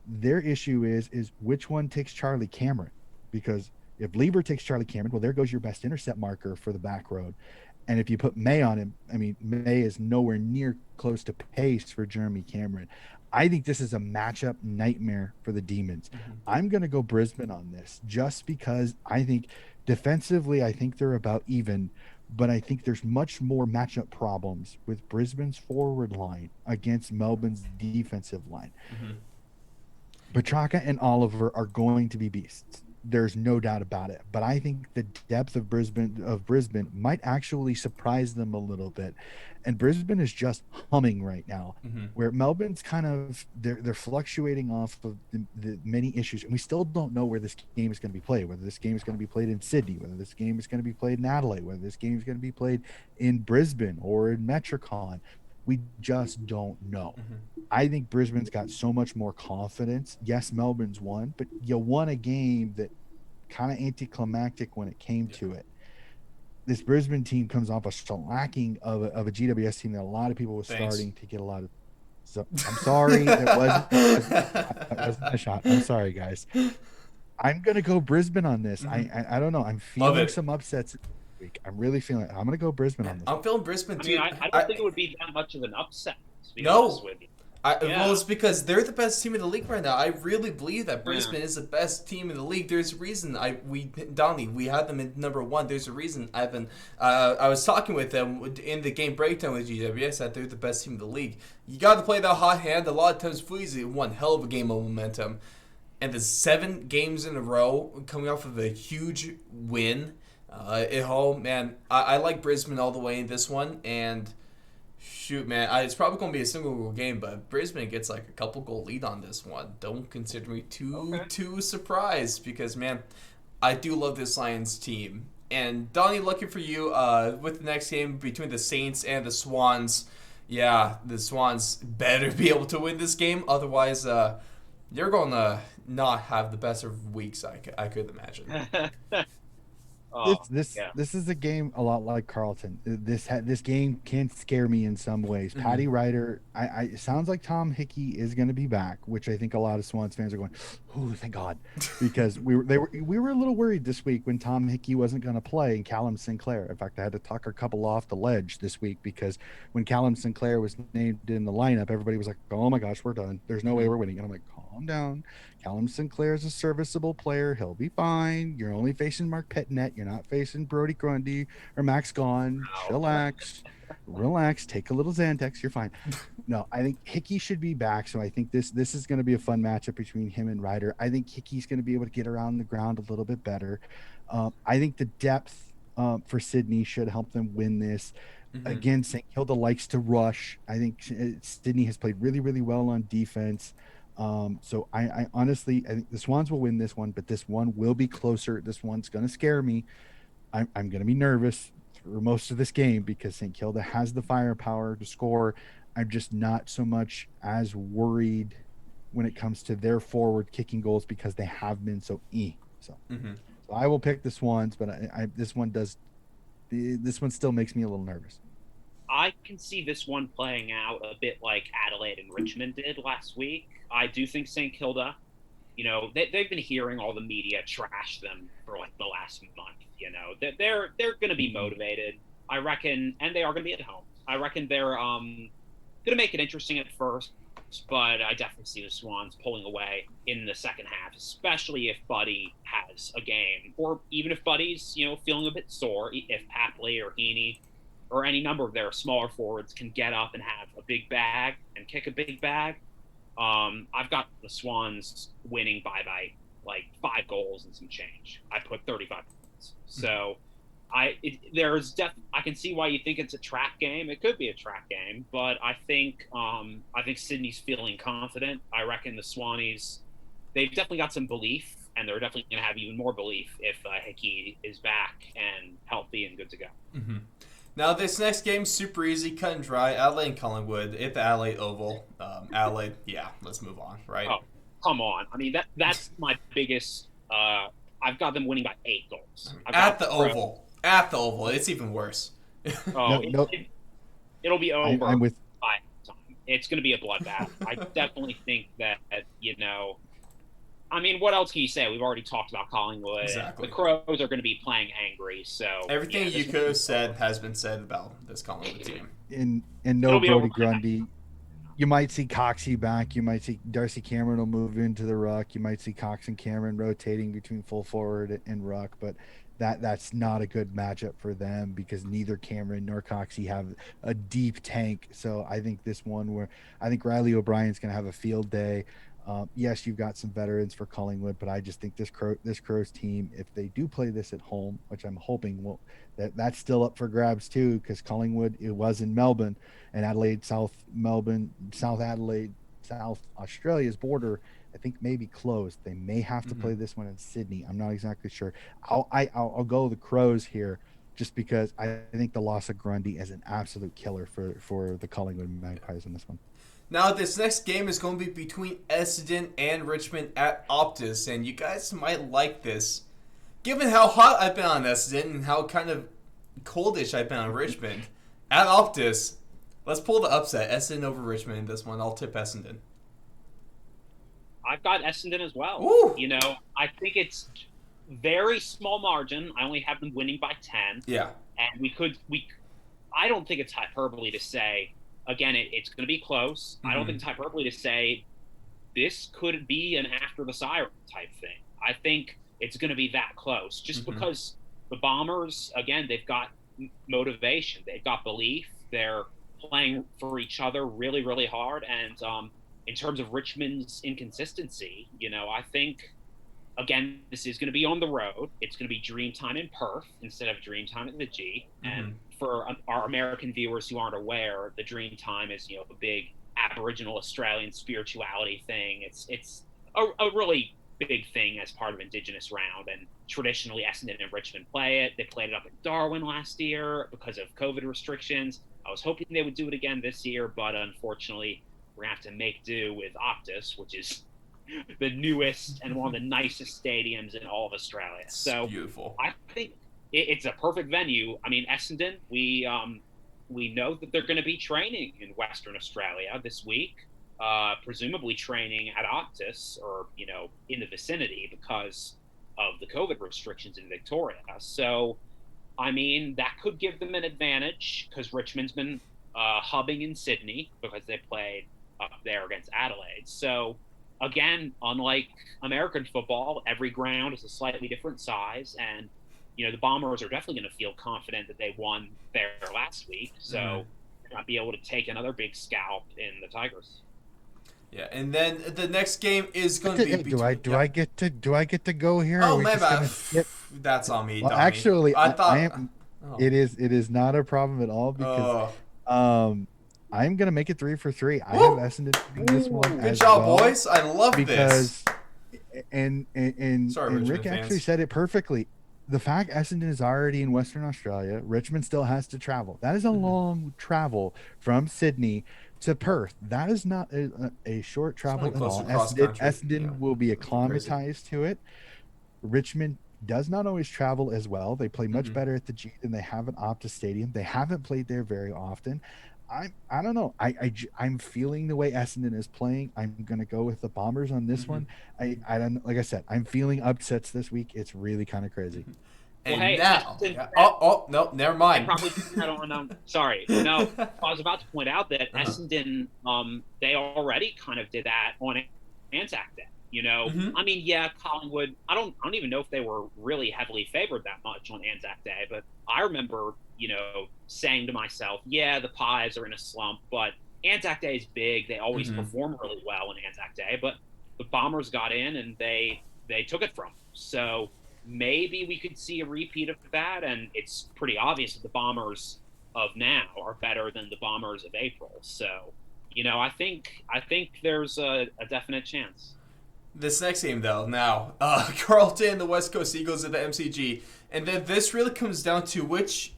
Their issue is which one takes Charlie Cameron? Because if Lieber takes Charlie Cameron, well, there goes your best intercept marker for the back road. And if you put May on him, I mean, May is nowhere near close to pace for Jeremy Cameron. I think this is a matchup nightmare for the Demons. I'm going to go Brisbane on this just because I think defensively, I think they're about even, but I think there's much more matchup problems with Brisbane's forward line against Melbourne's defensive line. Petrarca and Oliver are going to be beasts. There's no doubt about it. But I think the depth of Brisbane might actually surprise them a little bit. And Brisbane is just humming right now, where Melbourne's kind of they're fluctuating off of the many issues, and we still don't know where this game is going to be played. Whether this game is going to be played in Sydney, whether this game is going to be played in Adelaide, whether this game is going to be played in Brisbane or in Metricon. We just don't know. I think Brisbane's got so much more confidence. Yes, Melbourne's won, but you won a game that kind of anticlimactic when it came to it. This Brisbane team comes off a shellacking of a GWS team that a lot of people were starting to get a lot of. So I'm sorry, that wasn't a shot. I'm sorry, guys. I'm gonna go Brisbane on this. I don't know. I'm feeling some upsets. Week. I'm really feeling it. I'm going to go Brisbane on this. I'm feeling Brisbane too. I don't think it would be that much of an upset, to be honest with you. Well, it's because they're the best team in the league right now. I really believe that Brisbane is the best team in the league. There's a reason we had them in number one. There's a reason I was talking with them in the game breakdown with GWS that they're the best team in the league. You got to play that hot hand. A lot of times, Fleazy one hell of a game of momentum, and the 7 games in a row coming off of a huge win. At home, man, I like Brisbane all the way in this one, and shoot, man, it's probably going to be a single goal game, but Brisbane gets like a couple goal lead on this one. Don't consider me too surprised because, man, I do love this Lions team. And Donnie, lucky for you, with the next game between the Saints and the Swans, yeah, the Swans better be able to win this game, otherwise, you're going to not have the best of weeks I could imagine. This is a game a lot like Carlton. This game can scare me in some ways. Paddy Ryder, it sounds like Tom Hickey is going to be back, which I think a lot of Swans fans are going, "Oh, thank God," because we were a little worried this week when Tom Hickey wasn't going to play and Callum Sinclair. In fact, I had to talk a couple off the ledge this week because when Callum Sinclair was named in the lineup, everybody was like, "Oh my gosh, we're done. There's no way we're winning." And I'm like, "Calm down. Callum Sinclair is a serviceable player. He'll be fine. You're only facing Mark Pettinet. You're not facing Brody Grundy or Max Gawn. Relax. Take a little Xantex. You're fine." No, I think Hickey should be back. So I think this is going to be a fun matchup between him and Ryder. I think Hickey's going to be able to get around the ground a little bit better. I think the depth for Sydney should help them win this. Again, St. Kilda likes to rush. I think Sydney has played really, really well on defense. So I honestly, I think the Swans will win this one, but this one will be closer. This one's going to scare me. I'm going to be nervous for most of this game because St. Kilda has the firepower to score. I'm just not so much as worried when it comes to their forward kicking goals because they have been so So I will pick the Swans, but this one still makes me a little nervous. I can see this one playing out a bit like Adelaide and Richmond did last week. I do think St. Kilda, they've been hearing all the media trash them for like the last month. They're going to be motivated, I reckon, and they are going to be at home. I reckon they're going to make it interesting at first, but I definitely see the Swans pulling away in the second half, especially if Buddy has a game, or even if Buddy's feeling a bit sore. If Papley or Heaney or any number of their smaller forwards can get up and have a big bag and kick a big bag. I've got the Swans winning by like 5 goals and some change. I put 35 points. So I can see why you think it's a trap game. It could be a trap game, but I think Sydney's feeling confident. I reckon the Swannies, they've definitely got some belief and they're definitely going to have even more belief if Hickey is back and healthy and good to go. Mm-hmm. Now, this next game's super easy, cut and dry. Adelaide and Collingwood at the Adelaide Oval. Adelaide, yeah, let's move on, right? Oh, come on. I mean, that's my biggest I've got them winning by 8 goals. At the Oval. At the Oval. It's even worse. It'll be over I'm with... by time. It's going to be a bloodbath. I definitely think that, I mean, what else can you say? We've already talked about Collingwood. Exactly. The Crows are going to be playing angry. So everything you could have said has been said about this Collingwood team. And no Brody Grundy. You might see Coxie back. You might see Darcy Cameron will move into the ruck. You might see Cox and Cameron rotating between full forward and ruck, but that's not a good matchup for them because neither Cameron nor Coxie have a deep tank. So I think this one where I think Riley O'Brien's going to have a field day. Yes, you've got some veterans for Collingwood, but I just think this Crows team, if they do play this at home, which I'm hoping that's still up for grabs too, because Collingwood, it was in Melbourne and Adelaide, South Adelaide, South Australia's border, I think maybe closed. They may have to play this one in Sydney. I'm not exactly sure. I'll go the Crows here just because I think the loss of Grundy is an absolute killer for the Collingwood Magpies in this one. Now, this next game is going to be between Essendon and Richmond at Optus, and you guys might like this. Given how hot I've been on Essendon and how kind of coldish I've been on Richmond, at Optus, let's pull the upset. Essendon over Richmond in this one. I'll tip Essendon. I've got Essendon as well. Woo! I think it's very small margin. I only have them winning by 10. Yeah. And I don't think it's hyperbole to say, again, it's going to be close. I don't think it's hyperbole to say this could be an after the siren type thing. I think it's going to be that close just because the Bombers, again, they've got motivation. They've got belief. They're playing for each other really, really hard. And in terms of Richmond's inconsistency, I think, again, this is going to be on the road. It's going to be Dreamtime in Perth instead of Dreamtime at the G. And for our American viewers who aren't aware, the Dreamtime is, a big Aboriginal Australian spirituality thing. It's a really big thing as part of Indigenous Round. And traditionally, Essendon and Richmond play it. They played it up in Darwin last year because of COVID restrictions. I was hoping they would do it again this year, but unfortunately, we're going to have to make do with Optus, which is the newest and one of the nicest stadiums in all of Australia. It's so beautiful. I think it's a perfect venue. I mean, Essendon, we know that they're going to be training in Western Australia this week, presumably training at Optus or, in the vicinity because of the COVID restrictions in Victoria. So, I mean, that could give them an advantage because Richmond's been hubbing in Sydney because they played up there against Adelaide. So, again, unlike American football, every ground is a slightly different size. And, the Bombers are definitely going to feel confident that they won there last week. So, they're not be able to take another big scalp in the Tigers. Yeah, and then the next game is going to be between... Do I get to go here? Oh, man, that's on me. Well, actually, I thought it is not a problem at all because I'm gonna make it 3 for 3. I have Essendon in this one. Good job, boys! I love this. And Rick actually said it perfectly. The fact Essendon is already in Western Australia, Richmond still has to travel. That is a long travel from Sydney to Perth. That is not a short travel at all. Essendon will be acclimatized to it. Richmond does not always travel as well. They play much better at the G than they have at Optus Stadium. They haven't played there very often. I don't know. I'm feeling the way Essendon is playing. I'm going to go with the Bombers on this one. I don't, like I said, I'm feeling upsets this week. It's really kind of crazy. And now, no, never mind. Sorry. No, I was about to point out that Essendon, they already kind of did that on Anzac Day. I mean, yeah, Collingwood. I don't even know if they were really heavily favored that much on Anzac Day, but I remember, saying to myself, yeah, the Pies are in a slump, but Anzac Day is big. They always perform really well on Anzac Day, but the Bombers got in and they took it from them. So maybe we could see a repeat of that, and it's pretty obvious that the Bombers of now are better than the Bombers of April. So, I think there's a definite chance. This next game, though, now, Carlton, the West Coast Eagles at the MCG. And then this really comes down to which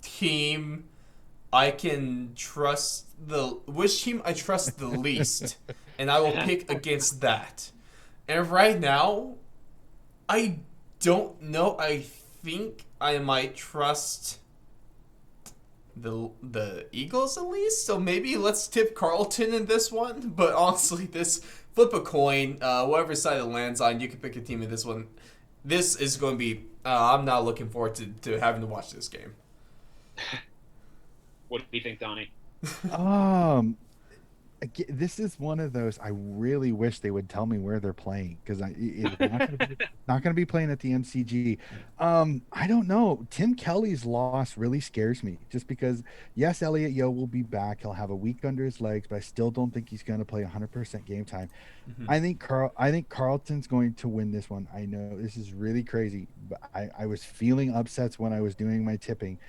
team I can trust which team I trust the least. And I will pick against that. And right now, I don't know. I think I might trust the Eagles at least. So maybe let's tip Carlton in this one. But honestly, this flip a coin. Whatever side it lands on, you can pick a team in this one. This is going to be. I'm not looking forward to having to watch this game. What do you think, Donnie? This is one of those. I really wish they would tell me where they're playing, because it's not going to be playing at the MCG. I don't know. Tim Kelly's loss really scares me, just because yes, Elliot Yeo will be back. He'll have a week under his legs, but I still don't think he's going to play 100% game time. Mm-hmm. I think Carlton's going to win this one. I know this is really crazy, but I was feeling upsets when I was doing my tipping.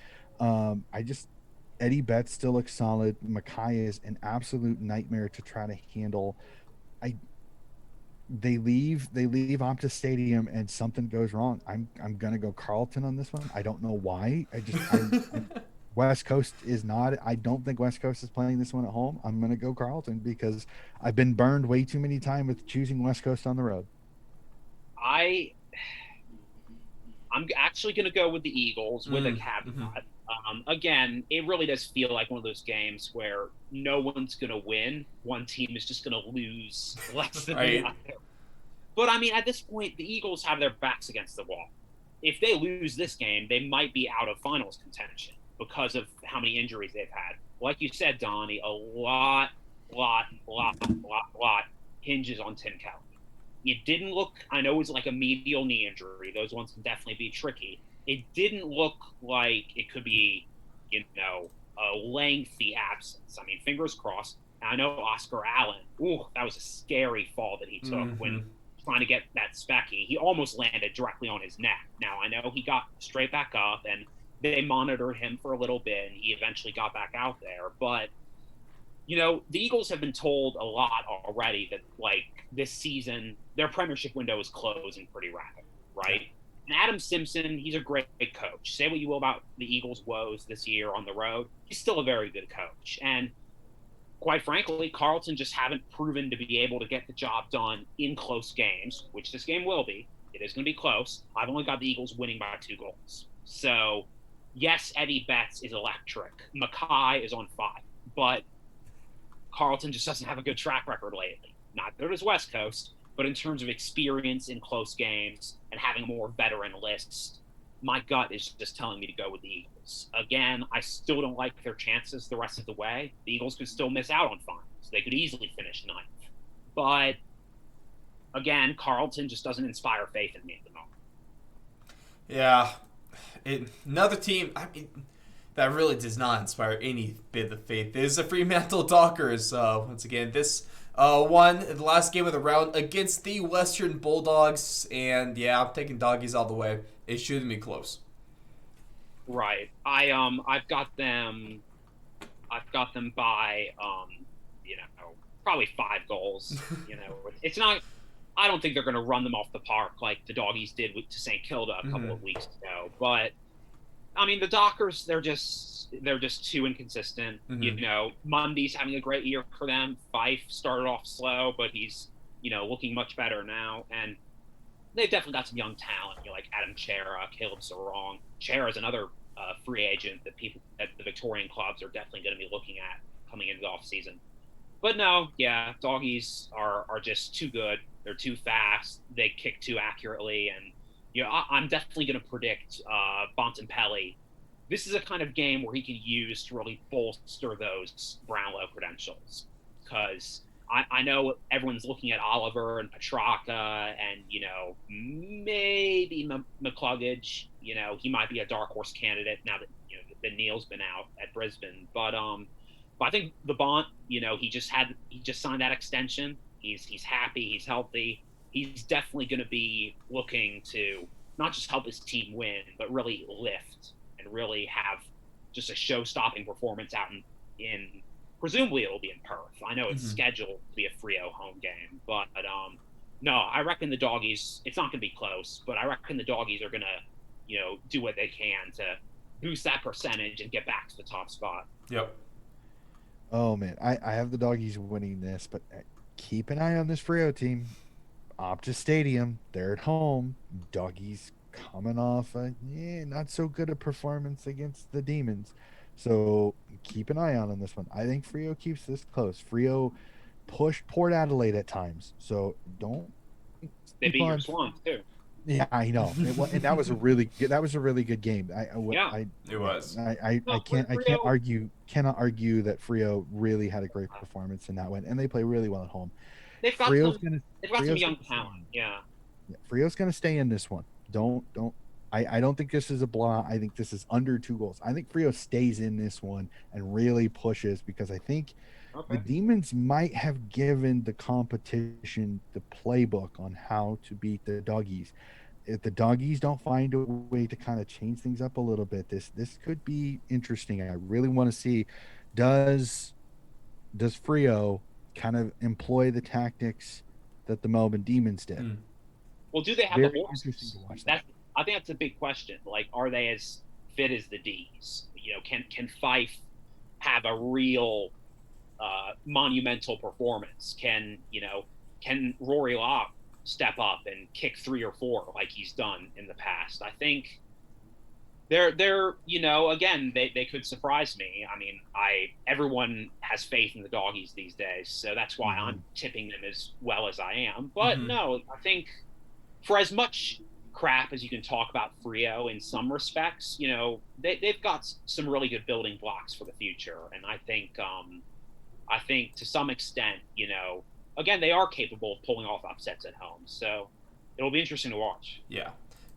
Eddie Betts still looks solid. Mackay is an absolute nightmare to try to handle. They leave Optus Stadium and something goes wrong. I'm gonna go Carlton on this one. I don't know why. West Coast is not. I don't think West Coast is playing this one at home. I'm gonna go Carlton because I've been burned way too many times with choosing West Coast on the road. I'm actually gonna go with the Eagles with a caveat. Mm-hmm. Again, it really does feel like one of those games where no one's going to win. One team is just going to lose less than the other. But, I mean, at this point, the Eagles have their backs against the wall. If they lose this game, they might be out of finals contention because of how many injuries they've had. Like you said, Donnie, a lot hinges on Tim Kelly. It didn't look – I know it was like a medial knee injury. Those ones can definitely be tricky. It didn't look like it could be, a lengthy absence. I mean, fingers crossed. I know Oscar Allen, that was a scary fall that he took when trying to get that specky. He almost landed directly on his neck. Now, I know he got straight back up, and they monitored him for a little bit, and he eventually got back out there. But, the Eagles have been told a lot already that, this season, their premiership window is closing pretty rapid, right? And Adam Simpson, he's a great coach. Say what you will about the Eagles' woes this year on the road, he's still a very good coach. And quite frankly, Carlton just haven't proven to be able to get the job done in close games, which this game will be. It is going to be close. I've only got the Eagles winning by 2 goals. So, yes, Eddie Betts is electric. Mackay is on fire. But Carlton just doesn't have a good track record lately. Neither does West Coast. But in terms of experience in close games and having a more veteran list, my gut is just telling me to go with the Eagles. Again, I still don't like their chances the rest of the way. The Eagles could still miss out on finals. They could easily finish 9th. But, again, Carlton just doesn't inspire faith in me at the moment. Yeah. Another team that really does not inspire any bit of faith is the Fremantle Dockers. Once again, this... won the last game of the round against the Western Bulldogs, and I'm taking doggies all the way. It shouldn't be close. Right. I've got them by probably 5 goals. It's not. I don't think they're going to run them off the park like the doggies did to St. Kilda a couple of weeks ago. But I mean, the Dockers, they're just too inconsistent. Mundy's having a great year for them. Fife started off slow, but he's, looking much better now. And they've definitely got some young talent, like Adam Chera, Caleb Sarong. Chera is another free agent that people at the Victorian clubs are definitely going to be looking at coming into the offseason. But no, doggies are just too good. They're too fast. They kick too accurately. And I'm definitely going to predict Bontempelli. This is a kind of game where he can use to really bolster those Brownlow credentials. Because I know everyone's looking at Oliver and Petrarca and, maybe McCluggage. He might be a dark horse candidate now that Neil's been out at Brisbane. But I think the Bont, he just signed that extension. He's happy. He's healthy. He's definitely going to be looking to not just help his team win, but really lift and really have just a show-stopping performance out in presumably it'll be in Perth. I know it's scheduled to be a Freo home game, but No, I reckon the doggies. It's not going to be close, but I reckon the doggies are going to, do what they can to boost that percentage and get back to the top spot. Yep. Oh man, I have the doggies winning this, but keep an eye on this Frio team. Optus Stadium, they're at home. Doggies coming off a not so good a performance against the Demons. So keep an eye on this one. I think Frio keeps this close. Frio pushed Port Adelaide at times. So don't They beat your Swans too. Yeah, I know. And that was a really good game. It was. Cannot argue that Frio really had a great performance in that one, and they play really well at home. They've got some young talent. Yeah. Frio's going to stay in this one. I don't think this is a blowout. I think this is under 2 goals. I think Frio stays in this one and really pushes, because I think the Demons might have given the competition the playbook on how to beat the Doggies. If the Doggies don't find a way to kind of change things up a little bit, this could be interesting. I really want to see, does Frio kind of employ the tactics that the Melbourne Demons did? Well, do they have Very the horses? interesting to watch that. I think that's a big question. Like, are they as fit as the D's? Can Fife have a real monumental performance? Can Rory Locke step up and kick 3 or 4 like he's done in the past? I think they're again, they could surprise me. I mean, everyone has faith in the Doggies these days, so that's why I'm tipping them as well as I am. But no, I think for as much crap as you can talk about Frio in some respects, they've got some really good building blocks for the future, and I think to some extent, again, they are capable of pulling off upsets at home, so it'll be interesting to watch. Yeah.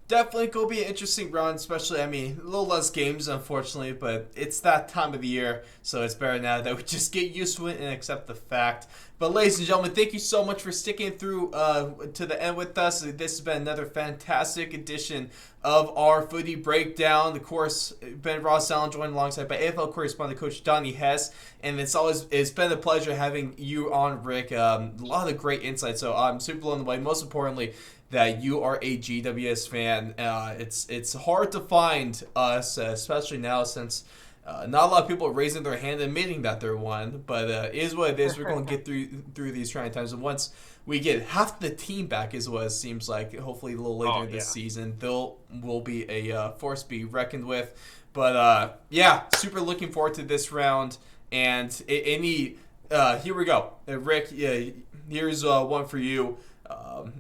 Definitely going to be an interesting run, especially, a little less games, unfortunately, but it's that time of the year, so it's better now that we just get used to it and accept the fact. But ladies and gentlemen, thank you so much for sticking through to the end with us. This has been another fantastic edition of our footy breakdown. Of course, Ben Ross Allen joined alongside by AFL correspondent Coach Donnie Hess, and it's been a pleasure having you on, Rick. A lot of great insights, so I'm super blown away. Most importantly, that you are a GWS fan. It's hard to find us, especially now since not a lot of people are raising their hand admitting that they're one, but it is what it is. We're going to get through these trying times, and once we get half the team back is what it seems like, hopefully a little later this season, will be a force to be reckoned with. But super looking forward to this round. And here we go. Rick, here's one for you.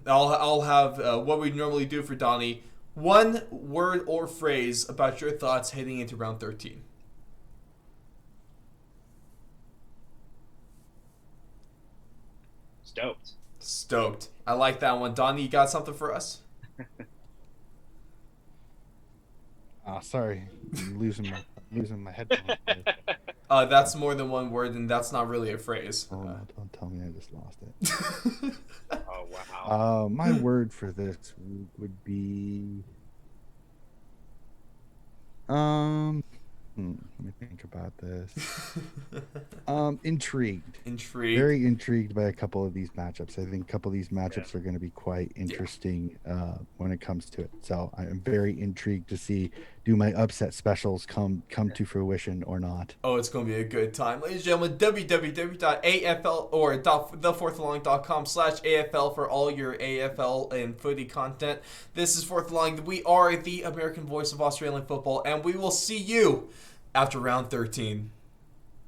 I'll have what we normally do for Donnie. One word or phrase about your thoughts heading into round 13. Stoked. I like that one. Donnie, you got something for us? Sorry, I'm losing my headphones. That's more than one word, and that's not really a phrase. Oh, don't tell me I just lost it. Oh, wow. My word for this would be let me think about this. Intrigued. Very intrigued by a couple of these matchups. I think a couple of these matchups are going to be quite interesting when it comes to it. So I'm very intrigued to see, do my upset specials come to fruition or not? Oh, it's going to be a good time. Ladies and gentlemen, www.afl or thefourthalong.com/AFL for all your AFL and footy content. This is Fourth Along. We are the American voice of Australian football, and we will see you after round 13.